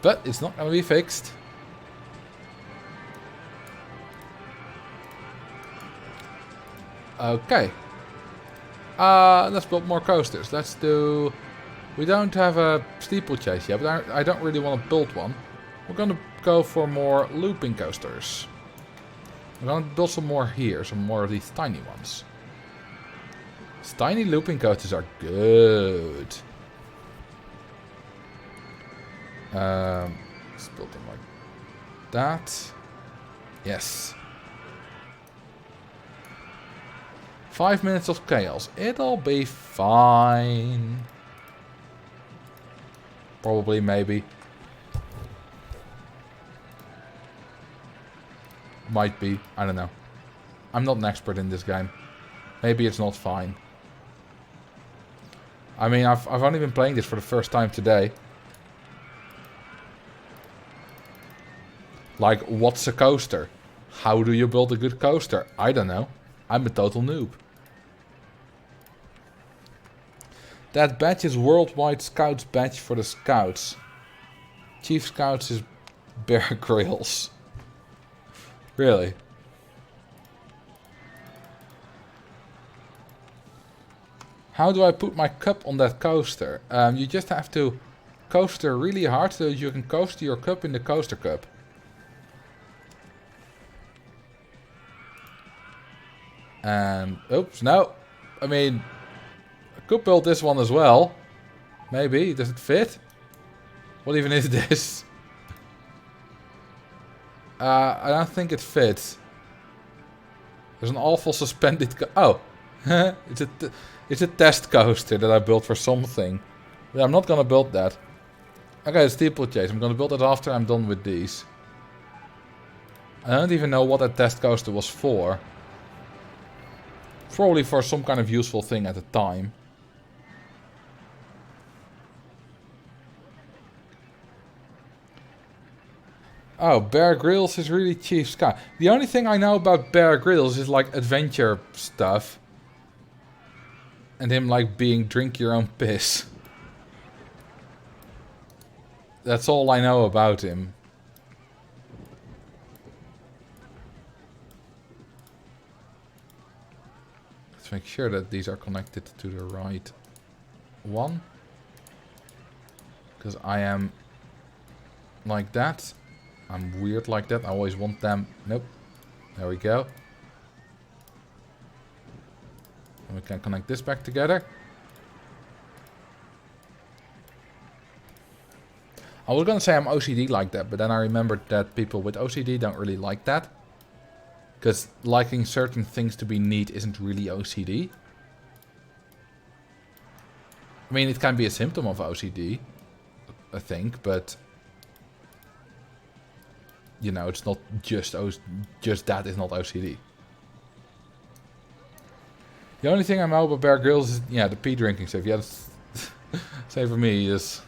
But it's not going to be fixed. Okay. Let's build more coasters. Let's do... We don't have a steeplechase yet, but I don't really want to build one. We're going to go for more looping coasters. We're going to build some more here, some more of these tiny ones. These tiny looping coasters are good. Let's build them like that. Yes. 5 minutes of chaos. It'll be fine. Probably, maybe. Might be. I don't know. I'm not an expert in this game. Maybe it's not fine. I mean, I've only been playing this for the first time today. Like, what's a coaster? How do you build a good coaster? I don't know. I'm a total noob. That badge is Worldwide Scouts badge for the Scouts. Chief Scouts is Bear Grylls. Really? How do I put my cup on that coaster? You just have to coaster really hard so that you can coaster your cup in the coaster cup. And, oops, no. I mean, I could build this one as well. Maybe. Does it fit? What even is this? I don't think it fits. There's an awful suspended... Oh. It's a test coaster that I built for something. Yeah, I'm not gonna build that. Okay, steeplechase. I'm gonna build it after I'm done with these. I don't even know what that test coaster was for. Probably for some kind of useful thing at the time. Oh, Bear Grylls is really Chief Scout. The only thing I know about Bear Grylls is like adventure stuff. And him like being drink your own piss. That's all I know about him. Let's make sure that these are connected to the right one. Because I am like that. I'm weird like that. I always want them. Nope. There we go. And we can connect this back together. I was gonna say I'm OCD like that, but then I remembered that people with OCD don't really like that. Because liking certain things to be neat isn't really OCD. I mean, it can be a symptom of OCD, I think, but... You know, it's not just that is not OCD. The only thing I know about Bear Grylls is, yeah, the pee drinking stuff. Yeah, that's... Same for me, is...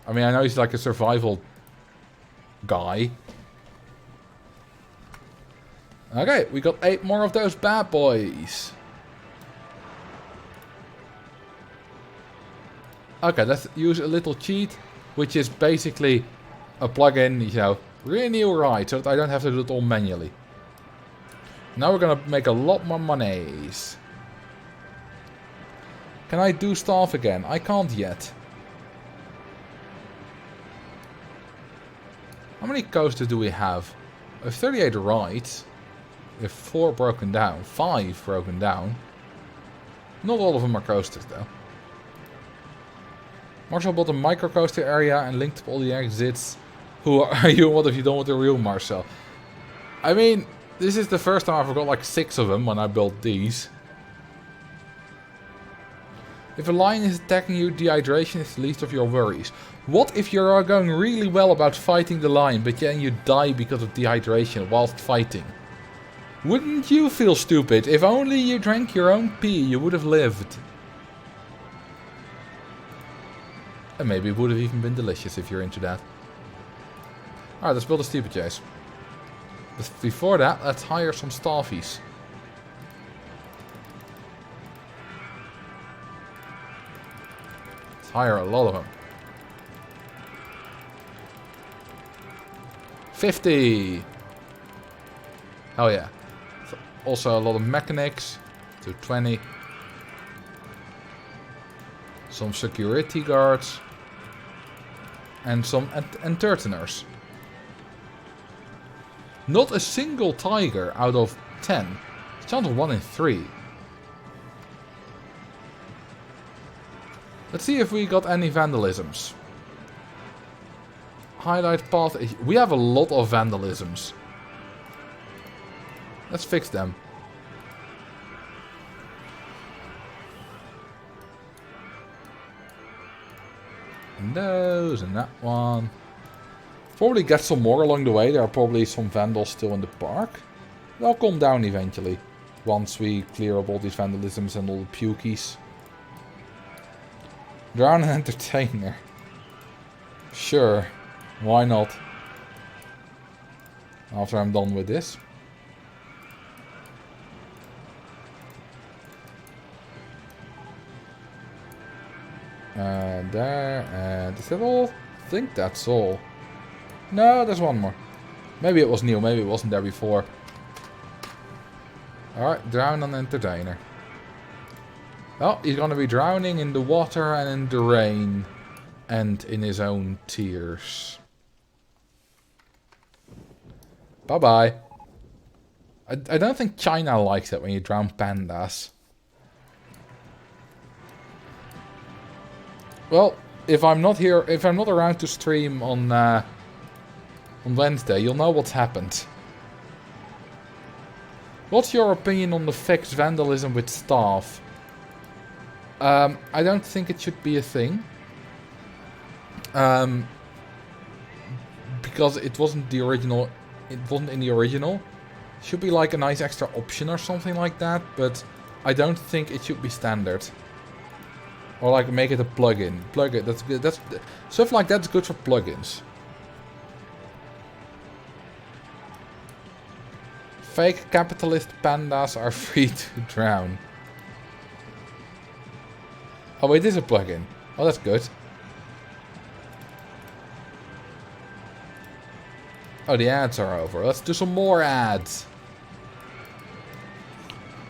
I mean, I know he's like a survival guy. Okay, we got 8 more of those bad boys. Okay, let's use a little cheat, which is basically a plugin, you know, renew right, so that I don't have to do it all manually. Now we're gonna make a lot more monies. Can I do stuff again? I can't yet. How many coasters do we have? We have 38 rides. We have 4 broken down. 5 broken down. Not all of them are coasters though. Marcel bought a micro coaster area and linked up all the exits. Who are you and what have you done with the real Marcel? I mean, this is the first time I forgot like 6 of them when I built these. If a lion is attacking you, dehydration is the least of your worries. What if you are going really well about fighting the lion, but then you die because of dehydration whilst fighting? Wouldn't you feel stupid? If only you drank your own pee, you would have lived. And maybe it would have even been delicious if you're into that. Alright, let's build a steeplechase. But before that, let's hire some staffies. Let's hire a lot of them. 50! Hell yeah. Also a lot of mechanics. To 20. Some security guards. And some entertainers. Not a single tiger out of 10. It's chance of 1 in 3. Let's see if we got any vandalisms. Highlight path. We have a lot of vandalisms. Let's fix them. And those and that one. Probably get some more along the way. There are probably some vandals still in the park. They'll calm down eventually. Once we clear up all these vandalisms and all the pukies. Drown an entertainer. Sure. Why not? After I'm done with this. There. And is that all? I think that's all. No, there's one more. Maybe it was new. Maybe it wasn't there before. Alright, drown an entertainer. Oh, he's gonna be drowning in the water and in the rain. And in his own tears. Bye-bye. I don't think China likes it when you drown pandas. Well, if I'm not here, if I'm not around to stream on Wednesday, you'll know what's happened. What's your opinion on the fixed vandalism with staff? I don't think it should be a thing. Because it wasn't the original. It wasn't in the original. It should be like a nice extra option or something like that, but I don't think it should be standard. Or like make it a plugin. Plugin, that's good. That's stuff like that's good for plugins. Fake capitalist pandas are free to drown. Oh, it is a plugin. Oh, that's good. Oh, the ads are over. Let's do some more ads.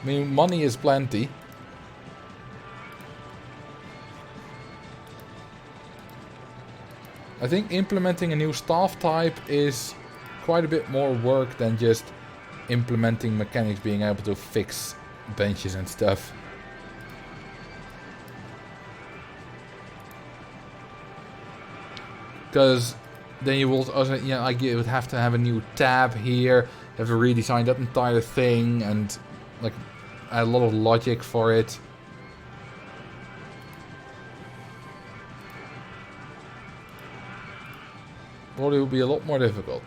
I mean, money is plenty. I think implementing a new staff type is quite a bit more work than just implementing mechanics being able to fix benches and stuff. Because then you will also, you know, like you would have to have a new tab here, you have to redesign that entire thing, and like add a lot of logic for it. Probably would be a lot more difficult.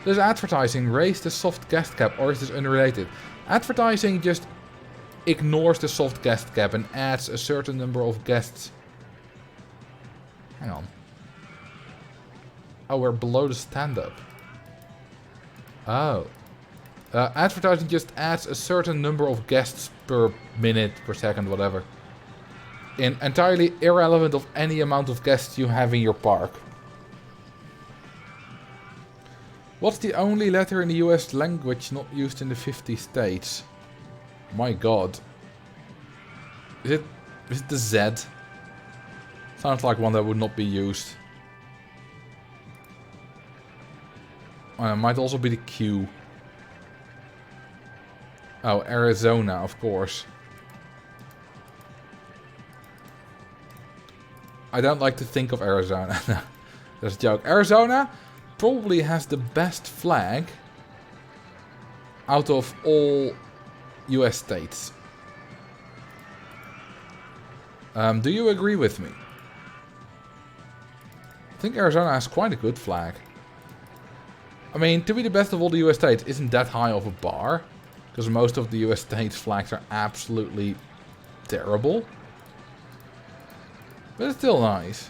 Does advertising raise the soft guest cap, or is this unrelated? Advertising just ignores the soft guest cap and adds a certain number of guests. Hang on. Oh, we're below the stand-up. Oh. Advertising just adds a certain number of guests per minute, per second, whatever. Entirely irrelevant of any amount of guests you have in your park. What's the only letter in the US language not used in the 50 states? My god. Is it the Z? Sounds like one that would not be used. It might also be the Q. Oh, Arizona, of course. I don't like to think of Arizona. That's a joke. Arizona probably has the best flag out of all US states. Do you agree with me? I think Arizona has quite a good flag. I mean, to be the best of all the US states isn't that high of a bar, because most of the US states' flags are absolutely terrible. But it's still nice.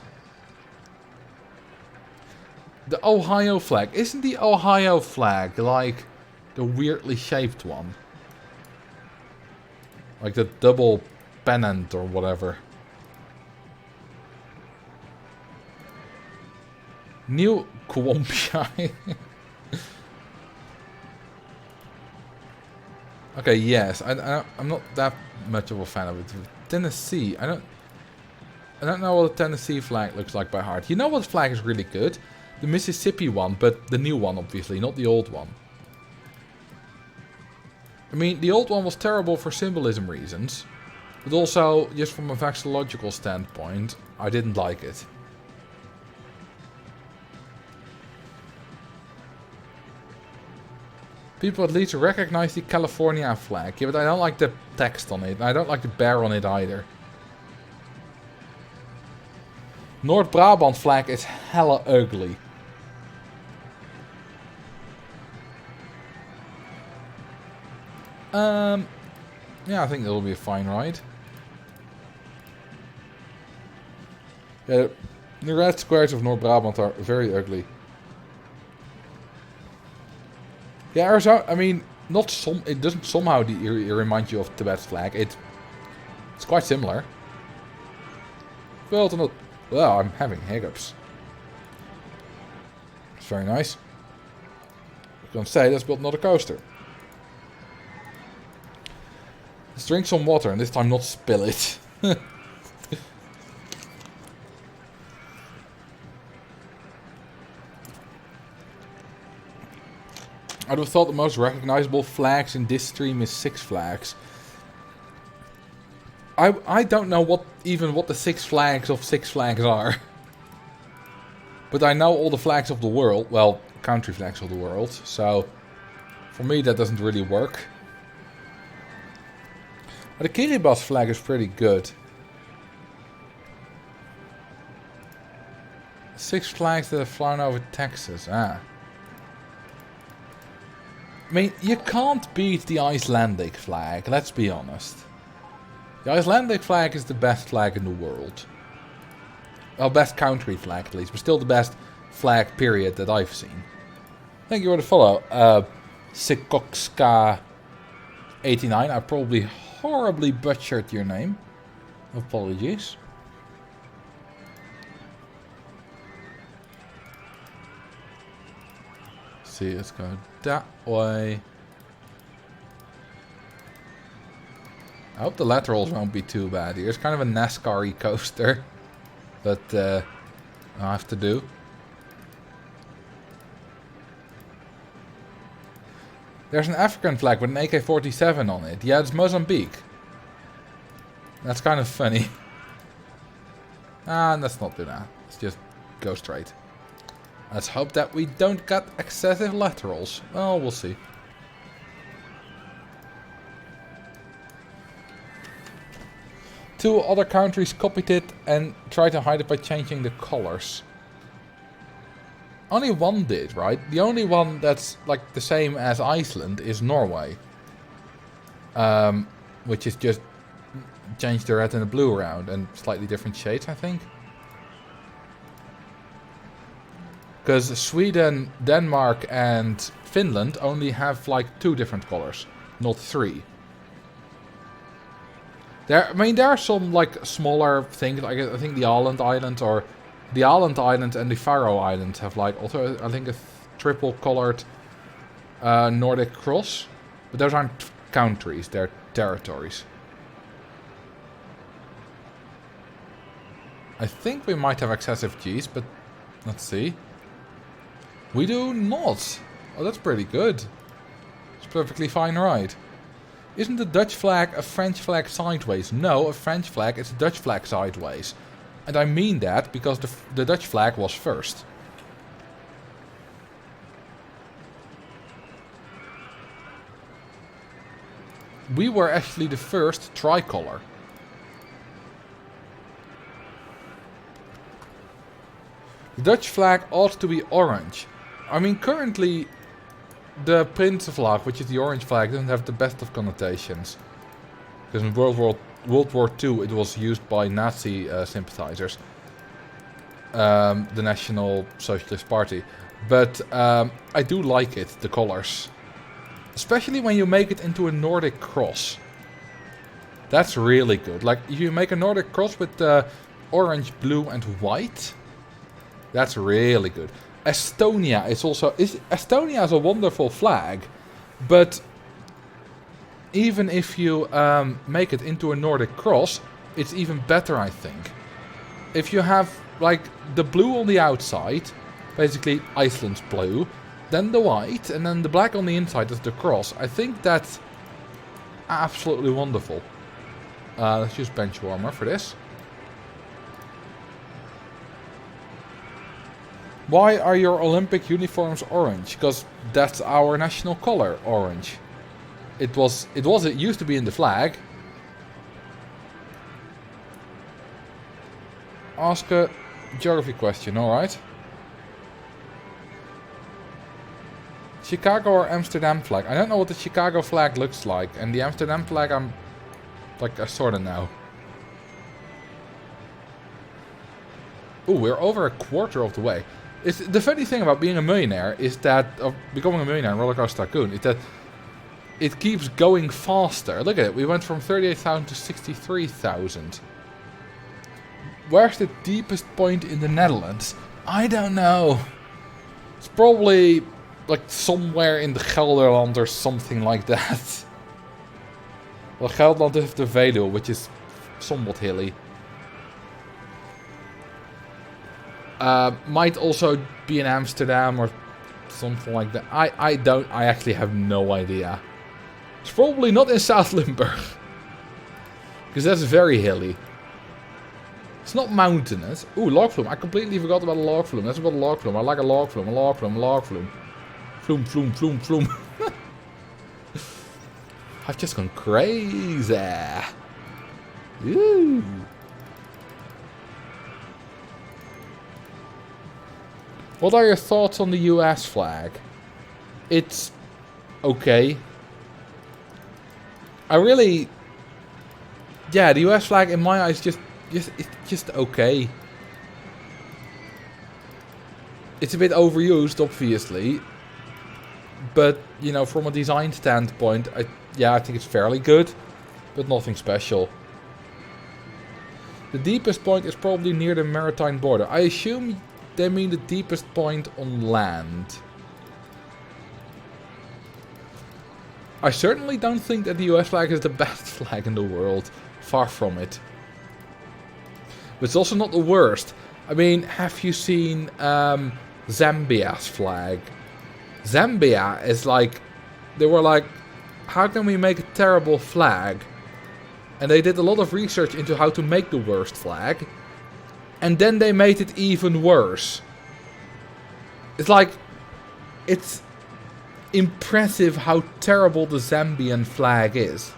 The Ohio flag. Isn't the Ohio flag like the weirdly shaped one? Like the double pennant or whatever. New Quompia. Okay, yes. I'm not that much of a fan of it. Tennessee. I don't know what the Tennessee flag looks like by heart. You know what flag is really good? The Mississippi one, but the new one, obviously, not the old one. I mean, the old one was terrible for symbolism reasons, but also, just from a vexillological standpoint, I didn't like it. People at least recognize the California flag. Yeah, but I don't like the text on it, and I don't like the bear on it either. North Brabant flag is hella ugly. Yeah, I think it'll be a fine ride. Yeah, the red squares of North Brabant are very ugly. Yeah, Arizona, I mean, it doesn't somehow remind you of Tibet's flag. It's quite similar. Well, not. Well, I'm having hiccups. It's very nice. I was gonna say, let's build another coaster. Let's drink some water and this time not spill it. I'd have thought the most recognizable flags in this stream is Six Flags. I don't know what the Six Flags of Six Flags are. But I know all the flags of the world. Well, country flags of the world. So, for me that doesn't really work. But the Kiribati flag is pretty good. Six Flags that have flown over Texas. Ah. I mean, you can't beat the Icelandic flag, let's be honest. The Icelandic flag is the best flag in the world. Well, best country flag at least, but still the best flag period that I've seen. Thank you for the follow. Sikokska89, I probably horribly butchered your name. Apologies. See, let's go that way. I hope the laterals won't be too bad here. It's kind of a NASCAR-y coaster. But I'll have to do. There's an African flag with an AK-47 on it. Yeah, it's Mozambique. That's kind of funny. Let's not do that. Let's just go straight. Let's hope that we don't get excessive laterals. Well, we'll see. Two other countries copied it and tried to hide it by changing the colors. Only one did, right? The only one that's like the same as Iceland is Norway. Which is just change the red and the blue around and slightly different shades, I think. Because Sweden, Denmark and Finland only have like 2 different colors, not 3. There are some like smaller things, like I think the Åland Island or the Åland Island and the Faroe Islands have like also I think a triple colored Nordic cross, but those aren't countries, they're territories. I think we might have excessive G's, but let's see. We do not. Oh, that's pretty good. It's perfectly fine, right? Isn't the Dutch flag a French flag sideways? No, a French flag is a Dutch flag sideways. And I mean that because the Dutch flag was first. We were actually the first tricolor. The Dutch flag ought to be orange. I mean, currently the Prinsenvlag, which is the orange flag, doesn't have the best of connotations. Because in World War II it was used by Nazi sympathizers. The National Socialist Party. But I do like it, the colors. Especially when you make it into a Nordic cross. That's really good. Like, if you make a Nordic cross with orange, blue and white. That's really good. Estonia is also... Estonia is a wonderful flag. But even if you make it into a Nordic cross, it's even better, I think. If you have, like, the blue on the outside, basically Iceland's blue, then the white, and then the black on the inside is the cross. I think that's absolutely wonderful. Let's use bench warmer for this. Why are your Olympic uniforms orange? Because that's our national color, orange. It used to be in the flag. Ask a geography question, alright? Chicago or Amsterdam flag? I don't know what the Chicago flag looks like. And the Amsterdam flag, I sort of know. Ooh, we're over a quarter of the way. The funny thing about being a millionaire is that, of becoming a millionaire in Roller Coaster Tycoon, is that it keeps going faster. Look at it, we went from 38,000 to 63,000. Where's the deepest point in the Netherlands? I don't know. It's probably like somewhere in the Gelderland or something like that. Well, Gelderland is the Veluwe, which is somewhat hilly. Might also be in Amsterdam or something like that. I actually have no idea. It's probably not in South Limburg. Because that's very hilly. It's not mountainous. Ooh, log flume. I completely forgot about a log flume. That's about a log flume. I like a log flume, a log flume, a log flume. Flume, flume, flume, flume. I've just gone crazy. Ooh. What are your thoughts on the US flag? It's okay. Yeah, the US flag in my eyes it's just okay. It's a bit overused, obviously. But, you know, from a design standpoint, I think it's fairly good. But nothing special. The deepest point is probably near the maritime border. I assume they mean the deepest point on land. I certainly don't think that the US flag is the best flag in the world. Far from it. But it's also not the worst. I mean, have you seen Zambia's flag? Zambia is like... They were like, how can we make a terrible flag? And they did a lot of research into how to make the worst flag. And then they made it even worse. It's like... It's impressive how terrible the Zambian flag is.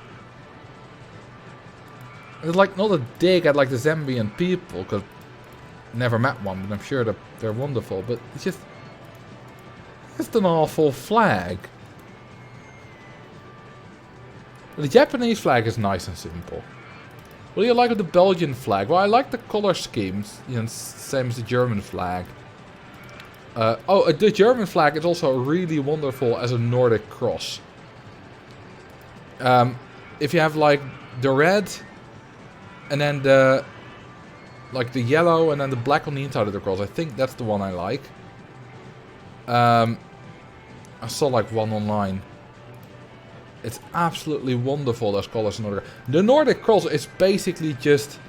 It's like not a dig at like the Zambian people, because I never met one, but I'm sure that they're wonderful. But it's just an awful flag. The Japanese flag is nice and simple. What do you like with the Belgian flag? Well, I like the color schemes, you know, same as the German flag. The German flag is also really wonderful as a Nordic cross. If you have like the red, and then the yellow, and then the black on the inside of the cross, I think that's the one I like. I saw like one online. It's absolutely wonderful, those colors in Nordic. The Nordic cross is basically just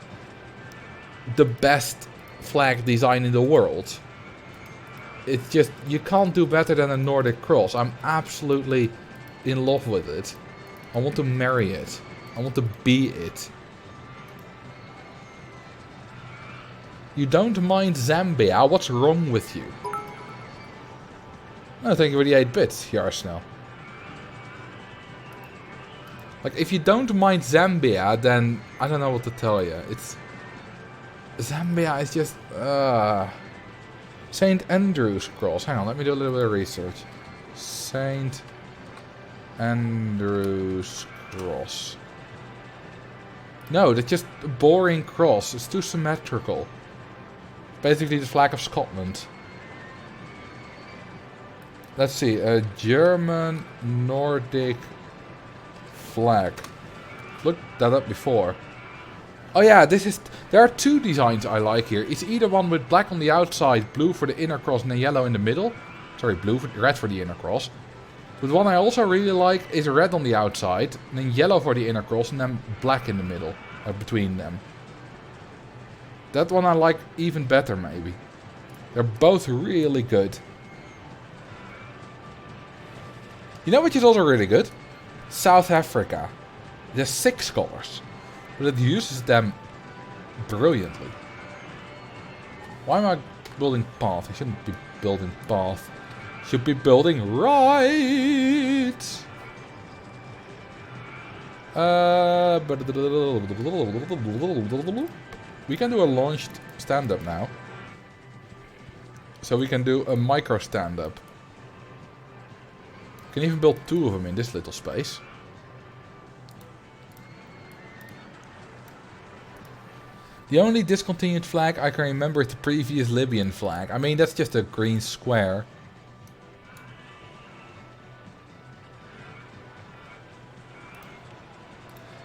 the best flag design in the world. It's just, you can't do better than a Nordic cross. I'm absolutely in love with it. I want to marry it. I want to be it. You don't mind Zambia? What's wrong with you? Oh, thank you for the 8 bits, here Snell. Like, if you don't mind Zambia, then I don't know what to tell you. It's... Zambia is just... St. Andrew's Cross. Hang on, let me do a little bit of research. St. Andrew's Cross. No, that's just a boring cross. It's too symmetrical. Basically the flag of Scotland. Let's see, a German Nordic flag. Looked that up before. Oh yeah, there are 2 designs I like here. It's either one with black on the outside, blue for the inner cross, and then yellow in the middle. Sorry, red for the inner cross. But one I also really like is red on the outside, and then yellow for the inner cross, and then black in the middle, between them. That one I like even better, maybe. They're both really good. You know which is also really good? South Africa. There's 6 colors. But it uses them brilliantly. Why am I building path? I shouldn't be building path. Should be building right. We can do a launched stand-up now. So we can do a micro stand-up. Can even build 2 of them in this little space. The only discontinued flag I can remember is the previous Libyan flag. I mean, that's just a green square.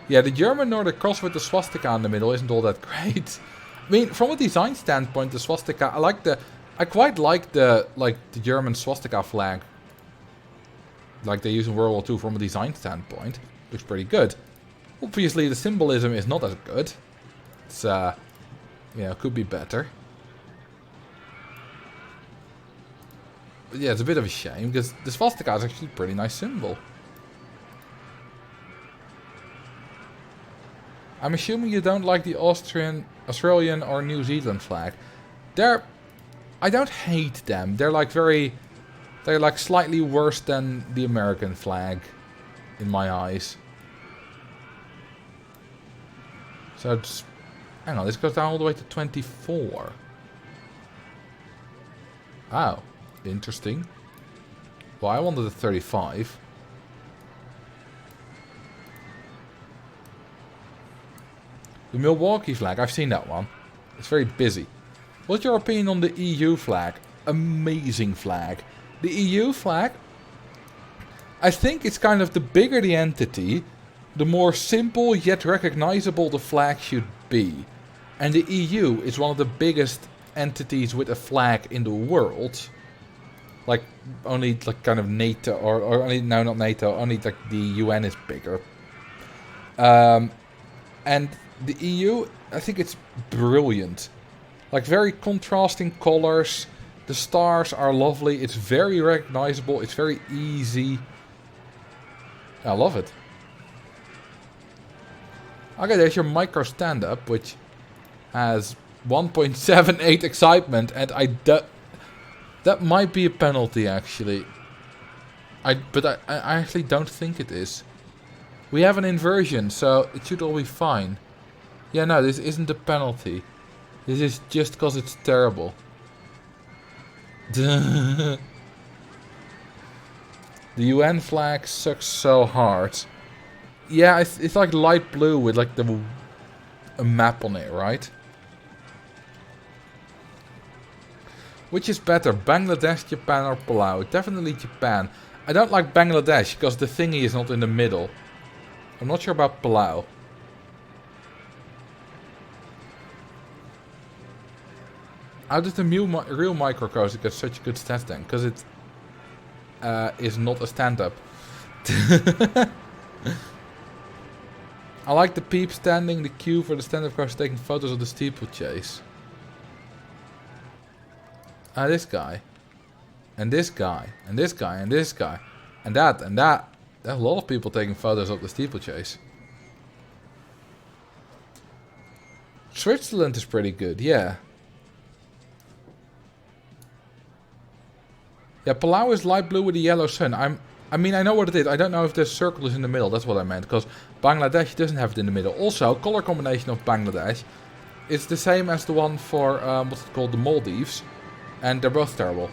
Yeah, the German Nordic Cross with the swastika in the middle isn't all that great. I mean, from a design standpoint, the swastika, I quite like the German swastika flag. Like they use in World War II from a design standpoint. Looks pretty good. Obviously, the symbolism is not as good. It's, could be better. But yeah, it's a bit of a shame, because the swastika is actually a pretty nice symbol. I'm assuming you don't like the Australian or New Zealand flag. I don't hate them. They're like slightly worse than the American flag, in my eyes. So it's... Hang on, this goes down all the way to 24. Oh, interesting. Well, I wanted a 35. The Milwaukee flag, I've seen that one. It's very busy. What's your opinion on the EU flag? Amazing flag. The EU flag, I think it's kind of the bigger the entity, the more simple yet recognizable the flag should be. And the EU is one of the biggest entities with a flag in the world. Like, only, like, kind of NATO, or only, no, not NATO, only, like, the UN is bigger. And the EU, I think it's brilliant. Like, very contrasting colors. The stars are lovely. It's very recognizable. It's very easy. I love it. Okay, there's your micro stand-up, which has 1.78 excitement, and that might be a penalty, actually. But I actually don't think it is. We have an inversion, so it should all be fine. Yeah, no, this isn't a penalty. This is just because it's terrible. The UN flag sucks so hard. Yeah, it's like light blue with like a map on it, right? Which is better, Bangladesh, Japan or Palau? Definitely Japan. I don't like Bangladesh because the thingy is not in the middle. I'm not sure about Palau. How did the real microcoaster get such good stats then? Because it is not a stand-up. I like the peep standing, the queue for the stand-up coaster taking photos of the steeplechase. This guy. And this guy. And this guy. And this guy. And that. And that. There's a lot of people taking photos of the steeplechase. Switzerland is pretty good, yeah. Yeah, Palau is light blue with a yellow sun. I mean, I know what it is. I don't know if the circle is in the middle. That's what I meant. Because Bangladesh doesn't have it in the middle. Also, color combination of Bangladesh is the same as the one for, what's it called, the Maldives. And they're both terrible.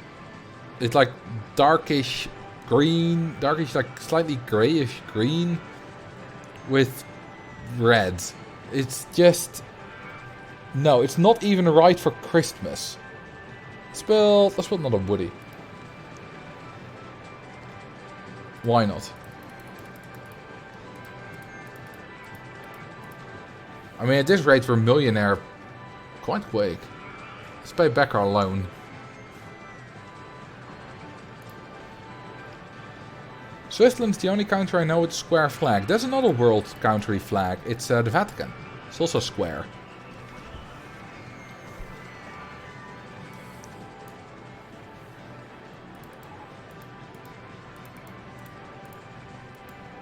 It's like darkish green, darkish, like slightly grayish green with red. It's just... No, it's not even right for Christmas. Let's build another Woody. Why not? I mean, at this rate, we're millionaire quite quick. Let's pay back our loan. Switzerland's the only country I know with a square flag. There's another world country flag. It's the Vatican. It's also square.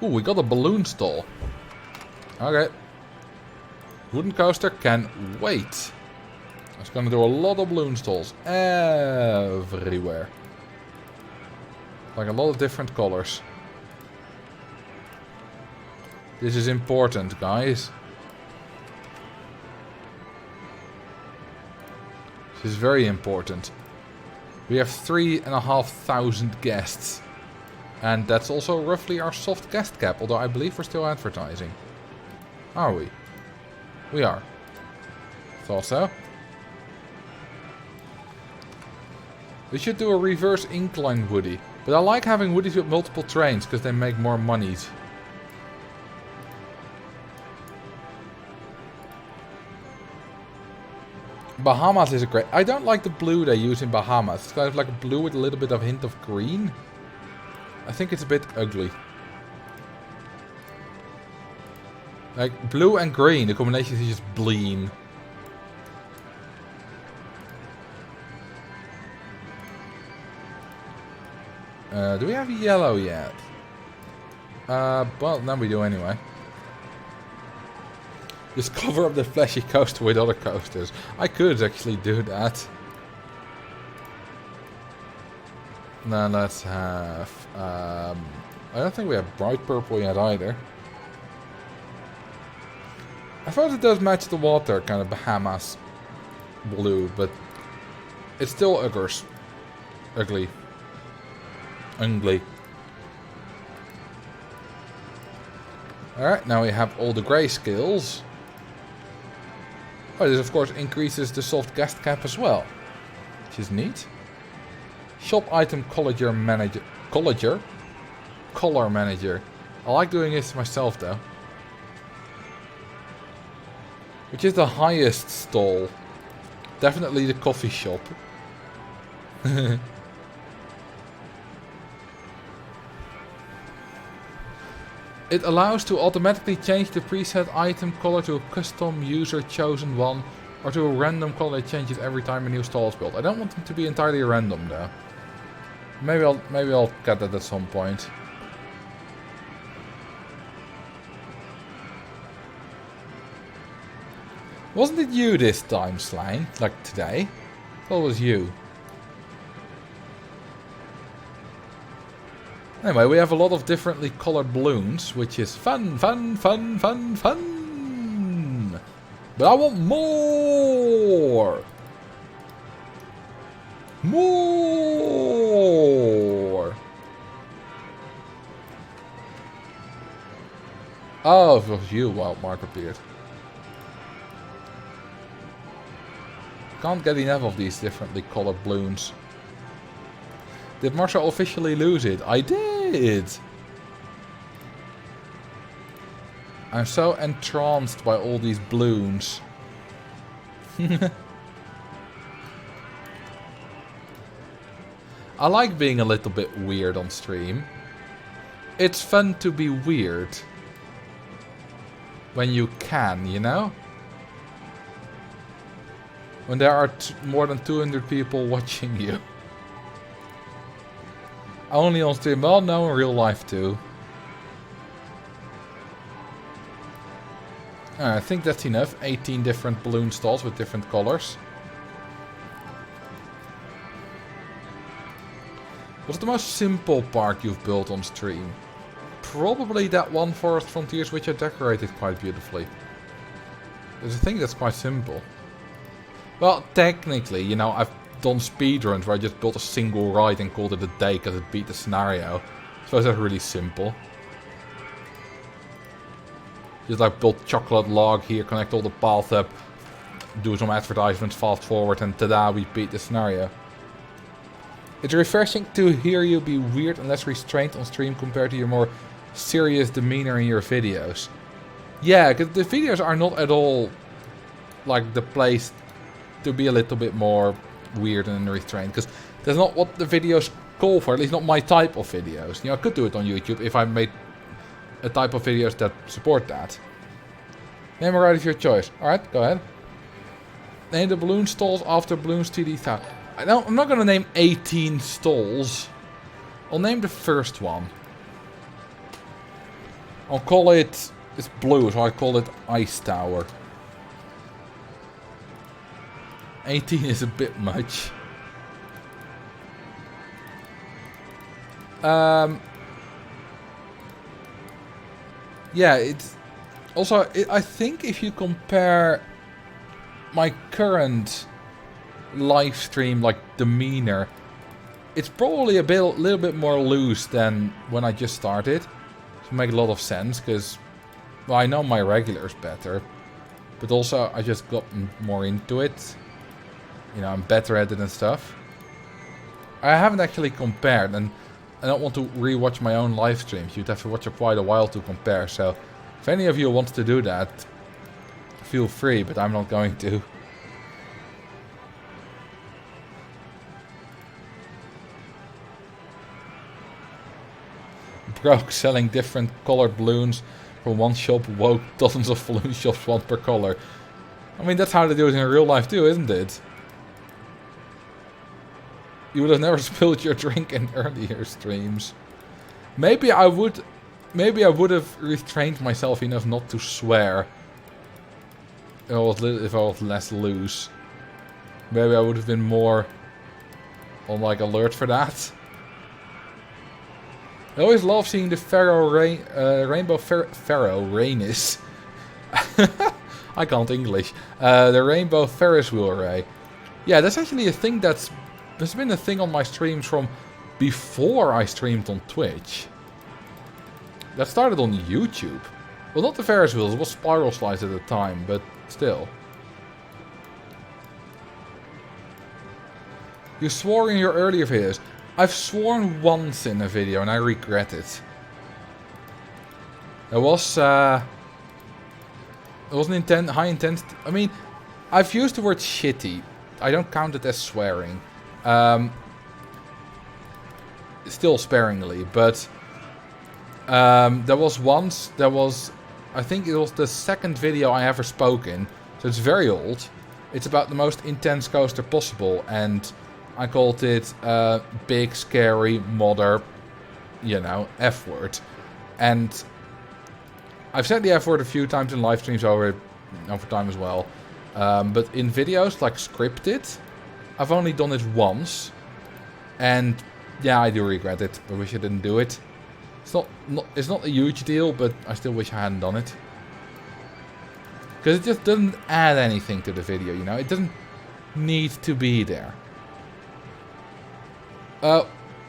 Ooh, we got a balloon stall. Okay. Wooden coaster can wait. I was gonna do a lot of balloon stalls everywhere. Like a lot of different colors. This is important, guys. This is very important. We have 3,500 guests. And that's also roughly our soft guest cap, although I believe we're still advertising. Are we? We are. Thought so. We should do a reverse incline Woody. But I like having Woodies with multiple trains, because they make more monies. Bahamas is a great... I don't like the blue they use in Bahamas. It's kind of like a blue with a little bit of a hint of green. I think it's a bit ugly. Like, blue and green, the combination is just bleen. Do we have yellow yet? Well, now we do anyway. Just cover up the flashy coaster with other coasters. I could actually do that. Now let's have... I don't think we have bright purple yet either. I thought it does match the water, kind of Bahamas blue, but it's still uggers. Ugly. Ugly. Alright, now we have all the grayscales. Oh, this of course increases the soft guest cap as well. Which is neat. Shop item color manager. Color manager. I like doing this myself though. Which is the highest stall? Definitely the coffee shop. It allows to automatically change the preset item color to a custom user chosen one or to a random color that changes every time a new stall is built. I don't want them to be entirely random though. Maybe I'll get that at some point. Wasn't it you this time, Slang? Like today? I thought it was you. Anyway, we have a lot of differently colored balloons, which is fun. But I want more! More! Oh, it was you, Wild Marker Beard. Can't get enough of these differently colored balloons. Did Marcel officially lose it? I did! I'm so entranced by all these balloons. I like being a little bit weird on stream. It's fun to be weird. When you can, you know? When there are more than 200 people watching you. Only on stream, well, no, in real life too. I think that's enough. 18 different balloon stalls with different colors. What's the most simple park you've built on stream? Probably that one Forest Frontiers, which I decorated quite beautifully. I think that's quite simple. Well, technically, you know, I've done speedruns where I just built a single ride and called it a day because it beat the scenario. So that's really simple. Just like build chocolate log here, connect all the paths up, do some advertisements, fast forward, and tada, we beat the scenario. It's refreshing to hear you be weird and less restrained on stream compared to your more serious demeanor in your videos. Yeah, because the videos are not at all like the place to be a little bit more weird and restrained, because that's not what the videos call for, at least not my type of videos. You know, I could do it on YouTube if I made a type of videos that support that. Name a ride of your choice. Alright, go ahead. Name the balloon stalls after balloons TD. I'm not gonna name 18 stalls. I'll name the first one. I'll call it... It's blue, so I call it Ice Tower. 18 is a bit much. Yeah, it's... Also, I think if you compare my current live stream, like, demeanor, it's probably a little bit more loose than when I just started. To make a lot of sense, because, well, I know my regulars better. But also, I just got more into it. You know, I'm better at it and stuff. I haven't actually compared, and I don't want to rewatch my own live streams. You'd have to watch it quite a while to compare, so if any of you wants to do that, feel free, but I'm not going to. Broke selling different colored balloons from one shop, woke dozens of balloon shops, one per color. I mean, that's how they do it in real life too, isn't it? You would have never spilled your drink in earlier streams. Maybe I would have restrained myself enough not to swear. If I was less loose. Maybe I would have been more on like alert for that. I always love seeing the rainbow Pharaoh Rainis. I can't English. The rainbow Ferris wheel array. Yeah, that's actually a thing that's been a thing on my streams from before I streamed on Twitch. That started on YouTube. Well, not the Ferris wheels, it was spiral slides at the time, but still. You swore in your earlier videos. I've sworn once in a video and I regret it. It wasn't high intensity. I mean, I've used the word shitty. I don't count it as swearing. Still sparingly, but There was once, I think it was the second video I ever spoke in, so it's very old. It's about the most intense coaster possible, and I called it big, scary, mother, you know, F word. And I've said the F word a few times in live streams over time as well. But in videos, like scripted, I've only done it once. And yeah, I do regret it. I wish I didn't do it. It's not a huge deal, but I still wish I hadn't done it. Because it just doesn't add anything to the video, you know? It doesn't need to be there.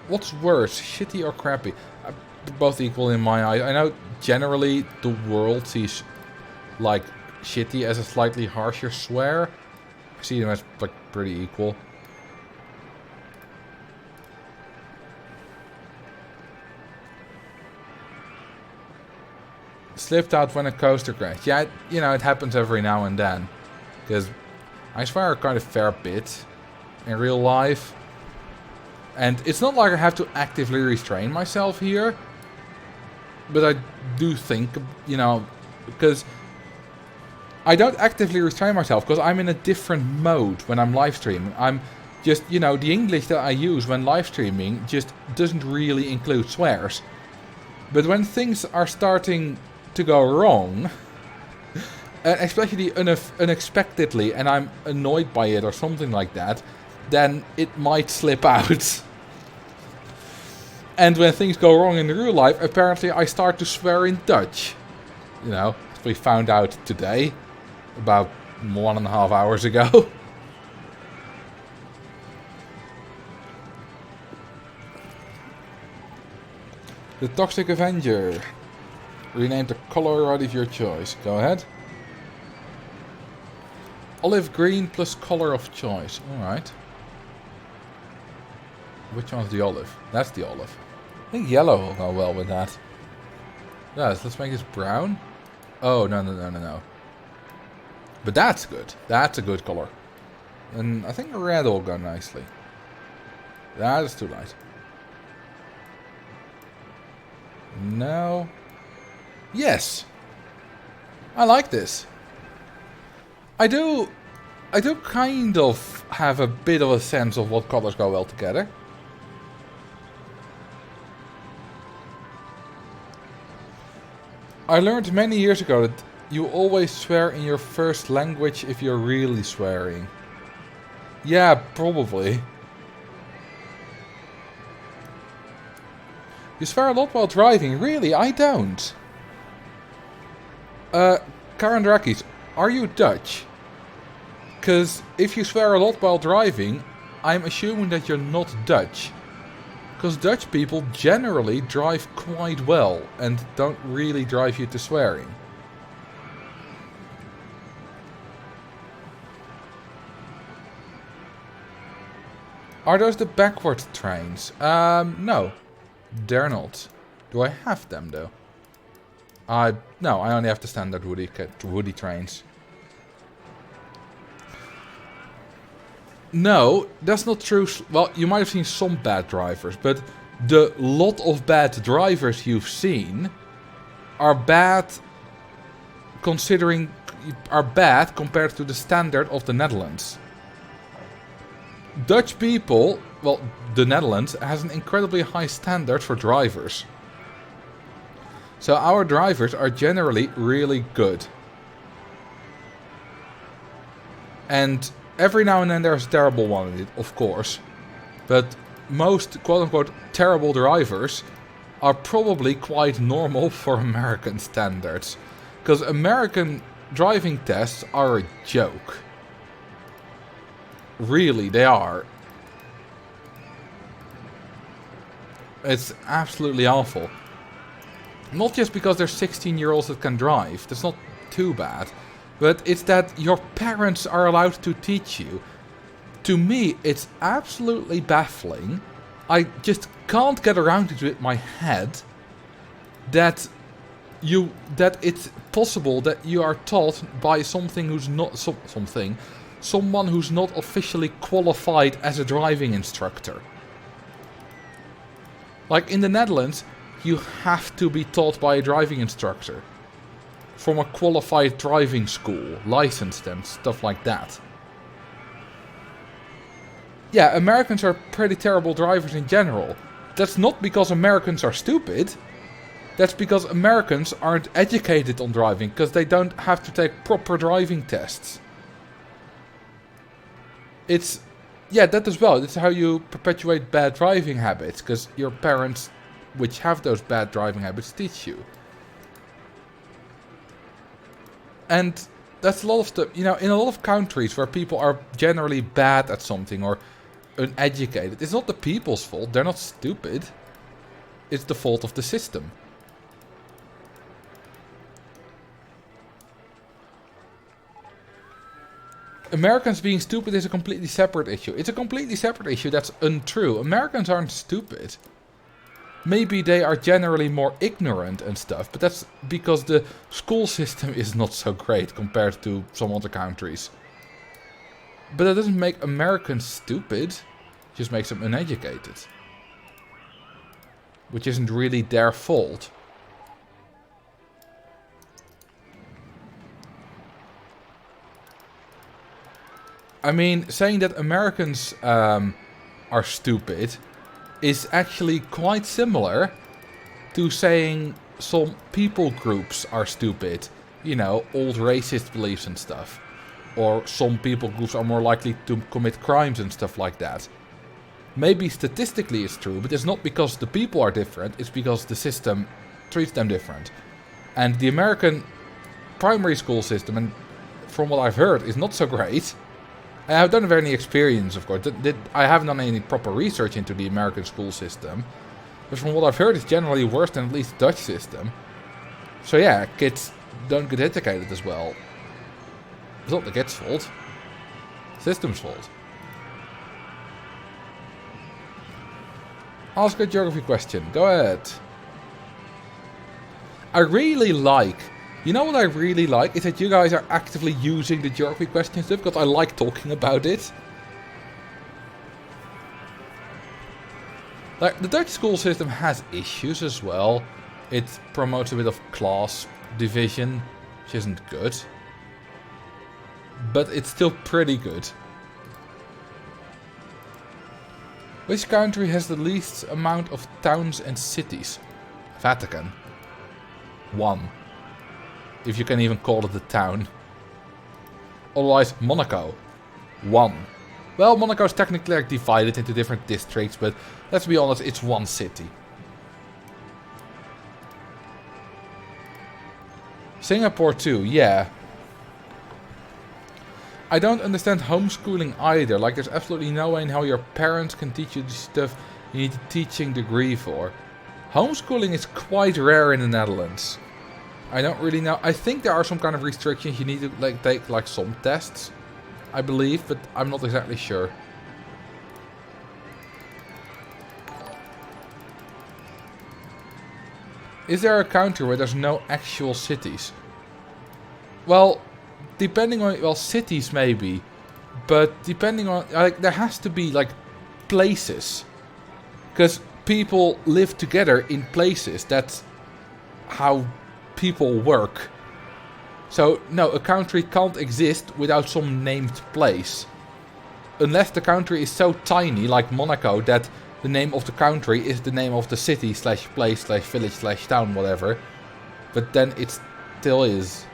What's worse, shitty or crappy? Both equal in my eyes. I know generally the world sees like shitty as a slightly harsher swear. I see them as like pretty equal. Slipped out when a coaster crashed. Yeah, you know, it happens every now and then. Because I swear quite a fair bit in real life. And it's not like I have to actively restrain myself here. But I do think, you know, because I don't actively restrain myself because I'm in a different mode when I'm live streaming. I'm just, you know, the English that I use when live streaming just doesn't really include swears. But when things are starting to go wrong, especially unexpectedly, and I'm annoyed by it or something like that, then it might slip out. And when things go wrong in real life, apparently I start to swear in Dutch. You know, as we found out today, about 1.5 hours ago. The Toxic Avenger. Rename the color right of your choice. Go ahead. Olive green plus color of choice. Alright. Which one's the olive? That's the olive. I think yellow will go well with that. Yes, let's make this brown. Oh, no. But that's good. That's a good color. And I think red will go nicely. That is too light. No. Yes. I like this. I do kind of have a bit of a sense of what colors go well together. I learned many years ago that you always swear in your first language if you're really swearing. Yeah, probably. You swear a lot while driving? Really? I don't. Karen Drakis, are you Dutch? Because if you swear a lot while driving, I'm assuming that you're not Dutch. Because Dutch people generally drive quite well and don't really drive you to swearing. Are those the backward trains? No. They're not. Do I have them though? No, I only have the standard woody trains. No, that's not true. Well, you might have seen some bad drivers, but the lot of bad drivers you've seen are bad compared to the standard of the Netherlands. Dutch people, well, the Netherlands has an incredibly high standard for drivers. So our drivers are generally really good. And every now and then there's a terrible one in it, of course. But most quote-unquote terrible drivers are probably quite normal for American standards. Because American driving tests are a joke. Really, they are. It's absolutely awful. Not just because there's 16-year-olds that can drive. That's not too bad. But it's that your parents are allowed to teach you. To me, it's absolutely baffling. I just can't get around it with my head that it's possible that you are taught by someone who's not officially qualified as a driving instructor. Like in the Netherlands, you have to be taught by a driving instructor. From a qualified driving school, licensed and stuff like that. Yeah, Americans are pretty terrible drivers in general. That's not because Americans are stupid. That's because Americans aren't educated on driving, because they don't have to take proper driving tests. It's... yeah, that as well. That's how you perpetuate bad driving habits, because your parents, which have those bad driving habits, teach you. And that's a lot of stuff, you know, in a lot of countries where people are generally bad at something or uneducated, it's not the people's fault, they're not stupid. It's the fault of the system. Americans being stupid is a completely separate issue. It's a completely separate issue that's untrue. Americans aren't stupid. Maybe they are generally more ignorant and stuff, but that's because the school system is not so great compared to some other countries. But that doesn't make Americans stupid, it just makes them uneducated. Which isn't really their fault. I mean, saying that Americans are stupid is actually quite similar to saying some people groups are stupid. You know, old racist beliefs and stuff. Or some people groups are more likely to commit crimes and stuff like that. Maybe statistically it's true, but it's not because the people are different, it's because the system treats them different. And the American primary school system, and from what I've heard, is not so great. I don't have any experience, of course. I haven't done any proper research into the American school system. But from what I've heard, it's generally worse than at least the Dutch system. So yeah, kids don't get educated as well. It's not the kids' fault. System's fault. Ask a geography question. Go ahead. I really like... You know what I really like? Is that you guys are actively using the geography question stuff, because I like talking about it. Like, the Dutch school system has issues as well. It promotes a bit of class division, which isn't good. But it's still pretty good. Which country has the least amount of towns and cities? Vatican. 1. If you can even call it a town. Otherwise, Monaco. 1. Well, Monaco is technically like divided into different districts, but let's be honest, it's one city. Singapore too, yeah. I don't understand homeschooling either. Like, there's absolutely no way in how your parents can teach you the stuff you need a teaching degree for. Homeschooling is quite rare in the Netherlands. I don't really know. I think there are some kind of restrictions. You need to like take like some tests, I believe, but I'm not exactly sure. Is there a country where there's no actual cities? Well, depending on... Well, cities maybe. But depending on... Like, there has to be, like, places. Because people live together in places. That's how people work. So, no, a country can't exist without some named place. Unless the country is so tiny, like Monaco, that the name of the country is the name of the city slash place slash village slash town, whatever. But then it still is.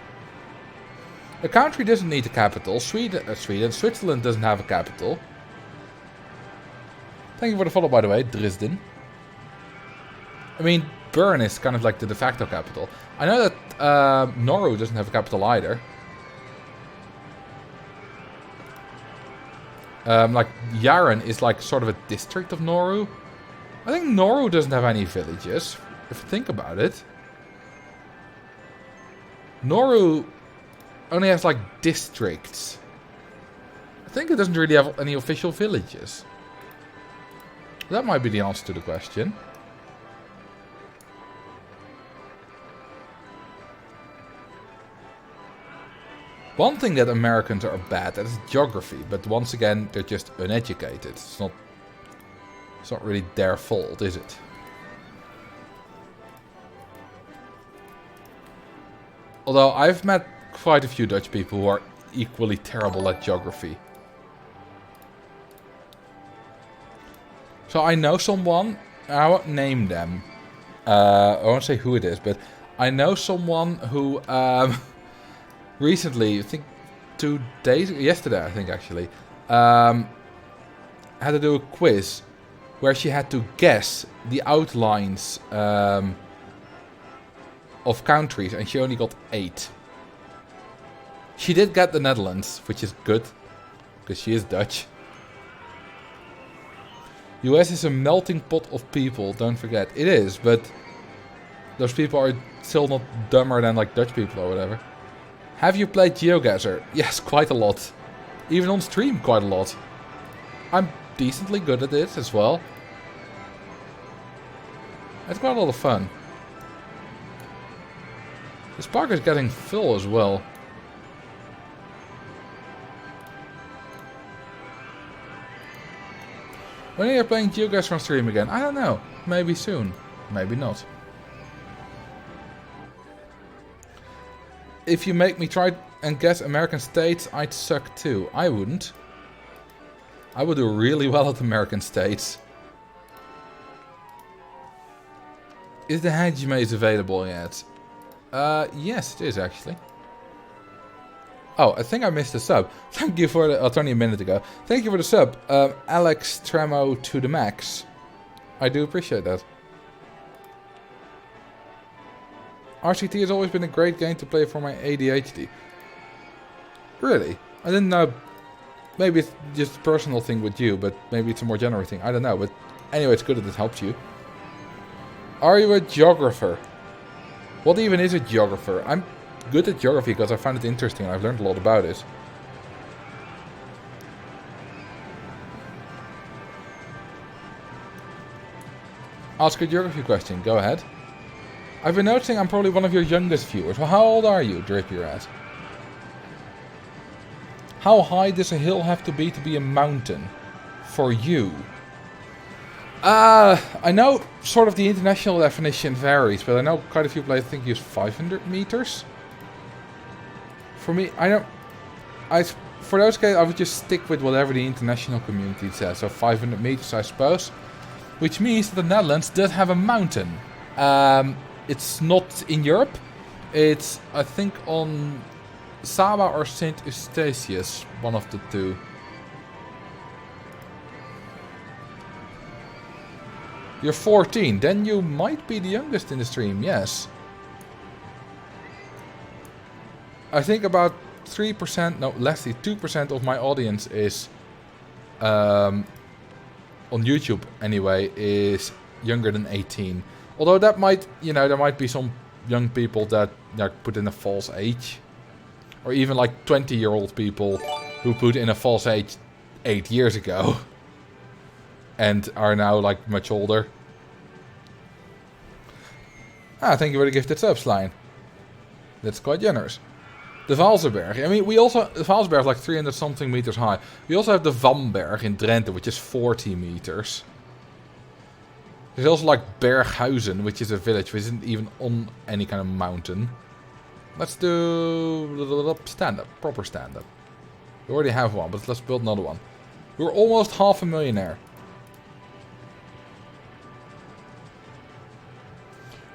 A country doesn't need a capital. Switzerland doesn't have a capital. Thank you for the follow, by the way, Dresden. I mean, Bern is kind of like the de facto capital. I know that Nauru doesn't have a capital either. Like, Yaren is like sort of a district of Nauru. I think Nauru doesn't have any villages, if you think about it. Nauru only has like districts. I think it doesn't really have any official villages. That might be the answer to the question. One thing that Americans are bad at is geography, but once again, they're just uneducated. It's not really their fault, is it? Although I've met quite a few Dutch people who are equally terrible at geography. So I know someone, I won't name them. I won't say who it is, but I know someone who recently, I think 2 days, yesterday I think actually, had to do a quiz where she had to guess the outlines of countries, and she only got 8. She did get the Netherlands, which is good, because she is Dutch. US is a melting pot of people, don't forget. It is, but those people are still not dumber than like Dutch people or whatever. Have you played GeoGuessr? Yes, quite a lot. Even on stream, quite a lot. I'm decently good at it as well. It's quite a lot of fun. This park is getting full as well. When are you playing GeoGuessr on stream again? I don't know. Maybe soon. Maybe not. If you make me try and guess American states, I'd suck too. I wouldn't. I would do really well at American states. Is the hedge maze available yet? Yes, it is actually. Oh, I think I missed a sub. Thank you for the... Oh, it's only a minute ago. Thank you for the sub. Alex Tremo to the max. I do appreciate that. RCT has always been a great game to play for my ADHD. Really? I didn't know... Maybe it's just a personal thing with you, but maybe it's a more general thing. I don't know, but anyway, it's good that it helps you. Are you a geographer? What even is a geographer? I'm good at geography because I find it interesting and I've learned a lot about it. Ask a geography question, go ahead. I've been noticing I'm probably one of your youngest viewers. Well, how old are you, Drip Your Ass? How high does a hill have to be a mountain? For you? I know sort of the international definition varies, but I know quite a few places think use 500 meters. For me, for those cases, I would just stick with whatever the international community says. So 500 meters, I suppose. Which means that the Netherlands does have a mountain. It's not in Europe. It's, I think, on Saba or St. Eustatius, one of the two. You're 14, then you might be the youngest in the stream, yes. I think about 3%, no, less than 2% of my audience is, on YouTube anyway, is younger than 18. Although that might, you know, there might be some young people that put in a false age. Or even like 20-year-old people who put in a false age 8 years ago. And are now like much older. Ah, thank you for the gifted subs line. That's quite generous. The Valsenberg. I mean, we also... The Valsenberg is like 300 something meters high. We also have the Vamberg in Drenthe, which is 40 meters. There's also like Berghuizen, which is a village which isn't even on any kind of mountain. Let's do stand-up. Proper stand-up. We already have one, but let's build another one. We're almost half a millionaire.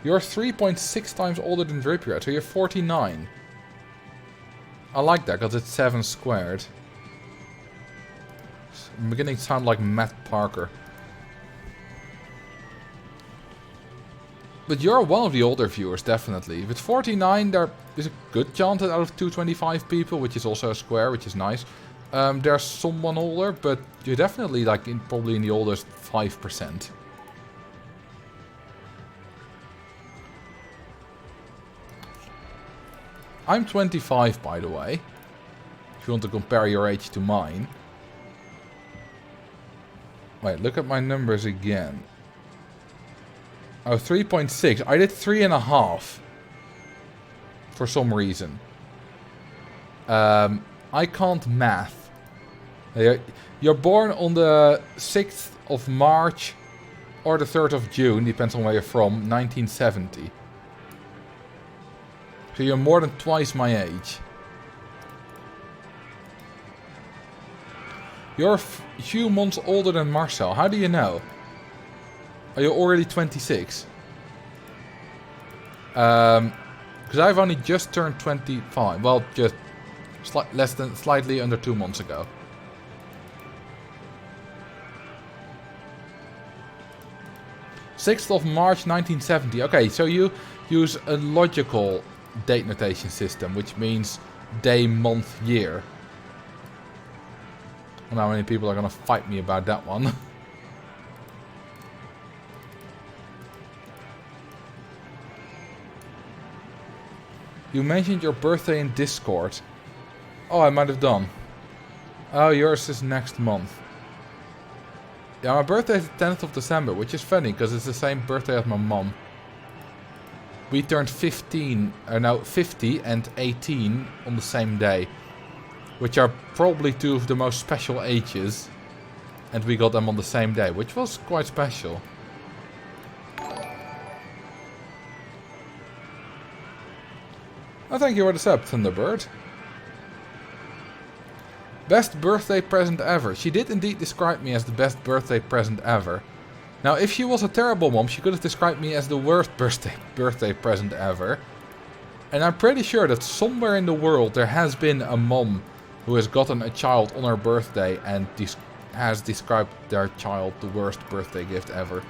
You're 3.6 times older than Drippier, so you're 49. I like that, because it's 7 squared. I'm beginning to sound like Matt Parker. But you're one of the older viewers, definitely. With 49, there is a good chance that out of 225 people, which is also a square, which is nice, there's someone older, but you're definitely like probably in the oldest 5%. I'm 25, by the way. If you want to compare your age to mine. Wait, look at my numbers again. Oh, 3.6. I did 3.5. For some reason. I can't math. You're born on the 6th of March or the 3rd of June, depends on where you're from, 1970. So you're more than twice my age. You're a few months older than Marcel. How do you know? Are you already 26? Because I've only just turned 25. Well, just slightly under 2 months ago. "6th of March 1970. Okay, so you use a logical date notation system, which means day, month, year. I don't know how many people are gonna fight me about that one. You mentioned your birthday in Discord. Oh, I might have done. Oh, yours is next month. Yeah, my birthday is the 10th of December, which is funny, because it's the same birthday as my mom. We turned 50 and 18 on the same day. Which are probably two of the most special ages. And we got them on the same day, which was quite special. Oh, thank you for the sub, Thunderbird. Best birthday present ever. She did indeed describe me as the best birthday present ever. Now, if she was a terrible mom, she could have described me as the worst birthday present ever. And I'm pretty sure that somewhere in the world there has been a mom who has gotten a child on her birthday and has described their child the worst birthday gift ever.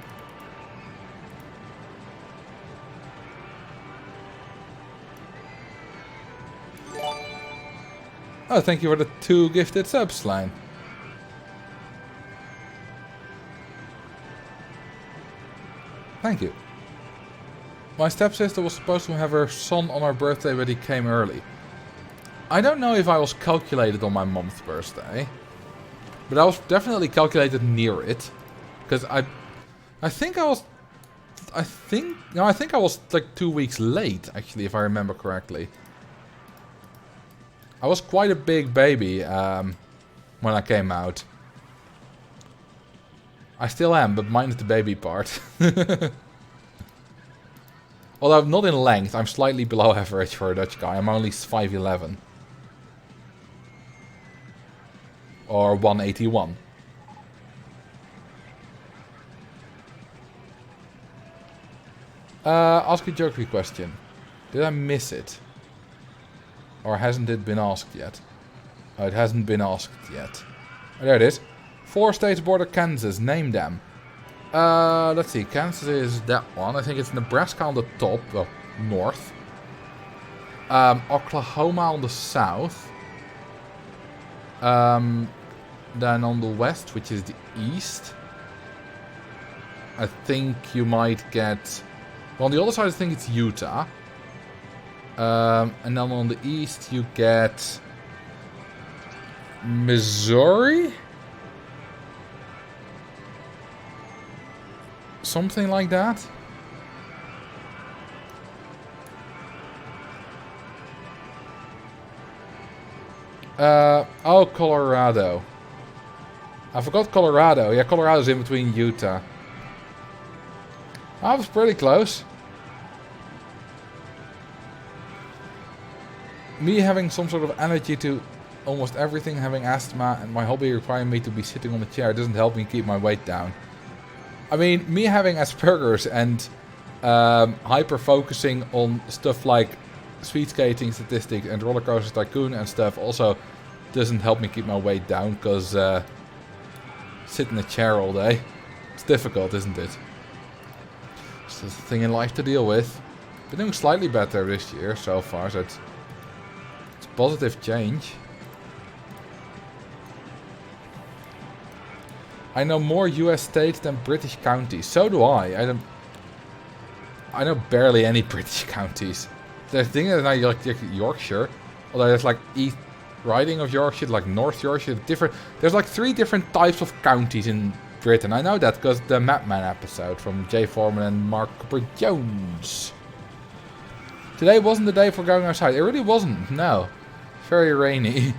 Oh, thank you for the 2 gifted subs, Slime. Thank you. My stepsister was supposed to have her son on her birthday, but he came early. I don't know if I was calculated on my mom's birthday. But I was definitely calculated near it. Because I think I was... I think I was like 2 weeks late, actually, if I remember correctly. I was quite a big baby when I came out. I still am, but minus the baby part. Although not in length, I'm slightly below average for a Dutch guy. I'm only 5'11". Or 181. Ask a jokey question. Did I miss it? Or hasn't it been asked yet? Oh, it hasn't been asked yet. Oh, there it is. 4 states border Kansas. Name them. Let's see. Kansas is that one. I think it's Nebraska on the top. Well, north. Oklahoma on the south. Then on the west, which is the east. I think you might get... Well, on the other side, I think it's Utah. And then on the east, you get... Missouri? Something like that. Oh, Colorado. I forgot Colorado. Yeah, Colorado's in between Utah. I was pretty close. Me having some sort of allergy to almost everything, having asthma, and my hobby requiring me to be sitting on the chair doesn't help me keep my weight down. I mean, me having Asperger's and hyper-focusing on stuff like speed skating statistics and roller coaster tycoon and stuff also doesn't help me keep my weight down, because sit in a chair all day, it's difficult, isn't it? It's just a thing in life to deal with. Been doing slightly better this year so far, so it's positive change. I know more US states than British counties. So do I. I know barely any British counties. The thing is, I like Yorkshire, although there's like East Riding of Yorkshire, like North Yorkshire, different. There's like 3 different types of counties in Britain. I know that because the Mapman episode from Jay Foreman and Mark Cooper Jones. Today wasn't the day for going outside. It really wasn't. No, very rainy.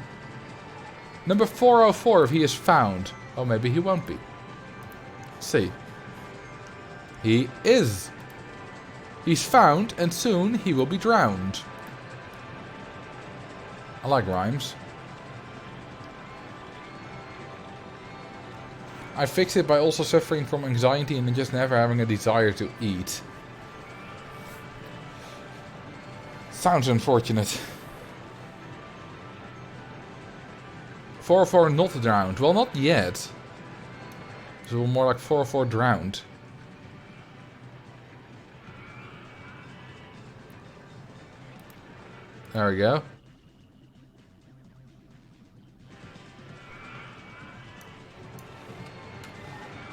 Number 404, if he is found. Oh, maybe he won't be. Let's see. He is. He's found, and soon he will be drowned. I like rhymes. I fix it by also suffering from anxiety and just never having a desire to eat. Sounds unfortunate. 404 not drowned. Well, not yet. So more like 404 drowned. There we go.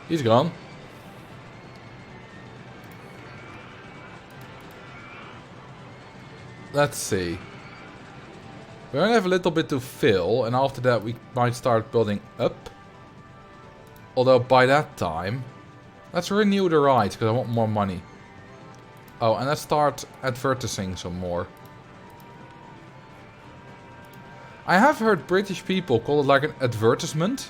He's gone. Let's see. We only have a little bit to fill, and after that we might start building up. Although by that time... Let's renew the rights, because I want more money. Oh, and let's start advertising some more. I have heard British people call it like an advertisement.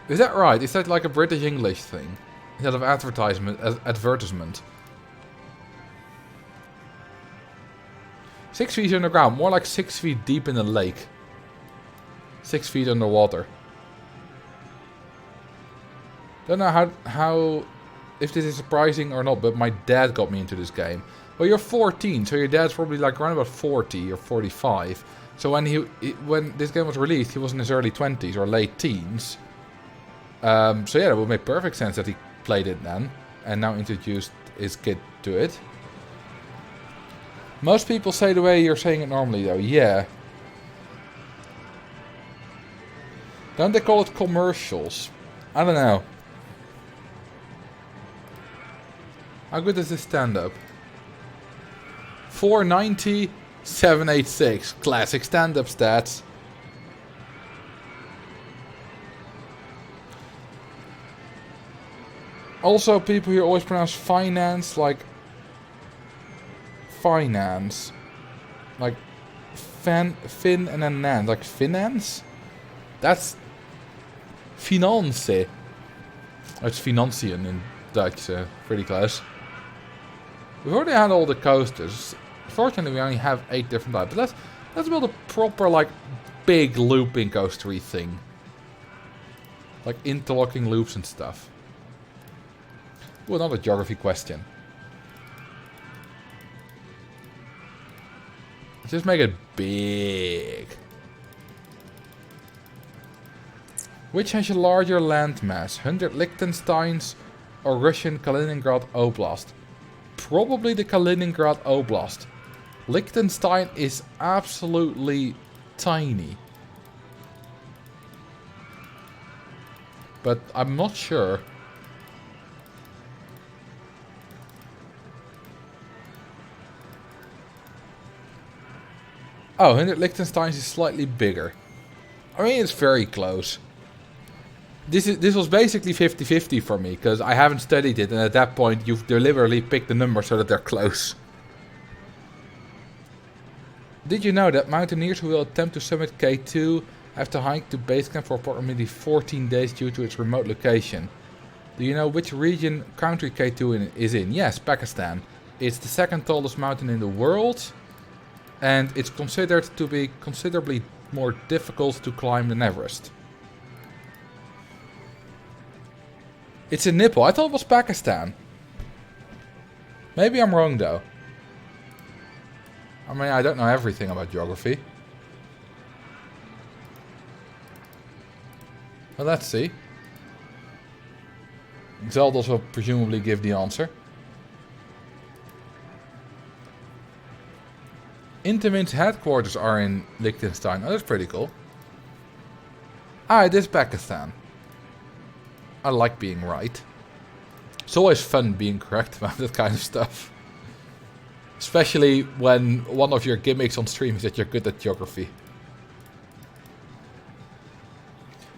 Is that right? Is that like a British English thing? Instead of advertisement, advertisement. 6 feet underground, more like 6 feet deep in the lake. 6 feet underwater. Don't know how if this is surprising or not, but my dad got me into this game. Well, you're 14, so your dad's probably like around about 40 or 45. So when this game was released, he was in his early 20s or late teens. So yeah, it would make perfect sense that he played it then, and now introduced his kid to it. Most people say the way you're saying it normally though, yeah. Don't they call it commercials? I don't know. How good is this stand-up? 490, 786. Classic stand-up stats. Also, people here always pronounce finance like finance. Like fin and then nan. Like finance? That's finance. It's financiën in Dutch. Pretty close. We've already had all the coasters. Fortunately, we only have 8 different types. But let's build a proper, like, big looping coastery thing. Like interlocking loops and stuff. Ooh, another geography question. Just make it big. Which has a larger landmass? 100 Liechtensteins or Russian Kaliningrad Oblast? Probably the Kaliningrad Oblast. Liechtenstein is absolutely tiny. But I'm not sure. Oh, 100 Liechtensteins is slightly bigger. I mean, it's very close. This was basically 50-50 for me, because I haven't studied it, and at that point you've deliberately picked the number so that they're close. Did you know that mountaineers who will attempt to summit K2 have to hike to base camp for approximately 14 days due to its remote location? Do you know which region country K2 is in? Yes, Pakistan. It's the second tallest mountain in the world, and it's considered to be considerably more difficult to climb than Everest. It's in Nepal. I thought it was Pakistan. Maybe I'm wrong though. I mean, I don't know everything about geography. Well, let's see. Zeldas will presumably give the answer. Intamin's headquarters are in Liechtenstein. Oh, that's pretty cool. Ah, it is Pakistan. I like being right. It's always fun being correct about that kind of stuff. Especially when one of your gimmicks on stream is that you're good at geography.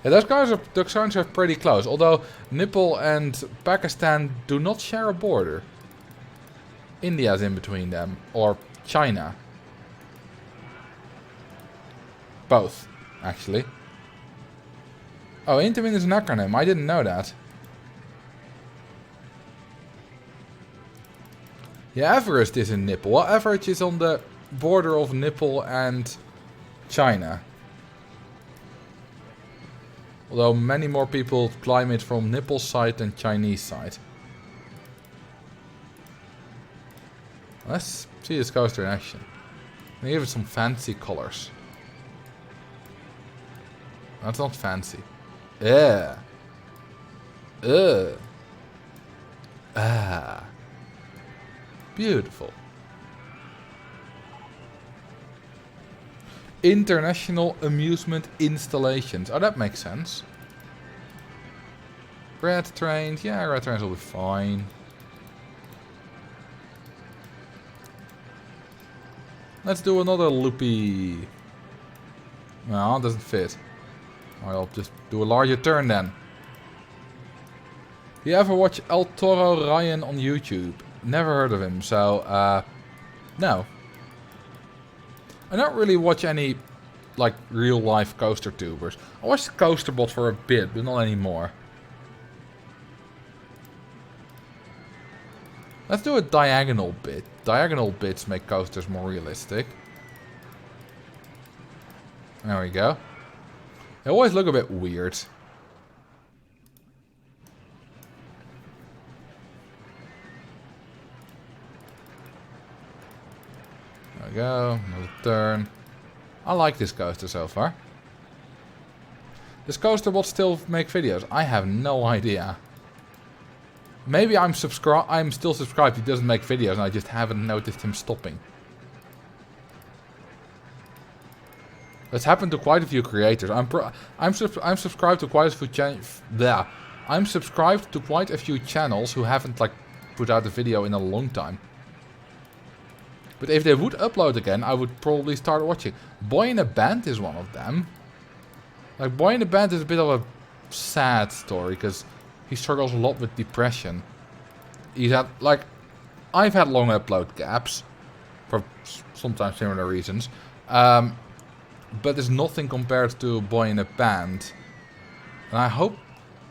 Yeah, those guys are pretty close. Although Nepal and Pakistan do not share a border. India's in between them. Or China. Both, actually. Oh, Intamin is an acronym. I didn't know that. Yeah, Everest is in Nepal. Well, Everest is on the border of Nepal and China. Although many more people climb it from Nepal side than Chinese side. Let's see this coaster in action. They give it some fancy colors. That's not fancy. Yeah. Ah. Beautiful. International amusement installations. Oh, that makes sense. Red trains. Yeah, red trains will be fine. Let's do another loopy. No, it doesn't fit. I'll just do a larger turn then. You ever watch El Toro Ryan on YouTube? Never heard of him, so no. I don't really watch any like real life coaster tubers. I watched Coasterbot for a bit, but not anymore. Let's do a diagonal bit. Diagonal bits make coasters more realistic. There we go. They always look a bit weird. There we go. Another turn. I like this coaster so far. Does Coasterbot still make videos? I have no idea. Maybe I'm still subscribed. He doesn't make videos, and I just haven't noticed him stopping. That's happened to quite a few creators. I'm subscribed to quite a few I'm subscribed to quite a few channels who haven't like put out a video in a long time. But if they would upload again, I would probably start watching. Boy in a Band is one of them. Like Boy in a Band is a bit of a sad story because he struggles a lot with depression. He's had like I've had long upload gaps for sometimes similar reasons. But there's nothing compared to Boy in a Band. And I hope,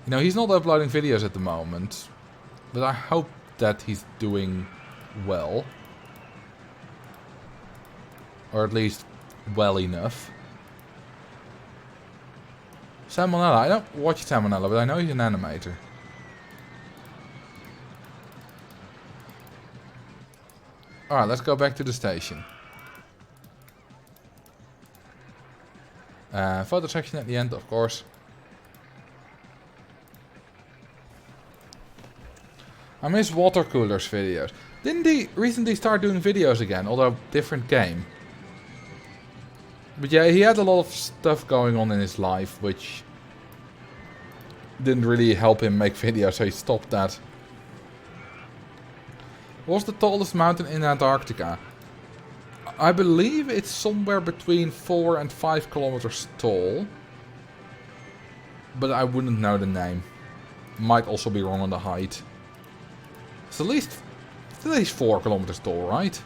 you know, he's not uploading videos at the moment. But I hope that he's doing well. Or at least well enough. Salmonella. I don't watch Salmonella, but I know he's an animator. Alright, let's go back to the station. Photo section at the end, of course. I miss Water Cooler's videos. Didn't he recently start doing videos again, although different game? But yeah, he had a lot of stuff going on in his life, which didn't really help him make videos, so he stopped that. What's the tallest mountain in Antarctica? I believe it's somewhere between 4 and 5 kilometers tall. But I wouldn't know the name. Might also be wrong on the height. It's at least 4 kilometers tall, right?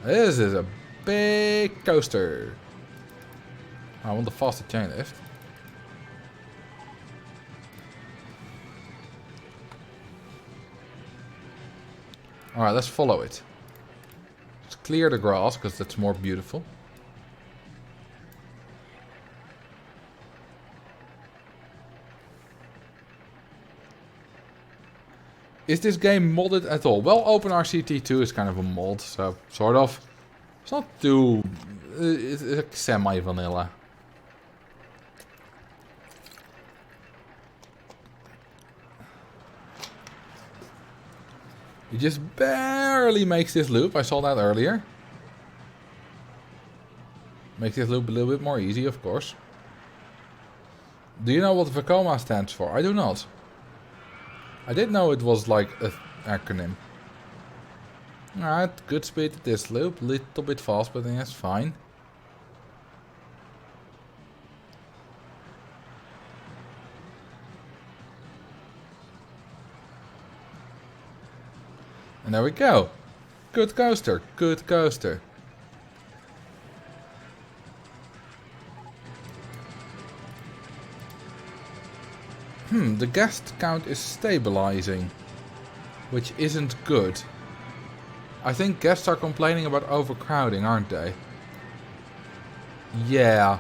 This is a big coaster. I want the faster chain lift. Alright, let's follow it. Let's clear the grass, because that's more beautiful. Is this game modded at all? Well, OpenRCT2 is kind of a mod, so sort of. It's not too... It's like semi-vanilla. It just barely makes this loop. I saw that earlier. Makes this loop a little bit more easy, of course. Do you know what Vekoma stands for? I do not. I did know it was like an acronym. Alright, good speed at this loop. Little bit fast, but I think that's fine. And there we go. Good coaster. Good coaster. The guest count is stabilizing. Which isn't good. I think guests are complaining about overcrowding, aren't they? Yeah.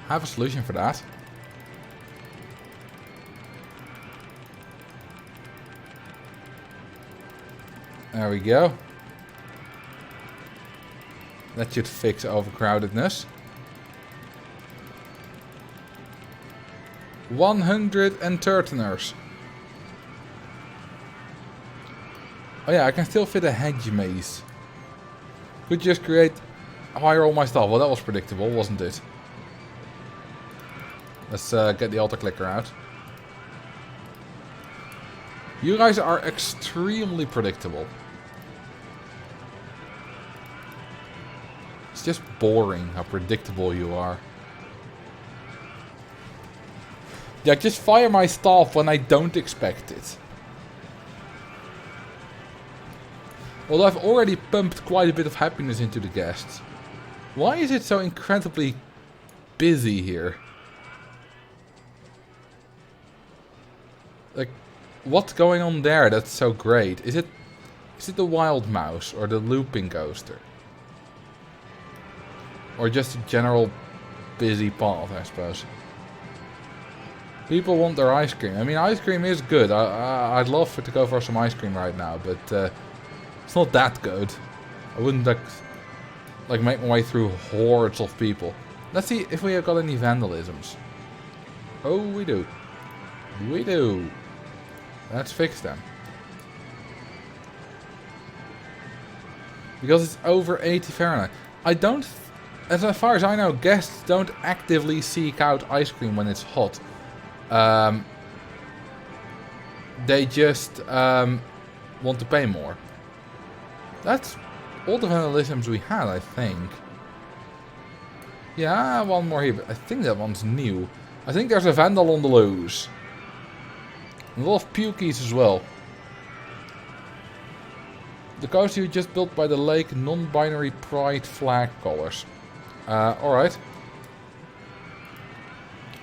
I have a solution for that. There we go. That should fix overcrowdedness. 100 entertainers. Oh yeah, I can still fit a hedge maze. Could just hire all my stuff. Well, that was predictable, wasn't it? Let's get the auto clicker out. You guys are extremely predictable. It's just boring how predictable you are. Yeah, just fire my staff when I don't expect it. Although I've already pumped quite a bit of happiness into the guests. Why is it so incredibly busy here? Like, what's going on there that's so great? Is it the wild mouse or the looping coaster? Or just a general busy path, I suppose. People want their ice cream. I mean, ice cream is good. I'd love to go for some ice cream right now, but it's not that good. I wouldn't like make my way through hordes of people. Let's see if we have got any vandalisms. Oh, we do. We do. Let's fix them. Because it's over 80 Fahrenheit. As far as I know, guests don't actively seek out ice cream when it's hot. They just want to pay more. That's all the vandalisms we had, I think. Yeah, one more here, but I think that one's new. I think there's a vandal on the loose. A lot of pukies as well. The coaster you just built by the lake, non-binary pride flag colors. Alright.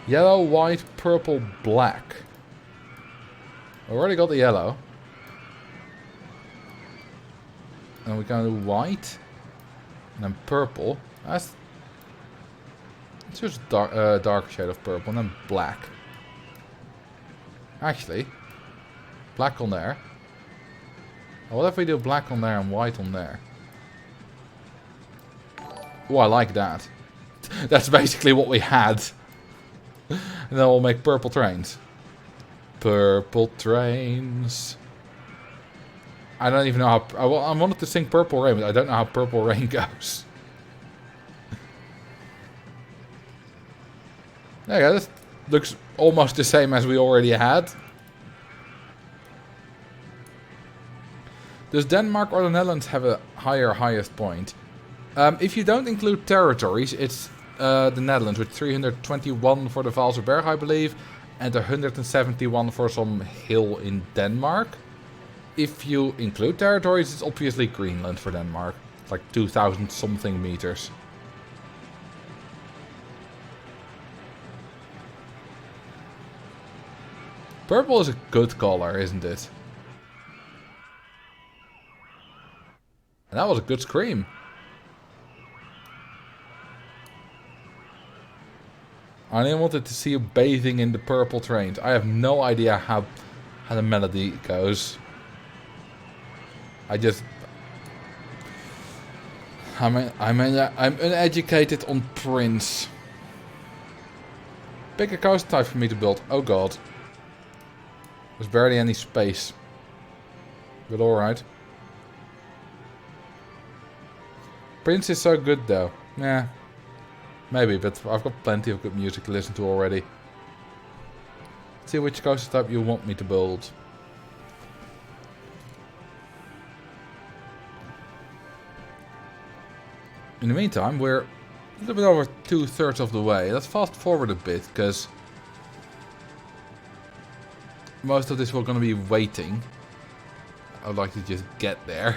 Yellow, white, purple, black. Already got the yellow. And we can do white. And then purple. It's just a dark shade of purple. And then black. Actually, black on there. What if we do black on there and white on there? Oh, I like that. That's basically what we had. And then we'll make purple trains. Purple trains. I don't even know how... I wanted to sing Purple Rain, but I don't know how Purple Rain goes. There you go. This looks almost the same as we already had. Does Denmark or the Netherlands have a higher highest point? If you don't include territories, it's the Netherlands with 321 for the Valserberg, I believe, and 171 for some hill in Denmark. If you include territories, it's obviously Greenland for Denmark. It's like 2,000 something meters. Purple is a good color, isn't it? And that was a good scream. I only wanted to see you bathing in the purple trains. I have no idea how the melody goes. I'm uneducated on Prince. Pick a coaster type for me to build. Oh god. There's barely any space. But alright. Prince is so good though. Yeah. Maybe, but I've got plenty of good music to listen to already. Let's see which coaster type you want me to build. In the meantime, we're a little bit over 2/3 of the way. Let's fast forward a bit, because most of this we're going to be waiting. I'd like to just get there.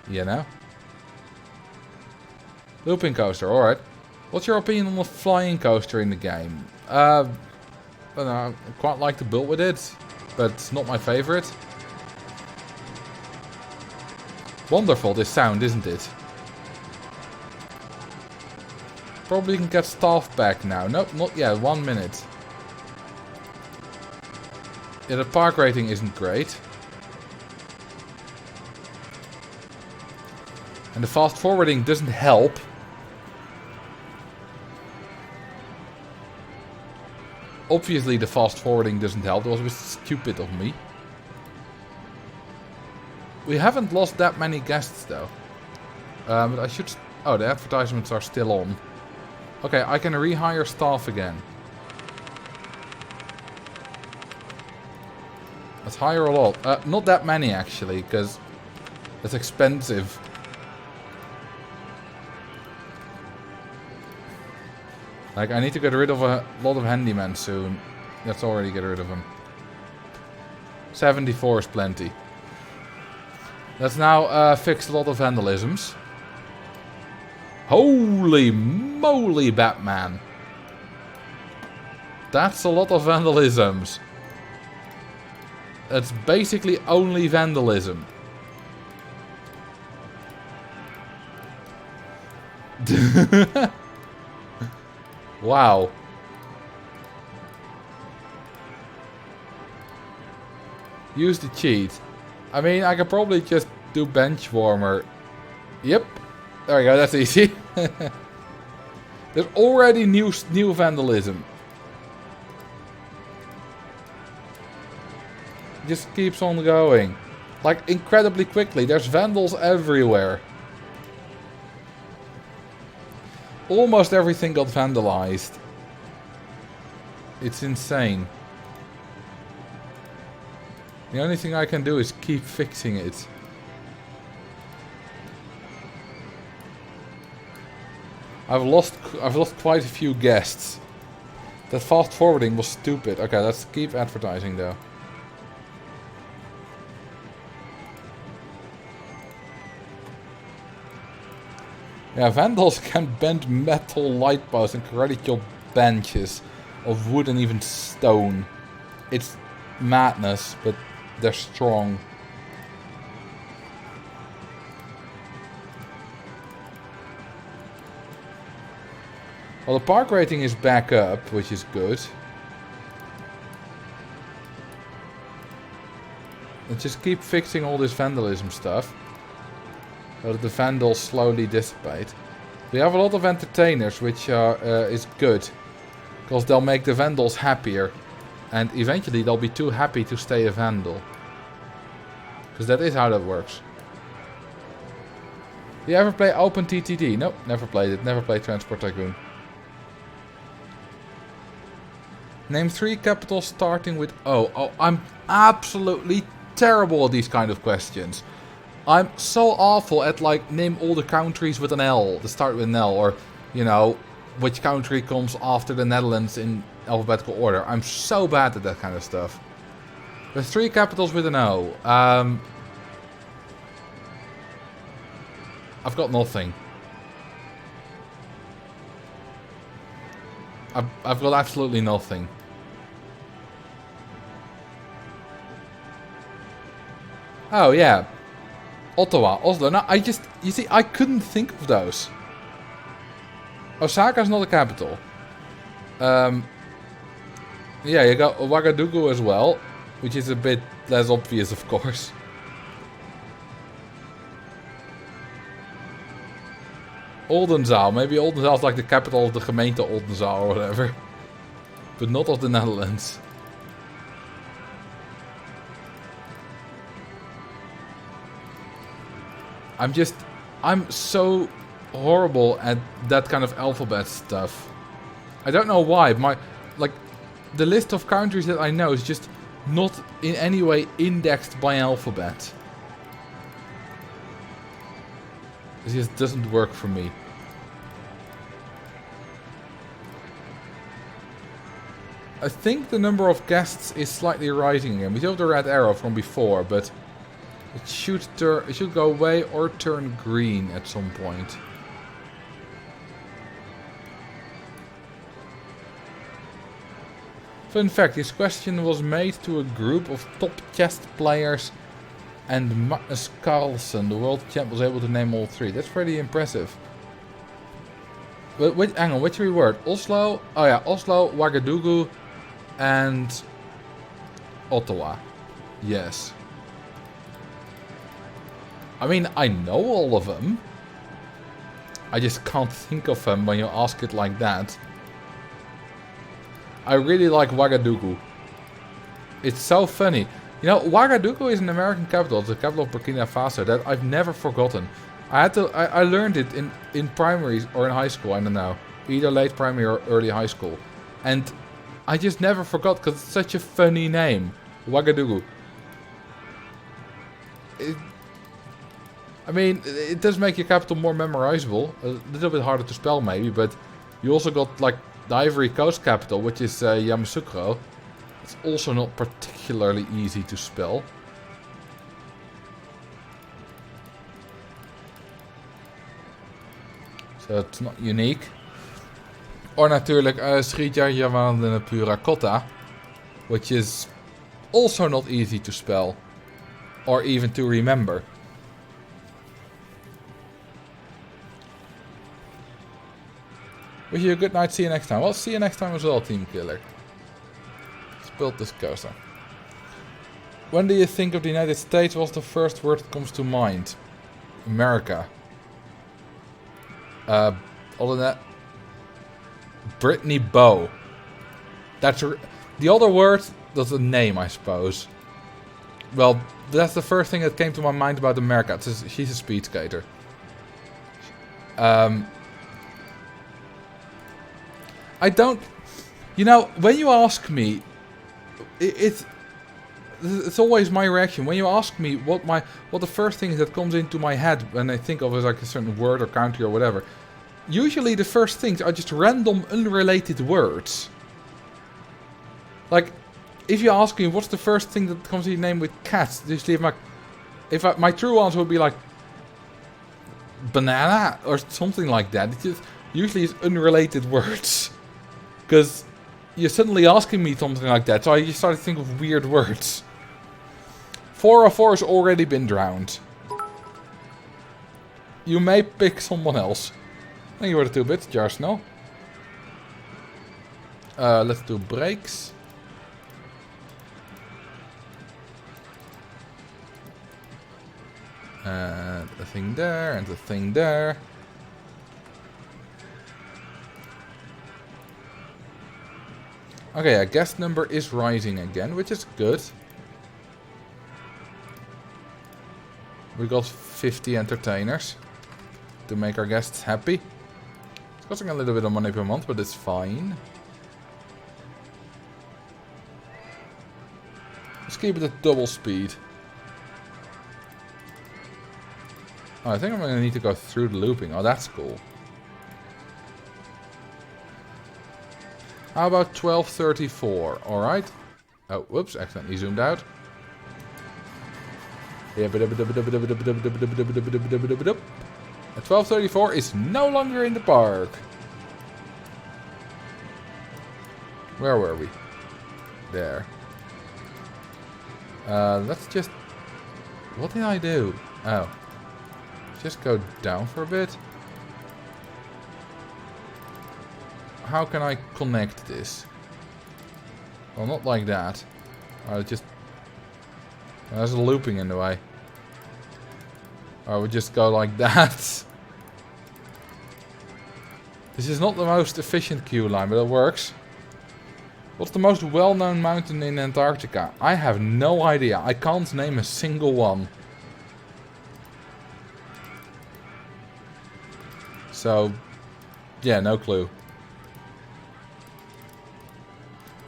You know? Looping coaster, alright. What's your opinion on the flying coaster in the game? I don't know, I quite like to build with it, but it's not my favorite. Wonderful, this sound, isn't it? Probably can get staff back now. Nope, not yet. 1 minute. Yeah, the park rating isn't great. And the fast forwarding doesn't help. Obviously the fast forwarding doesn't help. That was a bit stupid of me. We haven't lost that many guests though. But I should... Oh, the advertisements are still on. Okay, I can rehire staff again. Let's hire a lot. Not that many actually, because it's expensive. Like, I need to get rid of a lot of handymen soon. Let's already get rid of them. 74 is plenty. Let's now fix a lot of vandalisms. Holy moly, Batman. That's a lot of vandalisms. It's basically only vandalism. Wow. Use the cheat. I mean, I could probably just do bench warmer. Yep. There we go, that's easy. There's already new vandalism. Just keeps on going. Like, incredibly quickly. There's vandals everywhere. Almost everything got vandalized. It's insane. The only thing I can do is keep fixing it. I've lost quite a few guests. That fast forwarding was stupid. Okay, let's keep advertising though. Yeah, vandals can bend metal light posts and credit your benches of wood and even stone. It's madness, but they're strong. Well, the park rating is back up, which is good. Let's just keep fixing all this vandalism stuff. So that the vandals slowly dissipate. We have a lot of entertainers, which is good. Because they'll make the vandals happier. And eventually they'll be too happy to stay a vandal. Because that is how that works. Do you ever play Open TTD? Nope, never played it. Never played Transport Tycoon. Name 3 capitals starting with O. Oh, I'm absolutely terrible at these kind of questions. I'm so awful at, like, name all the countries with an L, that start with an L, or, you know, which country comes after the Netherlands in alphabetical order. I'm so bad at that kind of stuff. There's 3 capitals with an O. I've got nothing. I've got absolutely nothing. Oh, yeah. Ottawa, Oslo. No, you see, I couldn't think of those. Osaka's not a capital. Yeah, you got Ouagadougou as well, which is a bit less obvious, of course. Oldenzaal. Maybe Oldenzaal is like the capital of the gemeente Oldenzaal or whatever. But not of the Netherlands. I'm so horrible at that kind of alphabet stuff. I don't know why. The list of countries that I know is just not in any way indexed by alphabet. It just doesn't work for me. I think the number of guests is slightly rising again. We still have the red arrow from before, but it should go away or turn green at some point. Fun fact, this question was made to a group of top chess players And Magnus Carlsen, the world champ, was able to name all three. That's pretty impressive. But hang on, which reward? Oslo? Oh yeah, Oslo, Ouagadougou, and Ottawa. Yes. I mean, I know all of them. I just can't think of them when you ask it like that. I really like Ouagadougou. It's so funny. You know, Ouagadougou is an American capital. It's the capital of Burkina Faso that I've never forgotten. I learned it in primary or in high school, I don't know. Either late primary or early high school. And I just never forgot because it's such a funny name. Ouagadougou. I mean, it does make your capital more memorizable. A little bit harder to spell maybe, but you also got like the Ivory Coast capital, which is Yamoussoukro. It's also not particularly easy to spell. So it's not unique. Or natuurlijk Srija Javandana Pura Cotta, which is also not easy to spell. Or even to remember. Wish you a good night, see you next time. Well, see you next time as well, Team Killer. Let's build this coaster. When do you think of the United States? What's the first word that comes to mind? America. Other than that, Brittany Bow. That's the other word. That's a name, I suppose. Well, that's the first thing that came to my mind about America. She's a speed skater. I don't... You know, when you ask me... It's always my reaction. When you ask me what the first thing that comes into my head when I think of as like a certain word or country or whatever. Usually the first things are just random, unrelated words. Like, if you ask me what's the first thing that comes to your name with cats, usually my true answer would be like banana or something like that. It just usually is unrelated words. Because you're suddenly asking me something like that, so I just started to think of weird words. 404 has already been drowned. You may pick someone else. Thank you for the 2 bits, Jarsno. Let's do brakes. And a thing there, and a thing there. Okay, our guest number is rising again, which is good. We got 50 entertainers to make our guests happy. It's costing a little bit of money per month, but it's fine. Let's keep it at double speed. Oh, I think I'm going to need to go through the looping. Oh, that's cool. How about 1234? Alright. Oh, whoops, accidentally zoomed out. At 1234 is no longer in the park. Where were we? There. Let's just... What did I do? Oh. Just go down for a bit. How can I connect this? Well, not like that. There's a looping in the way. I would just go like that. This is not the most efficient queue line, but it works. What's the most well-known mountain in Antarctica? I have no idea. I can't name a single one. So, yeah, no clue.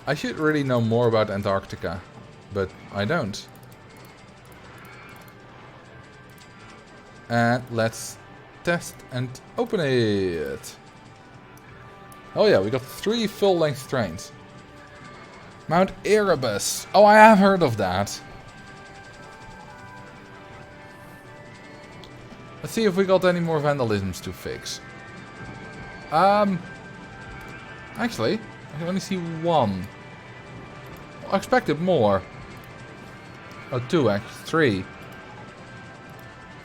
I should really know more about Antarctica, but I don't. And let's test and open it. Oh yeah, we got 3 full-length trains. Mount Erebus. Oh, I have heard of that. Let's see if we got any more vandalisms to fix. Actually, I can only see 1. I expected more. Oh, 2 actually, 3.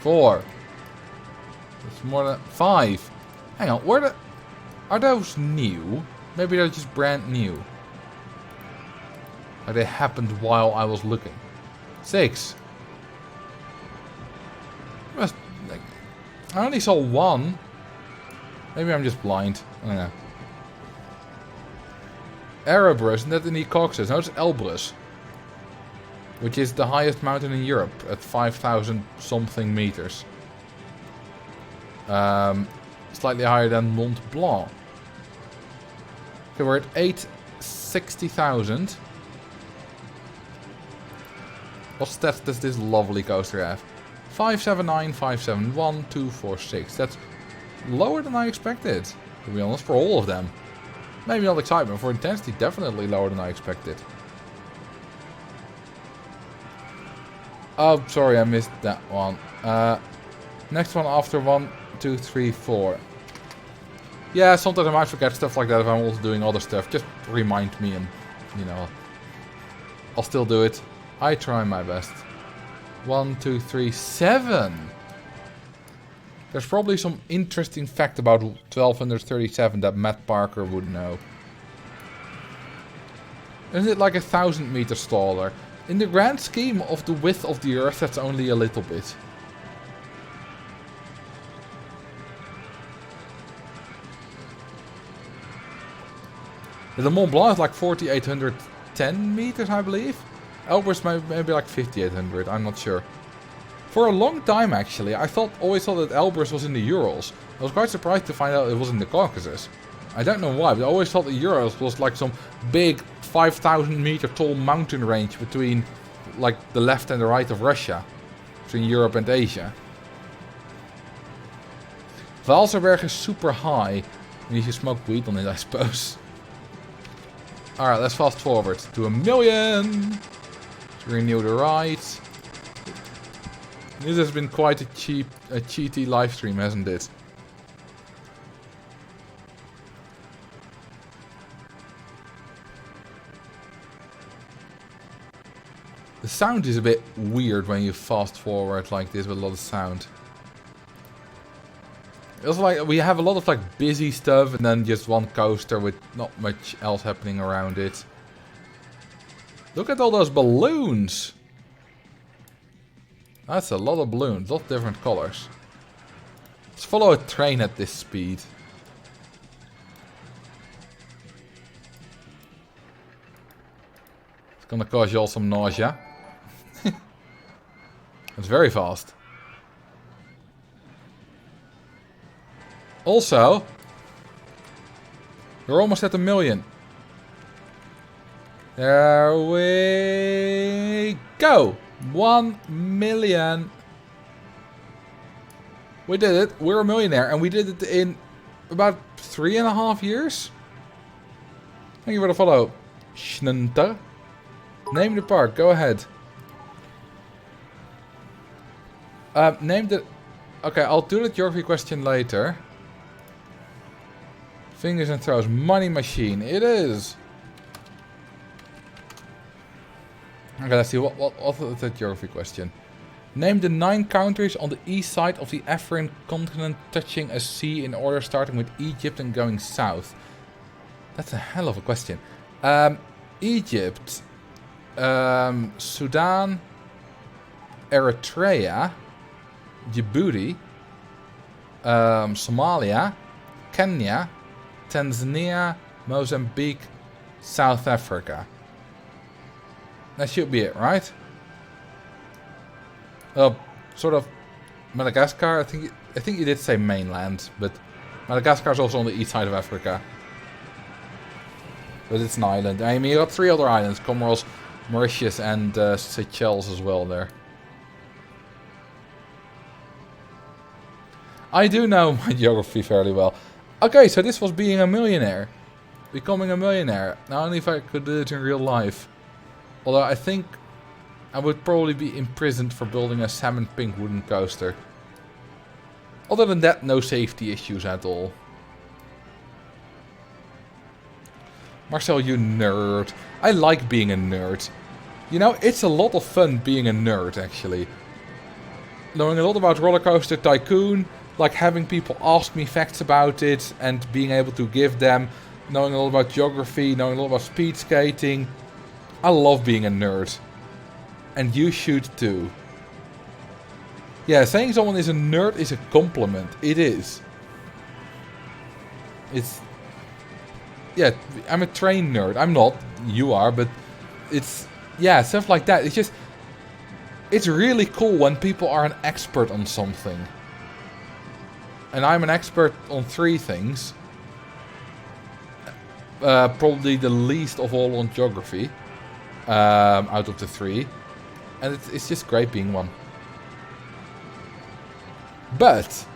4. It's more than 5. Hang on, are those new? Maybe they're just brand new. Like they happened while I was looking. 6. I only saw 1. Maybe I'm just blind. I don't know. Erebus, isn't that in the Caucasus? No, it's Elbrus. Which is the highest mountain in Europe at 5,000 something meters. Slightly higher than Mont Blanc. Okay, we're at 860,000. What stats does this lovely coaster have? 579, 571, 246. That's lower than I expected, to be honest, for all of them. Maybe not excitement, for intensity definitely lower than I expected. Oh, sorry, I missed that one. Next one after 1, 2, 3, 4. Yeah, sometimes I might forget stuff like that if I'm also doing other stuff. Just remind me and, you know, I'll still do it. I try my best. 1, 2, 3, 7. There's probably some interesting fact about 1237 that Matt Parker would know. Isn't it like 1,000 meters taller? In the grand scheme of the width of the Earth, that's only a little bit. The Mont Blanc is like 4,810 meters, I believe. Elbrus maybe like 5,800, I'm not sure. For a long time, actually, I always thought that Elbrus was in the Urals. I was quite surprised to find out it was in the Caucasus. I don't know why, but I always thought the Urals was like some big 5,000 meter tall mountain range between like the left and the right of Russia. Between Europe and Asia. Valserberg is super high. And you should smoke weed on it, I suppose. Alright, let's fast forward to 1,000,000. Renew the ride. This has been quite a cheaty live stream, hasn't it? The sound is a bit weird when you fast forward like this with a lot of sound. It's like we have a lot of like busy stuff and then just one coaster with not much else happening around it. Look at all those balloons! That's a lot of balloons, lots of different colors. Let's follow a train at this speed. It's gonna cause you all some nausea. It's very fast. Also, we're almost at 1,000,000. There we go. 1,000,000. We did it. We're a millionaire, and we did it in about 3.5 years. Thank you for the follow, Schnunter. Name the park. Go ahead. Name the. Okay, I'll do the geography question later. Fingers and throws. Money machine. It is. Okay, let's see. What's the geography question? Name the 9 countries on the east side of the African continent touching a sea in order starting with Egypt and going south. That's a hell of a question. Egypt, Sudan, Eritrea, Djibouti, Somalia, Kenya, Tanzania, Mozambique, South Africa. That should be it, right? Sort of Madagascar. I think you did say mainland, but Madagascar is also on the east side of Africa. But it's an island. I mean, you got 3 other islands: Comoros, Mauritius, and Seychelles as well there. I do know my geography fairly well. Okay, so this was being a millionaire. Becoming a millionaire. Now, only if I could do it in real life. Although I think I would probably be imprisoned for building a salmon pink wooden coaster. Other than that, no safety issues at all. Marcel, you nerd. I like being a nerd. You know, it's a lot of fun being a nerd, actually. knowing a lot about Roller Coaster Tycoon, like having people ask me facts about it and being able to give them, knowing a lot about geography, knowing a lot about speed skating. I love being a nerd. And you should too. Yeah, saying someone is a nerd is a compliment. It is. It's... Yeah, I'm a trained nerd. I'm not. You are, but it's... Yeah, stuff like that. It's just... It's really cool when people are an expert on something. And I'm an expert on 3 things. Probably the least of all on geography. Out of the 3. And it's just great being one. But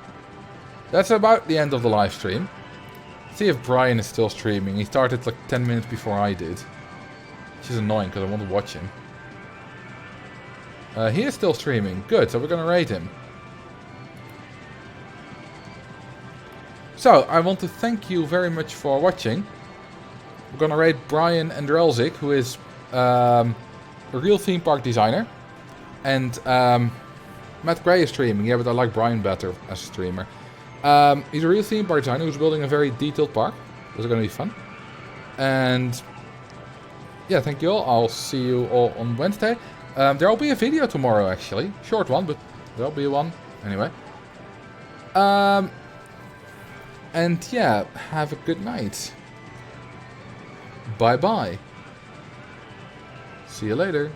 that's about the end of the live stream. See if Brian is still streaming. He started like 10 minutes before I did. Which is annoying because I want to watch him. He is still streaming. Good, so we're going to rate him. So, I want to thank you very much for watching. We're going to rate Brian Andrelzik, who is a real theme park designer. And Matt Gray is streaming. Yeah, but I like Brian better as a streamer. He's a real theme park designer who's building a very detailed park. This is going to be fun. And yeah, thank you all. I'll see you all on Wednesday. There will be a video tomorrow, actually. Short one, but there'll be one. Anyway. And yeah, have a good night. Bye-bye. See you later.